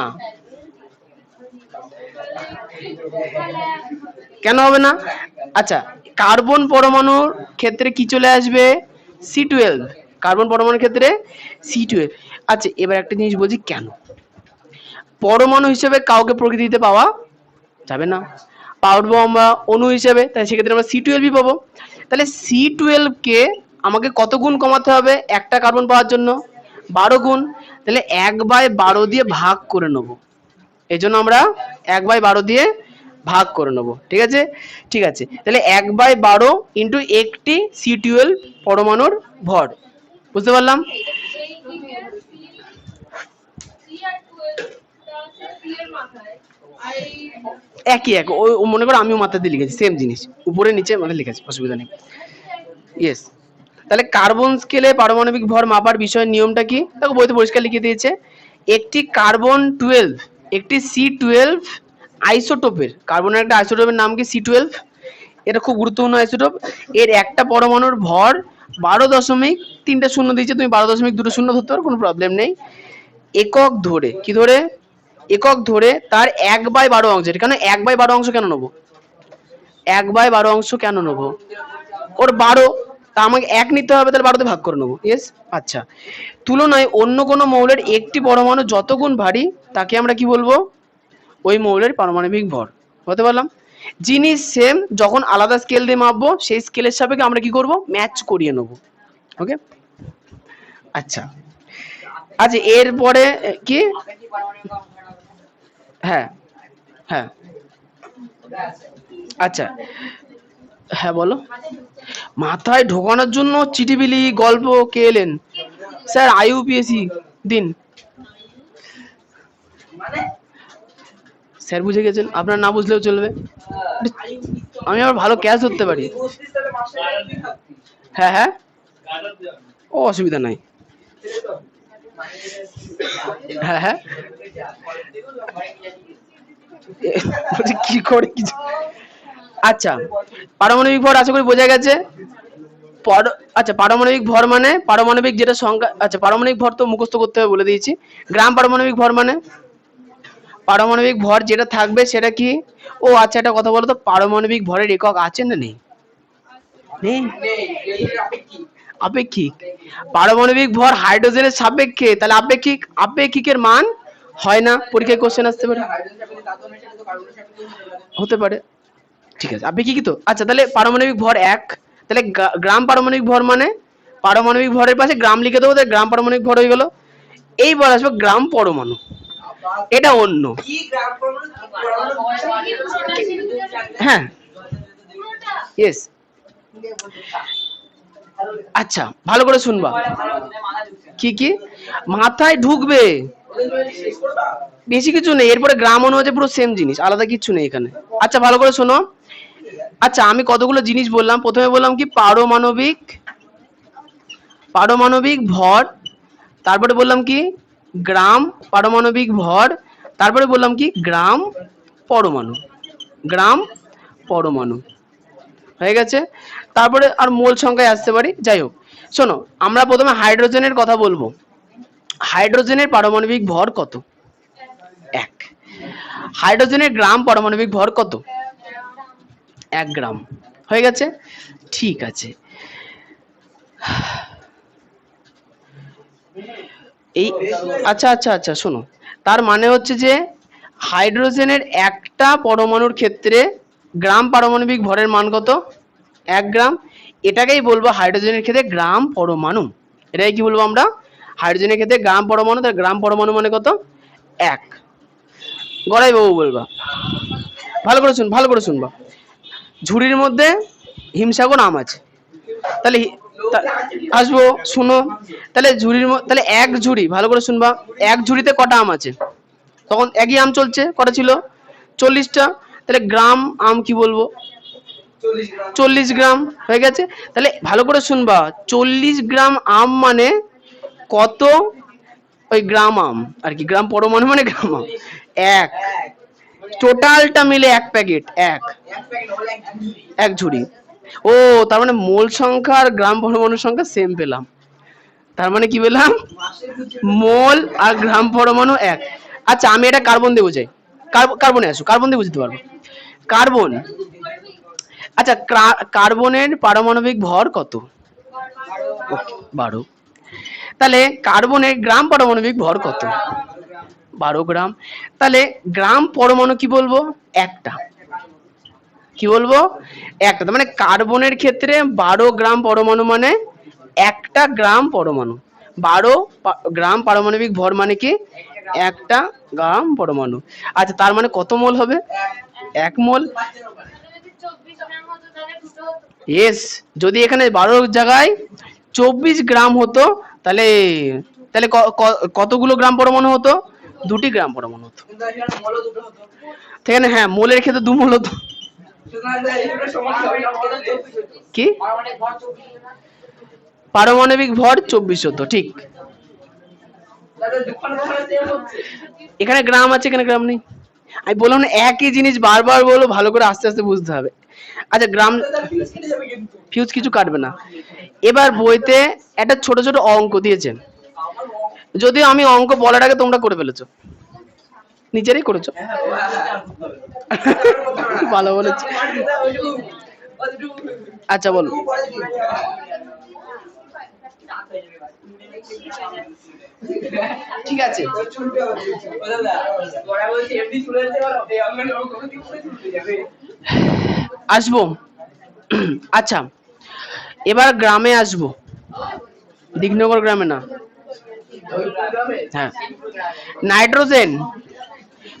কেন হবে না? আচ্ছা, কার্বন পরমাণুর ক্ষেত্রে কি চলে আসবে? C12। কার্বন পরমাণুর ক্ষেত্রে C12। আচ্ছা, এবার একটা জিনিস বলছি, কেন পরমাণু হিসেবে কাউকে প্রকৃতিতে পাওয়া যাবে না, পাবো আমরা অণু হিসেবে, তাই সেক্ষেত্রে আমরা C12 পাবো। তাহলে C12 কে আমাকে কত গুণ কমাতে হবে একটা কার্বন পাওয়ার জন্য? 12 গুণ। তাহলে 1/12 দিয়ে ভাগ করে নেব, এই জন্য আমরা 1/12 দিয়ে ভাগ করে নেব। ঠিক আছে, ঠিক আছে। তাহলে 1/12 ইন্টু একটি C12 পরমাণুর ভর, বুঝতে পারলাম? একই এক, ওই মনে করো আমিও মাথা দিয়ে লিখেছি, সেম জিনিস, উপরে নিচে মাথায় লিখেছি, অসুবিধা নেই। ইয়েস। তাহলে কার্বন স্কেলে পারমাণবিক ভর মাপার বিষয়ের নিয়মটা কি? দেখো বইতে পরিষ্কার লিখে দিয়েছে, একটি কার্বন 12, একটি C12 আইসোটোপের, কার্বনের একটা আইসোটোপের নাম কি? C12। এটা খুব গুরুত্বপূর্ণ আইসোটোপ। এর একটা পরমাণুর ভর 12.3 দিয়েছে, তুমি 12.20 ধরতে পারো, কোনো প্রবলেম নেই। একক ধরে, কি ধরে? একক ধরে তার 1/12 অংশ। কেন 1/12 অংশ কেন নেবো? 1/12 অংশ কেন নেবো? ওর 12, তা আমাকে 1 নিতে হবে, তাহলে 12 তে ভাগ করে নেবো। ইয়েস। আচ্ছা, তুলনায় অন্য কোনো মৌলের একটি পরমাণু যত গুণ ভারী তাকে আমরা কি বলবো? ওই মৌলের পারমাণবিক ভর। বলতে পারলাম? জিনিস সেম, যখন আলাদা স্কেল দিয়ে মাপবো সেই স্কেলের সাপেক্ষে আমরা কি করব? ম্যাচ করিয়ে নেব। ওকে। আচ্ছা, আচ্ছা এরপরে কি? হ্যাঁ, হ্যাঁ, আচ্ছা, হ্যাঁ বলো। মাথায় ঢোকানোর জন্য চিঠিবিলি গল্প কে এলেন? স্যার IUPAC দিন। স্যার বুঝে গেছেন, আপনার না বুঝলেও চলবে, আমি আবার ভালো ক্যাচ ধরতে পারি। হ্যাঁ হ্যাঁ, ও অসুবিধা নাই। হ্যাঁ হ্যাঁ, কি করে কিছু। আচ্ছা, পারমাণবিক ভর আশা করি বোঝা গেছে। আচ্ছা, পারমাণবিক ভর মানে পারমাণবিক যেটা সংখ্যা, আচ্ছা পারমাণবিক ভর তো মুখস্থ করতে হবে বলে দিয়েছি। গ্রাম পারমাণবিক ভর মানে পারমাণবিক ভর যেটা থাকবে সেটা কি? ও আচ্ছা, একটা কথা বলো তো, পারমাণবিক ভরের একক আছে না নেই? নেই, আপেক্ষিক। পারমাণবিক ভর হাইড্রোজেনের সাপেক্ষে, তাহলে আপেক্ষিক, আপেক্ষিকের মান হয় না। পরীক্ষায় কোশ্চেন আসতে পারে, হতে পারে। ঠিক আছে, আপেক্ষিকই তো। আচ্ছা, তাহলে পারমাণবিক ভর 1, তাহলে গ্রাম পারমাণবিক ভর মানে পারমাণবিক ভরের পাশে গ্রাম লিখে দেবো, তাহলে গ্রাম পারমাণবিক ভর হয়ে গেল। এইবার আসবে গ্রাম পরমাণু, এটা অন্য। হ্যাঁ, ইয়েস। আচ্ছা, ভালো করে শুনবা। কি কি মাথায় ঢুকবে? বেশি কিছু নেই, এরপরে গ্রাম অণু আছে, পুরো সেম জিনিস, আলাদা কিছু নেই এখানে। আচ্ছা, ভালো করে শোনো। আচ্ছা, আমি কতগুলো জিনিস বললাম। প্রথমে বললাম কি? পারমাণবিক, পারমাণবিক ভর। তারপরে বললাম কি? গ্রাম পারমাণবিক ভর। তারপরে বললাম কি? গ্রাম পরমাণু, গ্রাম পরমাণু হয়ে গেছে। তারপরে আর মোল সংখ্যায় আসতে পারি। যাই হোক, শোনো, আমরা প্রথমে হাইড্রোজেনের কথা বলবো। হাইড্রোজেনের পারমাণবিক ভর কত? 1। হাইড্রোজেনের গ্রাম পারমাণবিক ভর কত? 1 গ্রাম। হয়ে গেছে, ঠিক আছে। এই আচ্ছা আচ্ছা আচ্ছা, শোনো, তার মানে হচ্ছে যে হাইড্রোজেনের একটা পরমাণুর ক্ষেত্রে গ্রাম পারমাণবিক ভরের মান কত? 1 গ্রাম। এটাকেই বলবো হাইড্রোজেনের ক্ষেত্রে গ্রাম পরমাণু। এটাই কি বলবো আমরা? হাইড্রোজেনের ক্ষেত্রে গ্রাম পরমাণু। তার গ্রাম পরমাণু মানে কত? 1। গড়াই বাবু বলবা। ভালো করে শুন, ভালো করে শুনবা। ঝুড়ির মধ্যে হিমসাগর আম আছে, তাহলে আসবো, শুনো। তাহলে ঝুড়ির তাহলে এক ঝুড়ি, ভালো করে শুনবা, এক ঝুড়িতে কটা আম আছে? তখন একই আম চলছে, কটা ছিল? 40টা। তাহলে গ্রাম আম কি বলবো? 40 গ্রাম। হয়ে গেছে। তাহলে ভালো করে শুনবা, 40 গ্রাম আম মানে কত? ওই গ্রাম আম আর কি, গ্রাম পরমাণু মানে গ্রাম আম 1। টোটালটা মিলে এক প্যাকেট, এক ঝুড়ি। ও তার মানে মোল সংখ্যা আর গ্রাম পরমাণু সংখ্যা সেম পেলাম। তার মানে কি পেলাম, মোল আর গ্রাম পরমাণু এক। আচ্ছা আমি এটা কার্বন দিয়ে বোঝাই, কার্বনে আসো, কার্বন দিয়ে বুঝতে পারবো। কার্বন, আচ্ছা কার্বনের পারমাণবিক ভর কত? 12। তাহলে কার্বনের গ্রাম পারমাণবিক ভর কত? 12 গ্রাম। তাহলে গ্রাম পরমাণু কি বলবো, একটা। কি বলবো, একটা। তার মানে কার্বনের ক্ষেত্রে 12 গ্রাম পরমাণু মানে একটা গ্রাম পরমাণু। 12 গ্রাম পারমাণবিক ভর মানে কি একটা গ্রাম পরমাণু। আচ্ছা তার মানে কত মোল হবে? 1 মোল। ইয়েস, যদি এখানে 12 জায়গায় 24 গ্রাম হতো তাহলে তাহলে কতগুলো গ্রাম পরমাণু হতো? 2টি গ্রাম পরমাণু হতো। এখানে হ্যাঁ মোলের ক্ষেত্রে 2 মোল হতো। কি পারমাণবিক ভর 24 হতো, ঠিক। এখানে গ্রাম আছে, এখানে গ্রাম নেই। আমি বললাম না একই জিনিস বারবার বলো, ভালো করে আস্তে আস্তে বুঝতে হবে। আচ্ছা গ্রাম, ফিউজ কিছু কাটবে না। এবার বইতে একটা ছোট ছোট অঙ্ক দিয়েছেন, যদিও আমি অঙ্ক বলার আগে তোমরা করে ফেলেছো, নিজেরাই করেছো। ভালো বলেছো। আচ্ছা বলো। ঠিক আছে, আসবো। আচ্ছা এবার গ্রামে আসবো, দিঘনগর গ্রামে না। হ্যাঁ নাইট্রোজেন,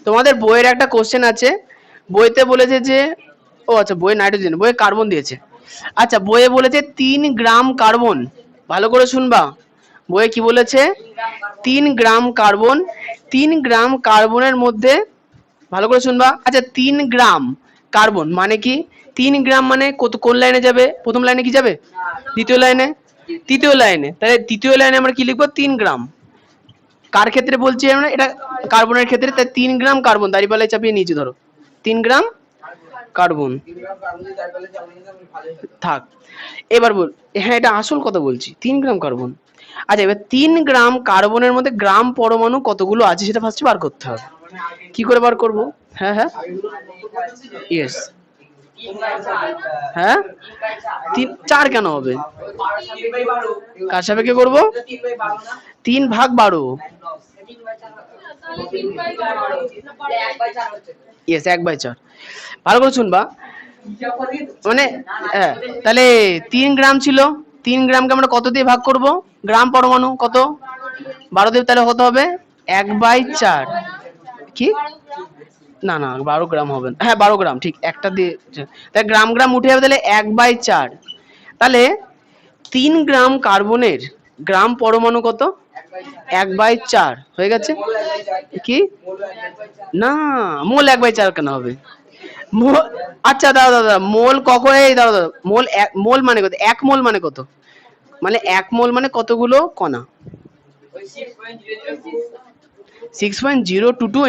তোমাদের বইয়ের একটা কোশ্চেন আছে, বইতে বলেছে যে, ও আচ্ছা বইয়ে নাইট্রোজেন, বইয়ে কার্বন দিয়েছে। আচ্ছা বইয়ে বলেছে 3 গ্রাম কার্বন, ভালো করে শুনবা। বইয়ে কি বলেছে? 3 গ্রাম কার্বন। 3 গ্রাম কার্বনের মধ্যে, ভালো করে শুনবা। আচ্ছা 3 গ্রাম কার্বন মানে কি? 3 গ্রাম মানে কত, কোন লাইনে যাবে? প্রথম লাইনে কি যাবে? দ্বিতীয় লাইনে, তৃতীয় লাইনে। তাহলে তৃতীয় লাইনে আমরা কি লিখবো? 3 গ্রাম। কার ক্ষেত্রে বলছি আমরা এটা? কার্বনের ক্ষেত্রে। তাই 3 গ্রাম কার্বন, দাঁড়িপাল্লায় চাপিয়ে নিচে ধরো, 3 গ্রাম কার্বন থাক। এবার বল, হ্যাঁ এটা আসল কথা বলছি, 3 গ্রাম কার্বন। আচ্ছা এবার 3 গ্রাম কার্বনের মধ্যে গ্রাম পরমাণু কতগুলো আছে সেটা ফার্স্টে বার করতে হবে। কি করে বার করব? হ্যাঁ হ্যাঁ ইয়েস, হ্যাঁ 4 কেন হবে? কার সাপেক্ষে করব? 3/12। ইয়েস 1/4। ভালো করে শুনবা, মানে হ্যাঁ তাহলে 3 গ্রাম ছিল, 3 গ্রামকে আমরা কত দিয়ে ভাগ করব? গ্রাম পরমাণু কত? 12 দিয়ে, তাহলে কত হবে? 1/4। কি না না 12 গ্রাম হবে না, হ্যাঁ 12 গ্রাম ঠিক, একটা দিয়ে তাহলে গ্রাম গ্রাম উঠে যাবে, তাহলে 1/4। তাহলে 3 গ্রাম কার্বনের গ্রাম পরমাণু কত? 1/4 হয়ে গেছে। কি না মোল 1/4 কেন হবে? আচ্ছা দাদা দাদা মোল কখন, এই দাদা দাদা মোল মোল মানে কত? 1 মোল মানে কত? মানে 1 মোল মানে কতগুলো কণা? 6.022 ×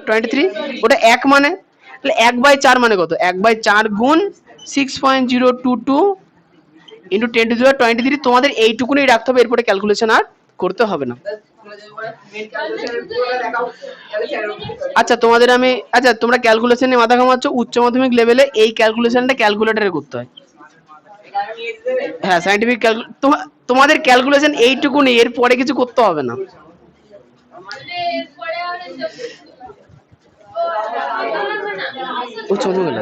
10⁻23। ওটা 1 মানে, তাহলে 1/4 মানে কত? 1/4 গুণ 6.022 × 10⁻23। তোমাদের এইটুকুনি রাখতে হবে, এরপরে ক্যালকুলেশন আর করতে হবে না। আচ্ছা তোমাদের আমি, আচ্ছা তোমরা ক্যালকুলেশনে মাথা ঘামাচ্ছ, উচ্চ মাধ্যমিক লেভেলে এই ক্যালকুলেশনটা ক্যালকুলেটরে করতে হয়। হ্যাঁ সাইন্টিফিক তোমাদের ক্যালকুলেশন এইটুকুনি, এর পরে কিছু করতে হবে না। ও চলে গেল।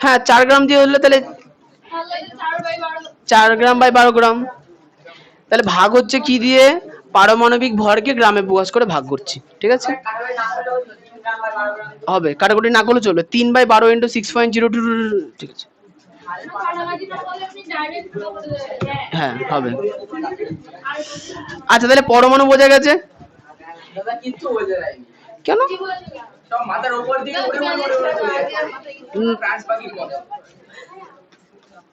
হ্যাঁ 4 গ্রাম দিয়ে হলে তাহলে 4 গ্রাম/12 গ্রাম। তাহলে ভাগ হচ্ছে কি দিয়ে? পারমাণবিক ভরকে গ্রামে প্রকাশ করে ভাগ করছি, ঠিক আছে? হবে, কাটাকুটি না করলে চলবে। 3/12 × 6.022, ঠিক আছে হ্যাঁ হবে। আচ্ছা তাহলে পরমাণু বোঝা গেছে। কেন?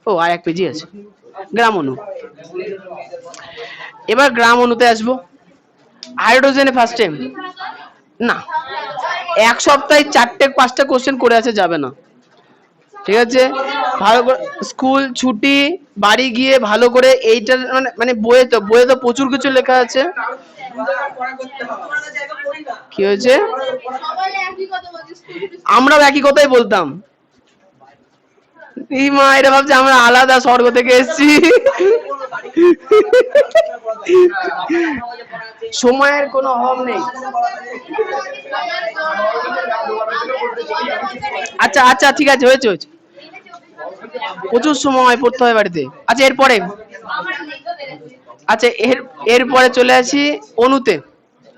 ও আর এক পেজই আছে, গ্রাম অণু। এবার গ্রাম অণুতে আসবো। হাইড্রোজেনে ফার্স্ট টাইম না, এক সপ্তাহে 4-5টা কোশ্চেন করে আসা যাবে না, ঠিক আছে? ভালো করে স্কুল ছুটি, বাড়ি গিয়ে ভালো করে এইটার মানে বইয়ে তো প্রচুর কিছু লেখা আছে। কি হয়েছে? আমরাও একই কথাই বলতাম। এই মা, এটা ভাবছে আমরা আলাদা স্বর্গ থেকে এসেছি। সময়ের কোনো অভাব নেই। আচ্ছা আচ্ছা, ঠিক আছে, হয়েছে হয়েছে। প্রচুর সময় পড়তে হয় বাড়িতে। আচ্ছা এরপরে, আচ্ছা এরপরে চলে আসি অণুতে।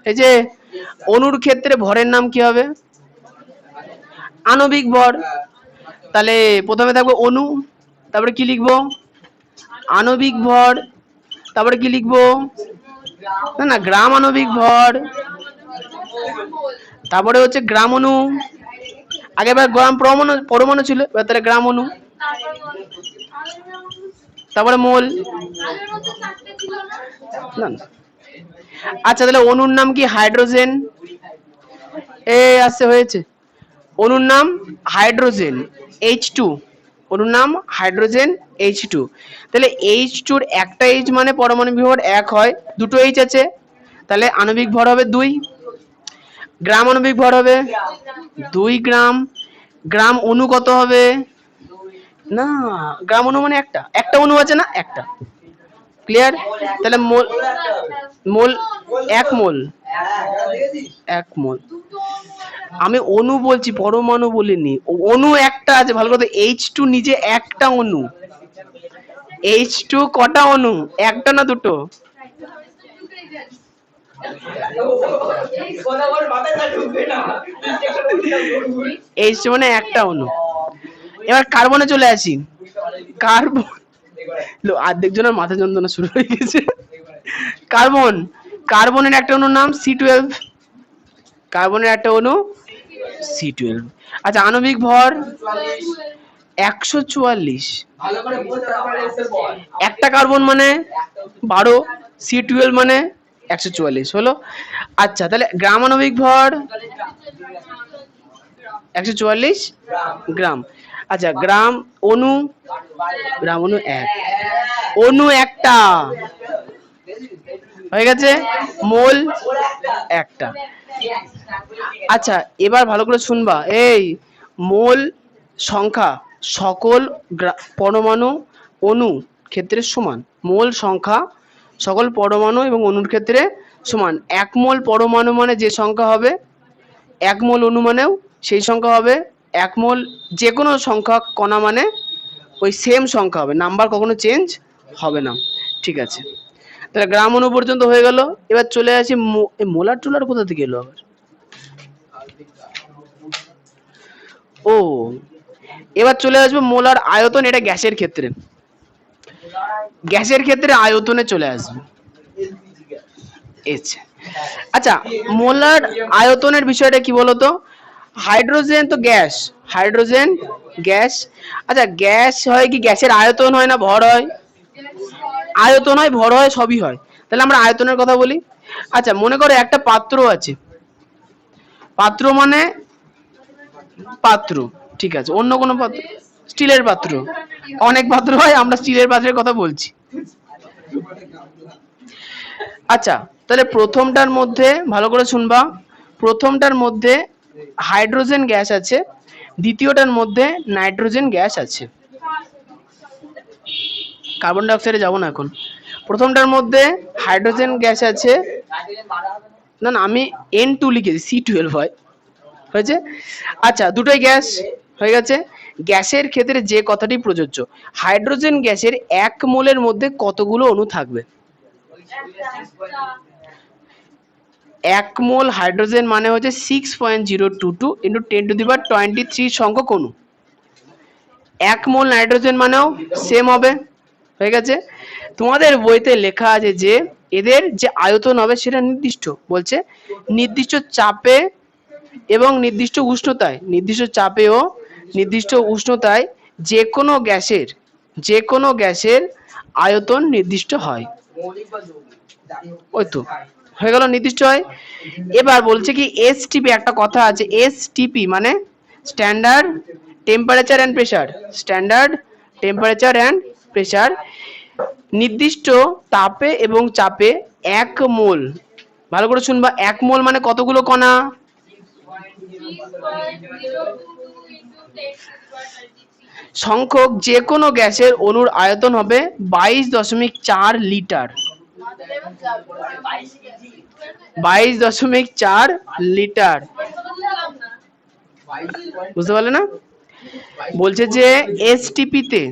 এই যে অণুর ক্ষেত্রে ভরের নাম কি হবে? আণবিক ভর। তাহলে প্রথমে থাকবে অণু, তারপরে কি লিখবো? আণবিক ভর। তারপরে কি লিখবো? না না, গ্রাম আণবিক ভর। তারপরে হচ্ছে গ্রাম অণু। আগেরবার গ্রাম পরমাণু পরমাণু ছিল, এবার তাহলে গ্রাম অণু। তারপরে মোল। না না। আচ্ছা তাহলে অণুর নাম কি? হাইড্রোজেন। আসছে, হয়েছে। অণুর নাম হাইড্রোজেন, H2। অণুর নাম হাইড্রোজেন H2। তাহলে H2 এর একটা H মানে পারমাণবিক ভর 1 হয়, দুটো H আছে, তাহলে আণবিক ভর হবে 2। গ্রাম আণবিক ভর হবে 2 গ্রাম। গ্রাম অণু কত হবে? না, গ্রাম অণু মানে একটা একটা অণু আছে না, একটা। ক্লিয়ার? তাহলে মোল, মোল 1 মোল, 1 মোল। আমি অণু বলছি, পরমাণু বলিনি। অণু একটা আছে, ভালো কথা। H2 নিজে একটা অণু। H2 কটা অণু? একটা না দুটো? H2 মানে একটা অণু। এবার কার্বনে চলে আসি। কার্বন, অর্ধেক জনের মাথা যন্ত্রণা শুরু হয়ে গেছে। কার্বন, কার্বনের একটা অণুর নাম C12। কার্বনের একটা অণু C12। আচ্ছা আণবিক ভর 144। একটা কার্বন মানে 12, C12 মানে 144 হলো। আচ্ছা তাহলে গ্রাম আণবিক ভর 144 গ্রাম। আচ্ছা গ্রাম অণু, গ্রাম অণু 1, অণু একটা হয়ে গেছে, মোল একটা। আচ্ছা এবার ভালো করে শুনবা, এই মোল সংখ্যা সকল পরমাণু অণু ক্ষেত্রে সমান। মোল সংখ্যা সকল পরমাণু এবং অণুর ক্ষেত্রে সমান। 1 মোল পরমাণু মানে যে সংখ্যা হবে, 1 মোল অণু মানেও সেই সংখ্যা হবে। 1 মোল যে কোনো সংখ্যা কণা মানে ওই সেম সংখ্যা হবে, নাম্বার কখনো চেঞ্জ হবে না। ঠিক আছে, তাহলে গ্রাম অণু পর্যন্ত হয়ে গেল। এবার চলে আসি মোলার টোলার কোথা থেকে এলো আবার? ও, এবার চলে আসবো মোলার আয়তন। এটা গ্যাসের ক্ষেত্রে, গ্যাসের ক্ষেত্রে আয়তনে চলে আসবে। আচ্ছা মোলার আয়তনের বিষয়টা কি বলতো? হাইড্রোজেন তো গ্যাস, হাইড্রোজেন গ্যাস। আচ্ছা গ্যাস হয় কি, গ্যাসের আয়তন হয় না ভর হয়? আয়তন হয়, ভর হয়, সবই হয়। তাহলে আমরা আয়তনের কথা বলি। আচ্ছা মনে করো একটা পাত্র আছে, পাত্র মানে পাত্র, ঠিক আছে, অন্য কোনো পাত্র, স্টিলের পাত্র, অনেক পাত্র হয়, আমরা স্টিলের পাত্রের কথা বলছি। আচ্ছা তাহলে প্রথমটার মধ্যে ভালো করে শুনবা, প্রথমটার মধ্যে হাইড্রোজেন গ্যাস আছে, দ্বিতীয়টার মধ্যে নাইট্রোজেন গ্যাস আছে। কার্বন ডাই অক্সাইডে যাবো না এখন। প্রথমটার মধ্যে হাইড্রোজেন গ্যাস আছে, না না আমি N2 লিখেছি, C12 হয়, হয়েছে। আচ্ছা দুটোই গ্যাস হয়ে গেছে। গ্যাসের ক্ষেত্রে যে কথাটি প্রযোজ্য, হাইড্রোজেন গ্যাসের 1 মোলের মধ্যে কতগুলো অণু থাকবে? 1 মোল হাইড্রোজেন মানে হচ্ছে 6.022 × 10⁻23 সংখ্যক অণু। 1 মোল নাইট্রোজেন মানেও সেম হবে, হয়ে গেছে। তোমাদের বইতে লেখা আছে যে এদের যে আয়তন হবে সেটা নির্দিষ্ট, বলছে নির্দিষ্ট চাপে এবং নির্দিষ্ট উষ্ণতায়, নির্দিষ্ট চাপে ও নির্দিষ্ট উষ্ণতায় যে কোনো গ্যাসের যে কোনো গ্যাসের আয়তন নির্দিষ্ট হয়। মৌলিক বা যৌগিক যাই হোক। ওই তো হয়ে গেল, নির্দিষ্ট হয়। এবার বলছে কি এসটিপি, একটা কথা আছে, এসটিপি মানে standard temperature and pressure, standard temperature and pressure, নির্দিষ্ট তাপে এবং চাপে 1 মোল, ভালো করে শুনবা, 1 মোল মানে কতগুলো কণা? সংখ্যক যে কোনো গ্যাসের অণুর আয়তন হবে 22.4 লিটার, 22.4 লিটার, বুঝতে পারলে না? বলছে যে এসটিপি তে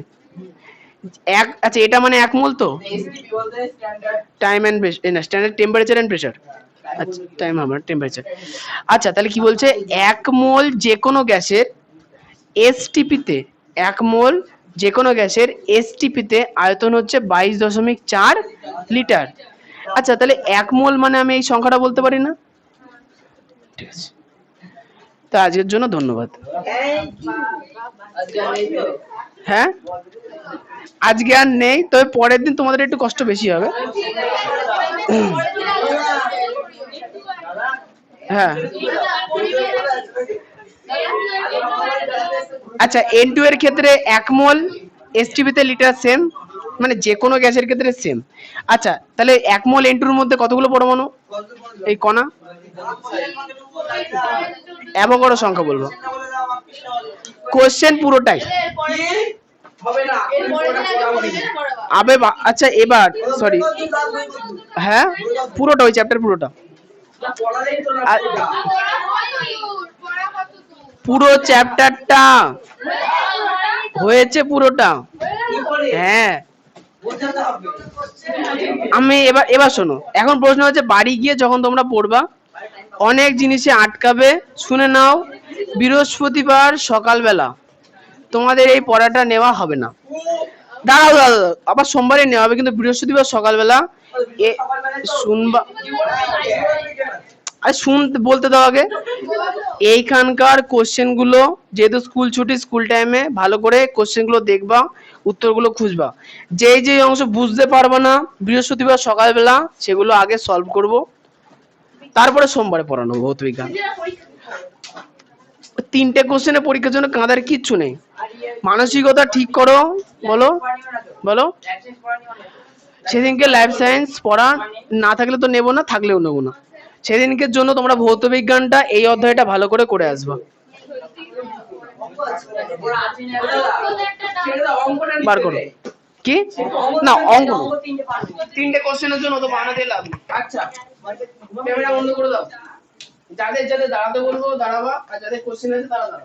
এক, আচ্ছা এটা মানে 1 মোল তো এসটিপি বলতে standard time and standard temperature and pressure, আচ্ছা টাইম হবে টেম্পারেচার। আচ্ছা তাহলে কি বলছে 1 মোল যে কোনো গ্যাসের এসটিপি তে, 1 মোল যে কোনো গ্যাসের এসটিপি তে আয়তন হচ্ছে 22.4 লিটার। আচ্ছা তাহলে 1 মোল মানে আমি এই সংখ্যাটা বলতে পারি না? ঠিক আছে, তা আজকের জন্য ধন্যবাদ। হ্যাঁ আজকে আর নেই, তবে পরের দিন তোমাদের একটু কষ্ট বেশি হবে। হ্যাঁ আচ্ছা N2 এর ক্ষেত্রে 1 মোল এসটিপি তে লিটার সেম, মানে যে কোনো গ্যাসের ক্ষেত্রে সেম। আচ্ছা তাহলে 1 মোল N2 এর মধ্যে কতগুলো পরমাণু, এই কণা? অ্যাভোগাড্রো সংখ্যা বলবো। কোশ্চেন পুরোটাই হবে না। আবে আচ্ছা এবার সরি, হ্যাঁ পুরোটা, ওই চ্যাপ্টার পুরোটা, পড়ালেই তো না আর পুরোটা। পুরো চ্যাপ্টারটা হয়েছে পুরোটা। কি করে হ্যাঁ বোঝাতে হবে? আমি এবার এবার শোনো, এখন প্রশ্ন হচ্ছে বাড়ি গিয়ে যখন তোমরা পড়বা অনেক জিনিসে আটকাবে, শুনে নাও। বৃহস্পতিবার সকালবেলা তোমাদের এই পড়াটা নেওয়া হবে না, দাঁড়াও দাঁড়াও দাঁড়াও, আবার সোমবারে নেওয়া হবে, কিন্তু বৃহস্পতিবার সকালবেলা এ শুনবা, আর শুনতে বলতে দাও আগে। এইখানকার কোশ্চেন গুলো যেহেতু স্কুল ছুটি, স্কুল টাইমে ভালো করে কোশ্চেন গুলো দেখবা, উত্তরগুলো খুঁজবা। যেই যে অংশ বুঝতে পারবা না বৃহস্পতিবার সকালবেলা সেগুলো আগে সলভ করব, তারপরে সোমবারে পড়ানো ভৌত বিজ্ঞান। 3টে কোশ্চেনে পরীক্ষার জন্য কাঁদার কিচ্ছু নেই, মানসিকতা ঠিক করো। বলো বলো, সেদিনকে লাইফ সায়েন্স পড়া না থাকলে তো নেবো না, থাকলেও নেবো না। সেদিনকের জন্য তোমরা ভৌত বিজ্ঞানটা এই অধ্যায়টা ভালো করে করে আসবা। বার করো কি না অঙ্ক, 3টে কোশ্চেনের জন্য তো বানাতে লাভ নেই। আচ্ছা ক্যামেরা বন্ধ করে দাও, যাদের যাদের দাঁড়াতে বলবো দাঁড়াবা, আর যাদের কোশ্চেন আছে তারা দাঁড়াবা।